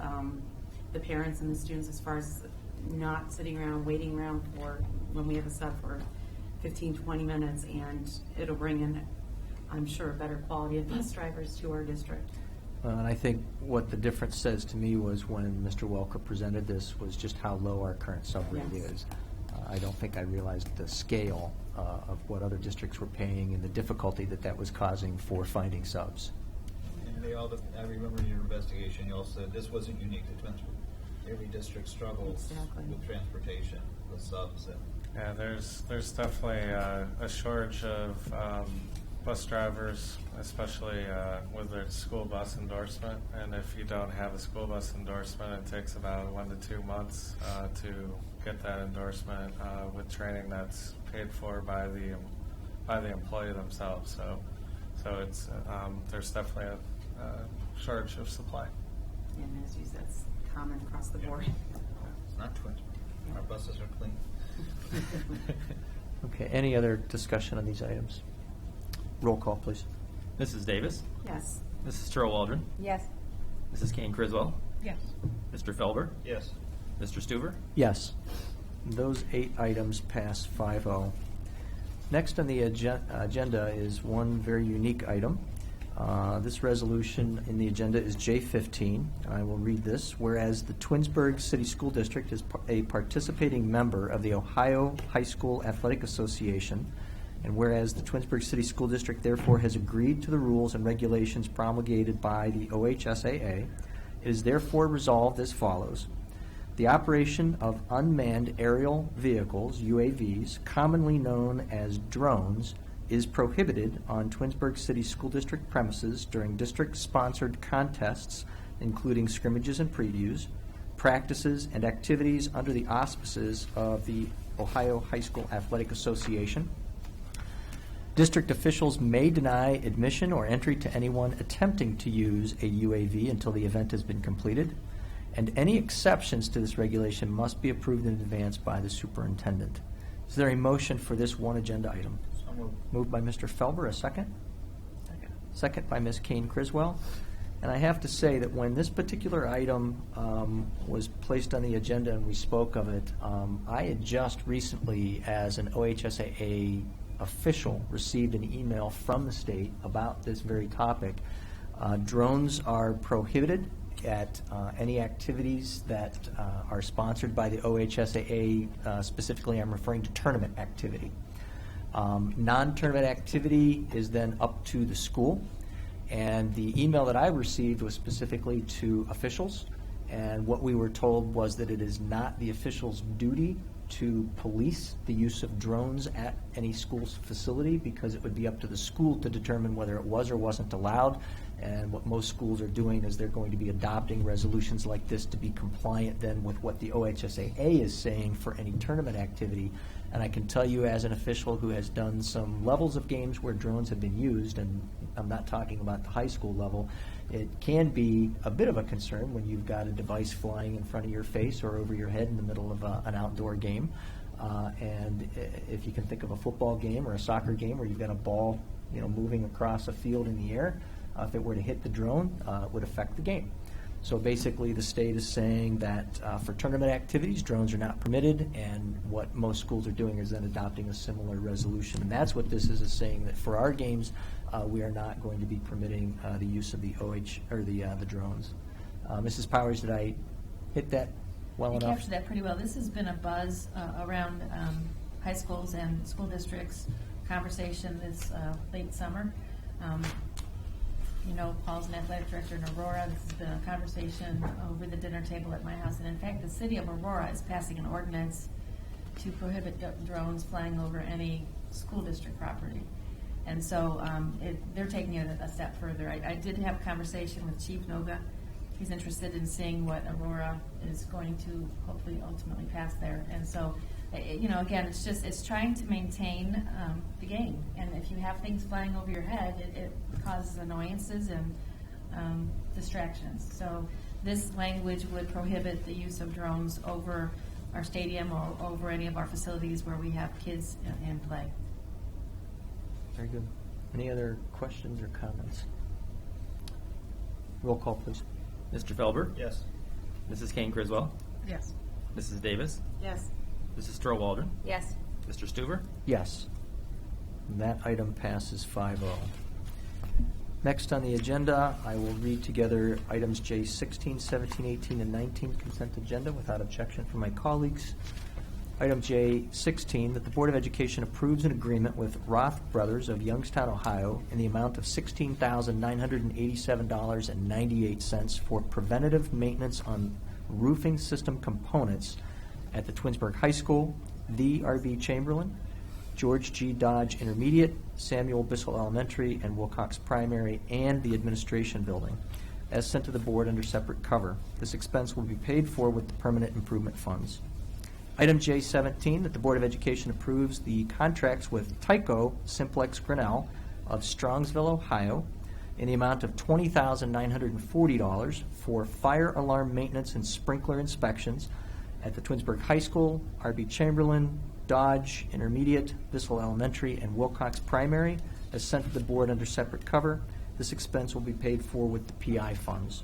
the parents and the students, as far as not sitting around waiting around for when we have a sub for 15-20 minutes, and it'll bring in, I'm sure, a better quality of bus drivers to our district. And I think what the difference says to me was when Mr. Welker presented this was just how low our current sub rate is. I don't think I realized the scale of what other districts were paying and the difficulty that was causing for finding subs. And I remember your investigation, you all said this wasn't unique to Twinsburg. Every district struggles with transportation, with subs. Yeah, there's definitely a shortage of bus drivers, especially with their school bus endorsement. And if you don't have a school bus endorsement, it takes about 1 to 2 months to get that endorsement with training that's paid for by the employee themselves. So it's there's definitely a shortage of supply. And as you said, it's common across the board. It's not Twinsburg. Our buses are clean. Okay, any other discussion on these items? Roll call, please. Mrs. Davis? Yes. Mrs. Turl Waldron? Yes. Mrs. Kane Criswell? Yes. Mr. Felber? Yes. Mr. Stuver? Yes. Those 8 items pass 5-0. Next on the agenda is one very unique item. This resolution in the agenda is J15. I will read this. Whereas the Twinsburg City School District is a participating member of the Ohio High School Athletic Association, and whereas the Twinsburg City School District therefore has agreed to the rules and regulations promulgated by the OHSAA, it is therefore resolved as follows. The operation of unmanned aerial vehicles, UAVs, commonly known as drones, is prohibited on Twinsburg City School District premises during district-sponsored contests, including scrimmages and previews, practices, and activities under the auspices of the Ohio High School Athletic Association. District officials may deny admission or entry to anyone attempting to use a UAV until the event has been completed, and any exceptions to this regulation must be approved in advance by the superintendent. Is there a motion for this one agenda item? Moved by Mr. Felber, a second? Second by Ms. Kane Criswell. And I have to say that when this particular item was placed on the agenda and we spoke of it, I had just recently, as an OHSAA official, received an email from the state about this very topic. Drones are prohibited at any activities that are sponsored by the OHSAA. Specifically, I'm referring to tournament activity. Non-tournament activity is then up to the school. And the email that I received was specifically to officials, and what we were told was that it is not the officials' duty to police the use of drones at any school's facility, because it would be up to the school to determine whether it was or wasn't allowed. And what most schools are doing is they're going to be adopting resolutions like this to be compliant then with what the OHSAA is saying for any tournament activity. And I can tell you as an official who has done some levels of games where drones have been used, and I'm not talking about the high school level, it can be a bit of a concern when you've got a device flying in front of your face or over your head in the middle of an outdoor game. And if you can think of a football game or a soccer game where you've got a ball, moving across a field in the air, if it were to hit the drone, it would affect the game. So basically, the state is saying that for tournament activities, drones are not permitted, and what most schools are doing is then adopting a similar resolution. And that's what this is saying, that for our games, we are not going to be permitting the use of the the drones. Mrs. Powers, did I hit that well You enough? captured that pretty well. This has been a buzz around high schools and school districts conversation this late summer. Paul's an athletic director in Aurora. This has been a conversation over the dinner table at my house. And in fact, the city of Aurora is passing an ordinance to prohibit drones flying over any school district property. And so they're taking it a step further. I did have a conversation with Chief Noga. He's interested in seeing what Aurora is going to hopefully ultimately pass there. And so, again, it's trying to maintain the game. And if you have things flying over your head, it causes annoyances and distractions. So this language would prohibit the use of drones over our stadium or over any of our facilities where we have kids in play. Very good. Any other questions or comments? Roll call, please. Mr. Felber? Yes. Mrs. Kane Criswell? Yes. Mrs. Davis? Yes. Mrs. Stroh Waldron? Yes. Mr. Stuver? Yes. And that item passes 5-0. Next on the agenda, I will read together items J 16, 17, 18, and 19 consent agenda without objection from my colleagues. Item J 16, that the Board of Education approves an agreement with Roth Brothers of Youngstown, Ohio, in the amount of $16,987.98 for preventative maintenance on roofing system components at the Twinsburg High School, the R.B. Chamberlain, George G. Dodge Intermediate, Samuel Bissell Elementary, and Wilcox Primary, and the Administration Building, as sent to the Board under separate cover. This expense will be paid for with the permanent improvement funds. Item J 17, that the Board of Education approves the contracts with Tyco Simplex Grinnell of Strongsville, Ohio, in the amount of $20,940 for fire alarm maintenance and sprinkler inspections at the Twinsburg High School, R.B. Chamberlain, Dodge Intermediate, Bissell Elementary, and Wilcox Primary, as sent to the Board under separate cover. This expense will be paid for with the PI funds.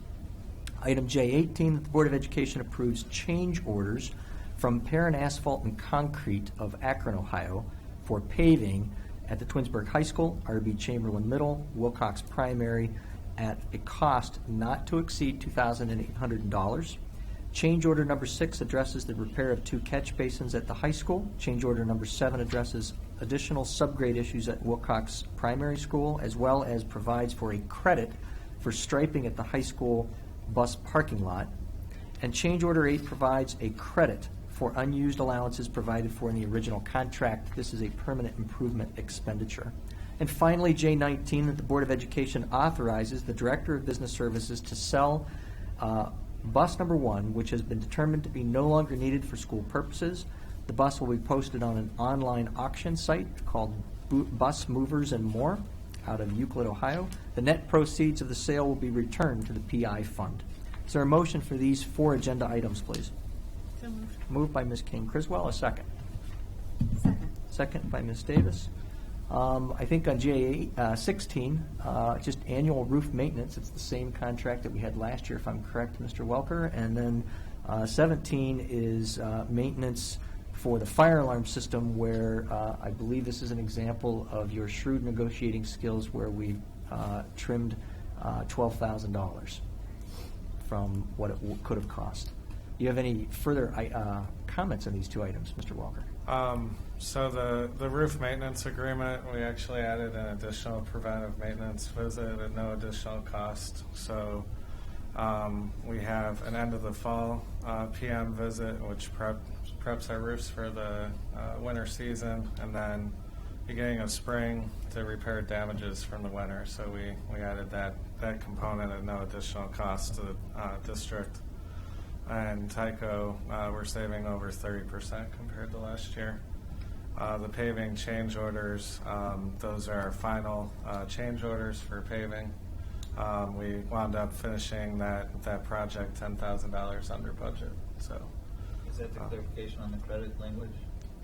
Item J 18, that the Board of Education approves change orders from Perrin Asphalt and Concrete of Akron, Ohio, for paving at the Twinsburg High School, R.B. Chamberlain Middle, Wilcox Primary, at a cost not to exceed $2,800. Change order number 6 addresses the repair of 2 catch basins at the high school. Change order number 7 addresses additional subgrade issues at Wilcox Primary School, as well as provides for a credit for striping at the high school bus parking lot. And change order 8 provides a credit for unused allowances provided for in the original contract. This is a permanent improvement expenditure. And finally, J19, that the Board of Education authorizes the Director of Business Services to sell bus number 1, which has been determined to be no longer needed for school purposes. The bus will be posted on an online auction site called Bus Movers and More out of Euclid, Ohio. The net proceeds of the sale will be returned to the PI fund. Is there a motion for these 4 agenda items, please? So moved. Moved by Ms. Kane Criswell, a second. Second by Ms. Davis. I think on J 16, just annual roof maintenance. It's the same contract that we had last year, if I'm correct, Mr. Welker. And then 17 is maintenance for the fire alarm system, where I believe this is an example of your shrewd negotiating skills, where we trimmed $12,000 from what it could have cost. Do you have any further comments on these 2 items, Mr. Walker? So the roof maintenance agreement, we actually added an additional preventive maintenance visit at no additional cost. So we have an end of the fall PM visit, which preps our roofs for the winter season, and then beginning of spring to repair damages from the winter. So we added that component at no additional cost to the district. And Tyco, we're saving over 30% compared to last year. The paving change orders, those are our final change orders for paving. We wound up finishing that project $10,000 under budget. So, is that the clarification on the credit language?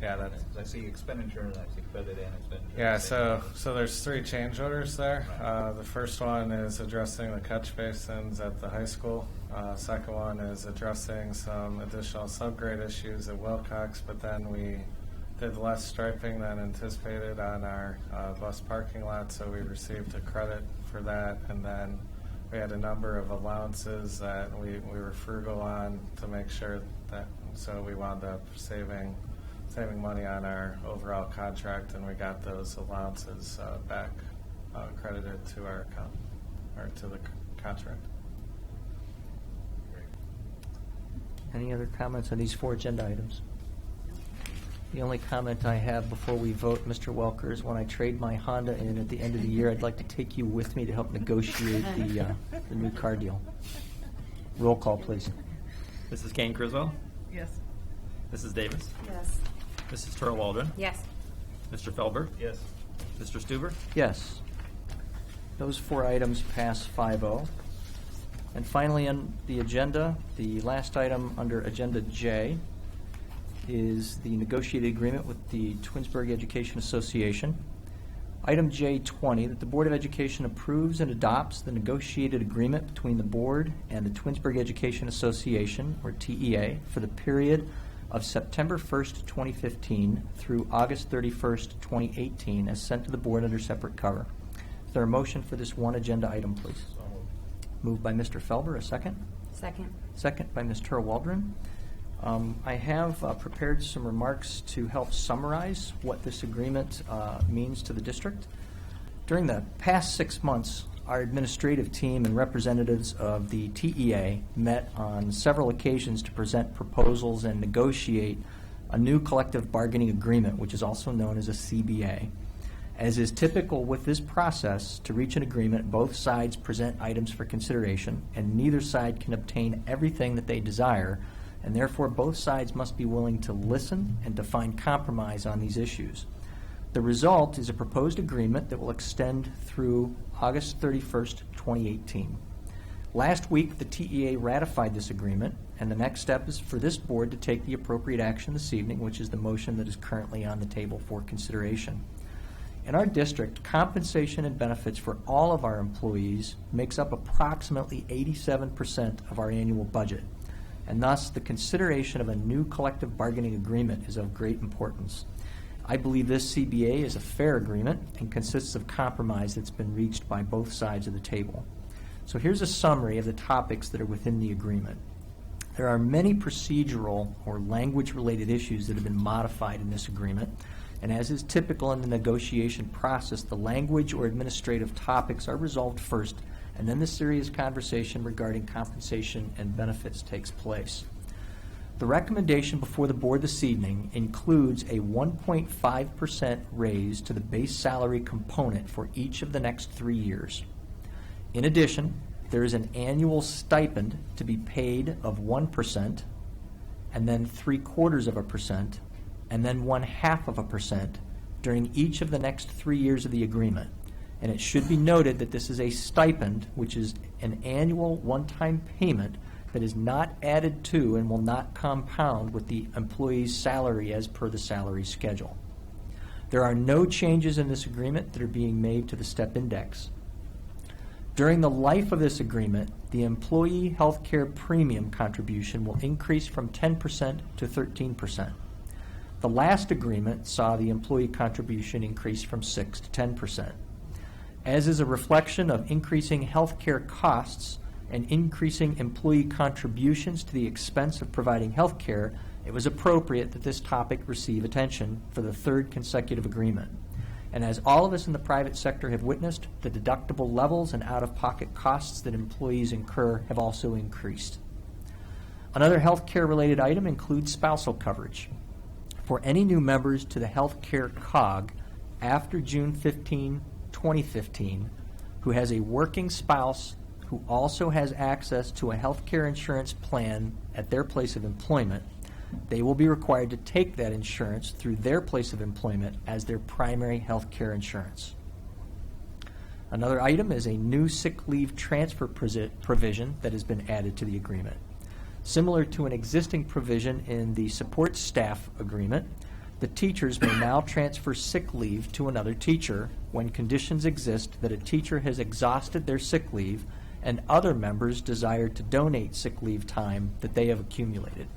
Yeah, that's. I see expenditure and I see credit and expenditure. Yeah, so there's 3 change orders there. The first one is addressing the catch basins at the high school. Second one is addressing some additional subgrade issues at Wilcox, but then we did less striping than anticipated on our bus parking lot, so we received a credit for that. And then we had a number of allowances that we were frugal on to make sure that, so we wound up saving money on our overall contract, and we got those allowances back credited to our account, or to the contract. Any other comments on these 4 agenda items? The only comment I have before we vote, Mr. Welker, is when I trade my Honda in at the end of the year, I'd like to take you with me to help negotiate the new car deal. Roll call, please. Mrs. Kane Criswell? Yes. Mrs. Davis? Yes. Mrs. Turl Waldron? Yes. Mr. Felber? Yes. Mr. Stuber? Yes. Those 4 items pass 5-0. And finally on the agenda, the last item under Agenda J is the negotiated agreement with the Twinsburg Education Association. Item J20, that the Board of Education approves and adopts the negotiated agreement between the Board and the Twinsburg Education Association, or TEA, for the period of September 1st, 2015 through August 31st, 2018, as sent to the Board under separate cover. Is there a motion for this one agenda item, please? So Moved by Mr. Felber, a second? Second. Second by Ms. Turl Waldron. I have prepared some remarks to help summarize what this agreement means to the district. During the past 6 months, our administrative team and representatives of the TEA met on several occasions to present proposals and negotiate a new collective bargaining agreement, which is also known as a CBA. As is typical with this process, to reach an agreement, both sides present items for consideration, and neither side can obtain everything that they desire, and therefore both sides must be willing to listen and to find compromise on these issues. The result is a proposed agreement that will extend through August 31st, 2018. Last week, the TEA ratified this agreement, and the next step is for this board to take the appropriate action this evening, which is the motion that is currently on the table for consideration. In our district, compensation and benefits for all of our employees makes up approximately 87% of our annual budget, and thus the consideration of a new collective bargaining agreement is of great importance. I believe this CBA is a fair agreement and consists of compromise that's been reached by both sides of the table. So here's a summary of the topics that are within the agreement. There are many procedural or language-related issues that have been modified in this agreement, and as is typical in the negotiation process, the language or administrative topics are resolved first, and then the serious conversation regarding compensation and benefits takes place. The recommendation before the board this evening includes a 1.5% raise to the base salary component for each of the next 3 years. In addition, there is an annual stipend to be paid of 1%, and then 0.75%, and then 0.5% during each of the next 3 years of the agreement. And it should be noted that this is a stipend, which is an annual one-time payment that is not added to and will not compound with the employee's salary as per the salary schedule. There are no changes in this agreement that are being made to the step index. During the life of this agreement, the employee health care premium contribution will increase from 10% to 13%. The last agreement saw the employee contribution increase from 6 to 10%. As is a reflection of increasing health care costs and increasing employee contributions to the expense of providing health care, it was appropriate that this topic receive attention for the 3rd consecutive agreement. And as all of us in the private sector have witnessed, the deductible levels and out-of-pocket costs that employees incur have also increased. Another health care related item includes spousal coverage. For any new members to the health care COG after June 15, 2015, who has a working spouse who also has access to a health care insurance plan at their place of employment, they will be required to take that insurance through their place of employment as their primary health care insurance. Another item is a new sick leave transfer provision that has been added to the agreement. Similar to an existing provision in the support staff agreement, the teachers may now transfer sick leave to another teacher when conditions exist that a teacher has exhausted their sick leave and other members desire to donate sick leave time that they have accumulated.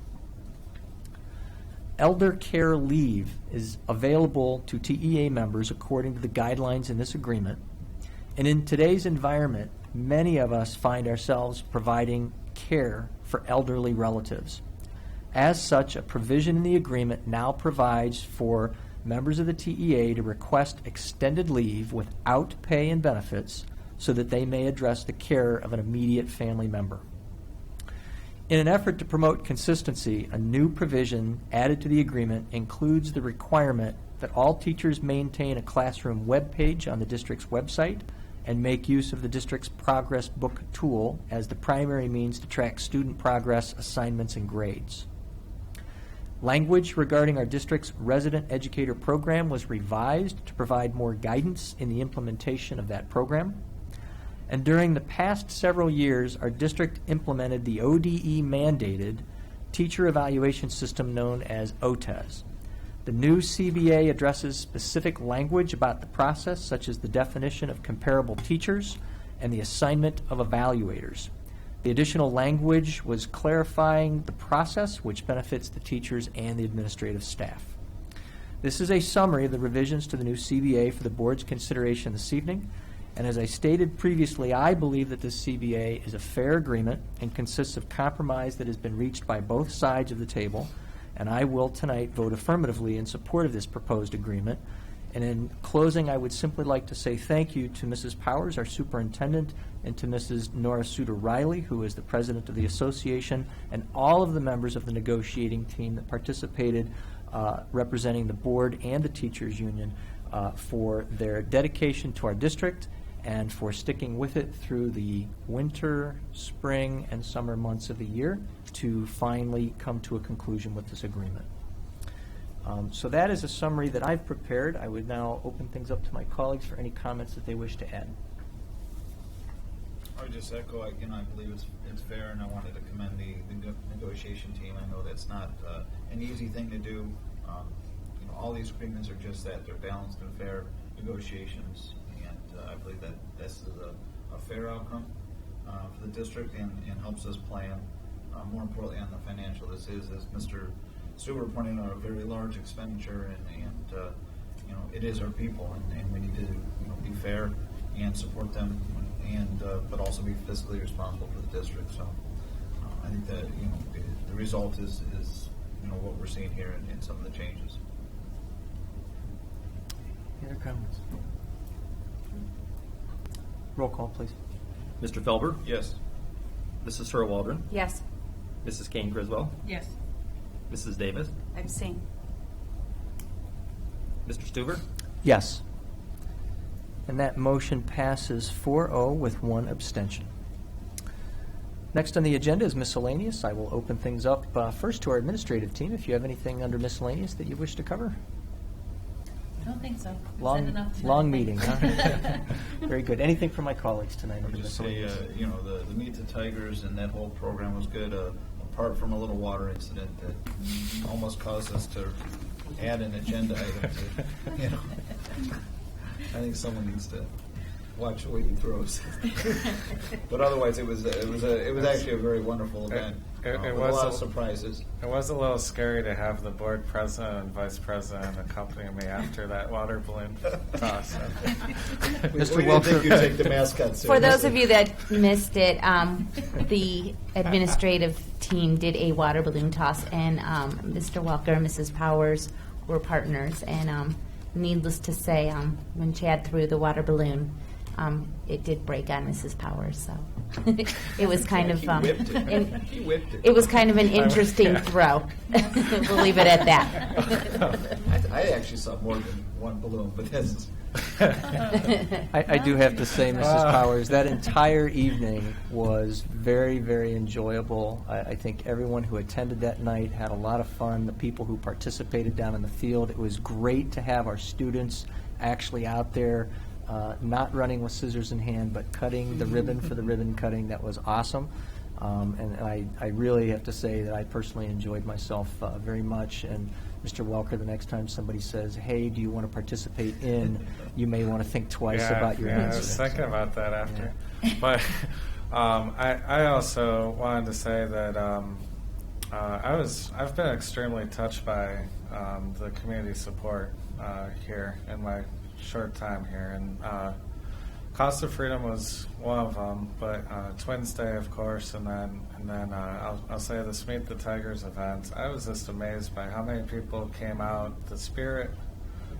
Elder care leave is available to TEA members according to the guidelines in this agreement. And in today's environment, many of us find ourselves providing care for elderly relatives. As such, a provision in the agreement now provides for members of the TEA to request extended leave without pay and benefits so that they may address the care of an immediate family member. In an effort to promote consistency, a new provision added to the agreement includes the requirement that all teachers maintain a classroom webpage on the district's website and make use of the district's progress book tool as the primary means to track student progress, assignments, and grades. Language regarding our district's resident educator program was revised to provide more guidance in the implementation of that program. And during the past several years, our district implemented the ODE mandated teacher evaluation system known as OTES. The new CBA addresses specific language about the process, such as the definition of comparable teachers and the assignment of evaluators. The additional language was clarifying the process, which benefits the teachers and the administrative staff. This is a summary of the revisions to the new CBA for the board's consideration this evening. And as I stated previously, I believe that this CBA is a fair agreement and consists of compromise that has been reached by both sides of the table. And I will tonight vote affirmatively in support of this proposed agreement. And in closing, I would simply like to say thank you to Mrs. Powers, our superintendent, and to Mrs. Nora Suter-Riley, who is the president of the association, and all of the members of the negotiating team that participated representing the board and the teachers union for their dedication to our district and for sticking with it through the winter, spring, and summer months of the year to finally come to a conclusion with this agreement. So that is a summary that I've prepared. I would now open things up to my colleagues for any comments that they wish to add. I would just echo, again, I believe it's fair, and I wanted to commend the negotiation team. I know that's not an easy thing to do. All these agreements are just that. They're balanced and fair negotiations, and I believe that this is a fair outcome for the district and helps us plan. More importantly, on the financial, this is, as Mr. Stuber pointed out, a very large expenditure, and it is our people, and we need to be fair and support them, and but also be fiscally responsible for the district. So I think that the result is what we're seeing here in some of the changes. Any other comments? Roll call, please. Mr. Felber? Yes. Mrs. Turl Waldron? Yes. Mrs. Kane Griswold? Yes. Mrs. Davis? Abstain. Mr. Stuver? Yes. And that motion passes 4-0 with one abstention. Next on the agenda is miscellaneous. I will open things up first to our administrative team. If you have anything under miscellaneous that you wish to cover. I don't think so. We've said Long enough tonight. long meeting, huh? Very good. Anything from my colleagues tonight I under would just say, miscellaneous? the Meet the Tigers and that whole program was good, apart from a little water incident that almost caused us to add an agenda item to, I think someone needs to watch what he throws. But otherwise, it was actually a very wonderful event. It with was a lot a- of surprises. It was a little scary to have the board president and vice president accompany me after that water balloon toss. We didn't think you'd take the mascot seriously. For those of you that missed it, the administrative team did a water balloon toss, and Mr. Welker and Mrs. Powers were partners. And needless to say, when Chad threw the water balloon, it did break on Mrs. Powers. So it was kind of He whipped it. He whipped it. It was kind of an interesting throw. We'll leave it at that. I actually saw more than one balloon, but I do have to say, Mrs. Powers, that entire evening was very, very enjoyable. I think everyone who attended that night had a lot of fun. The people who participated down in the field, it was great to have our students actually out there, not running with scissors in hand, but cutting the ribbon for the ribbon cutting. That was awesome. And I really have to say that I personally enjoyed myself very much. And Mr. Welker, the next time somebody says, hey, do you want to participate in, you may want to think twice about your answer. I was thinking about that after. Yeah. But I also wanted to say that I've been extremely touched by the community support here in my short time here. And Cost of Freedom was one of them, but Twins Day, of course, and then I'll say this Meet the Tigers event. I was just amazed by how many people came out, the spirit,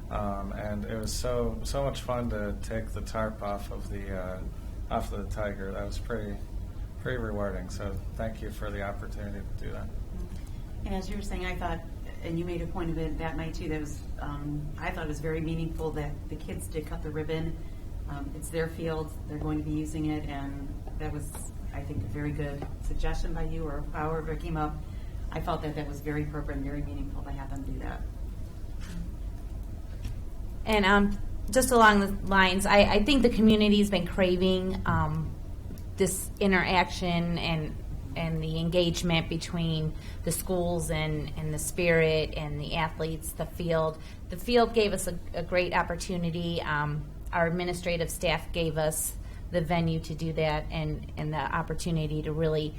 and it was so much fun to take the tarp off of the tiger. That was pretty rewarding. So thank you for the opportunity to do that. And as you were saying, I thought, and you made a point of it that night too. That was I thought it was very meaningful that the kids did cut the ribbon. It's their field, they're going to be using it, and that was, I think, a very good suggestion by you, or however it came up. I felt that was very appropriate and very meaningful to have them do that. And just along the lines, I think the community's been craving this interaction and the engagement between the schools and the spirit and the athletes, the field. The field gave us a great opportunity. Our administrative staff gave us the venue to do that and the opportunity to really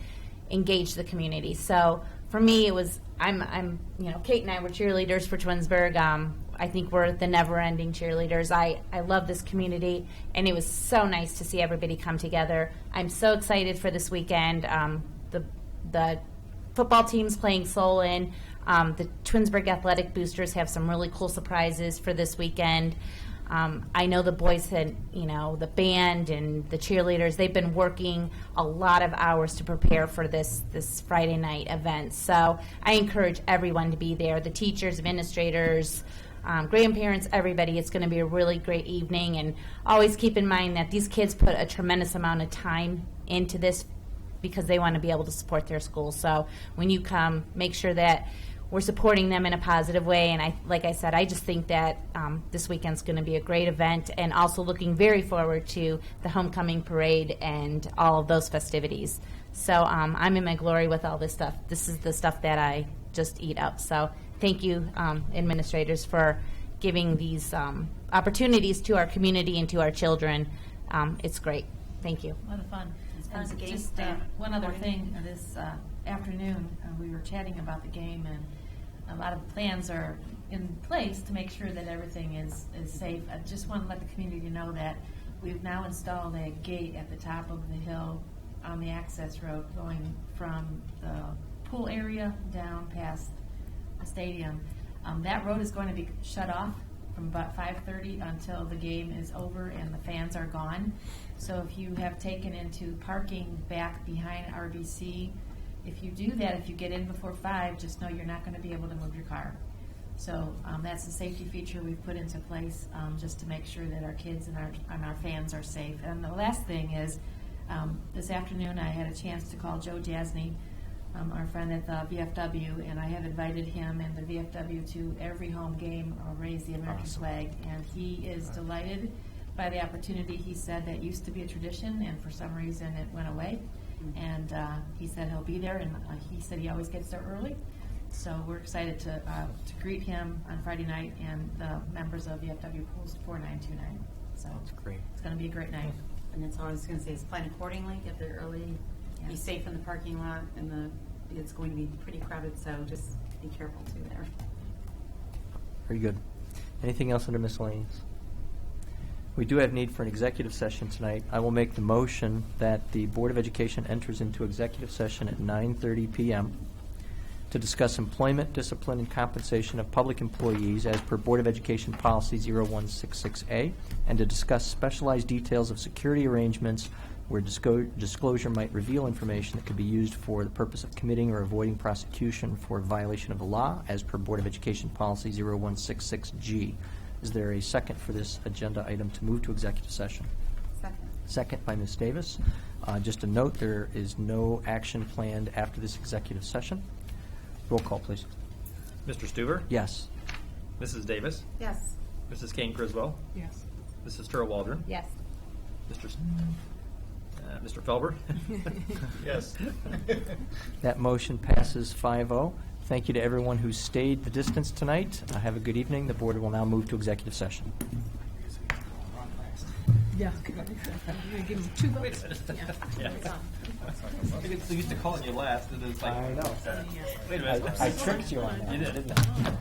engage the community. So for me, it was, Kate and I were cheerleaders for Twinsburg. I think we're the never-ending cheerleaders. I love this community, and it was so nice to see everybody come together. I'm so excited for this weekend. The football team's playing Solon. The Twinsburg Athletic Boosters have some really cool surprises for this weekend. I know the boys had, the band and the cheerleaders, they've been working a lot of hours to prepare for this Friday night event. So I encourage everyone to be there, the teachers, administrators, grandparents, everybody. It's going to be a really great evening. And always keep in mind that these kids put a tremendous amount of time into this because they want to be able to support their school. So when you come, make sure that we're supporting them in a positive way, and like I said, I just think that this weekend's going to be a great event, and also looking very forward to the homecoming parade and all of those festivities. So I'm in my glory with all this stuff. This is the stuff that I just eat up. So thank you, administrators, for giving these opportunities to our community and to our children. It's great. Thank you. A lot of fun. Just one other thing. This afternoon, we were chatting about the game, and a lot of plans are in place to make sure that everything is safe. I just want to let the community know that we've now installed a gate at the top of the hill on the access road going from the pool area down past the stadium. That road is going to be shut off from about 5:30 until the game is over and the fans are gone. So if you have taken into parking back behind RBC, if you do that, if you get in before 5, just know you're not going to be able to move your car. So that's a safety feature we've put into place just to make sure that our kids and our fans are safe. And the last thing is, this afternoon I had a chance to call Joe Jasny, our friend at the VFW, and I have invited him and the VFW to every home game raise the American flag, and he is delighted by the opportunity. He said that used to be a tradition, and for some reason it went away. And he said he'll be there, and he said he always gets there early. So we're excited to greet him on Friday night and the members of VFW Post 4929. So that's great. It's going to be a great night. And that's all I was going to say is plan accordingly, get there early, be safe in the parking lot, and it's going to be pretty crowded, so just be careful too there. Very good. Anything else under miscellaneous? We do have need for an executive session tonight. I will make the motion that the Board of Education enters into executive session at 9:30 p.m. to discuss employment, discipline, and compensation of public employees as per Board of Education Policy 0166A, and to discuss specialized details of security arrangements where disclosure might reveal information that could be used for the purpose of committing or avoiding prosecution for violation of the law as per Board of Education Policy 0166G. Is there a second for this agenda item to move to executive session? Second. Second by Ms. Davis. Just a note, there is no action planned after this executive session. Roll call, please. Mr. Stuver? Yes. Mrs. Davis? Yes. Mrs. Kane Criswell? Yes. Mrs. Turl Waldron? Yes. Mr. Felber? Yes. That motion passes 5-0. Thank you to everyone who stayed the distance tonight. Have a good evening. The board will now move to executive session. Yeah. You're going to give them 2 votes. Yeah. I get so used to calling you last. It is like, I know. Wait a minute. I tricked you on that, You did. didn't I?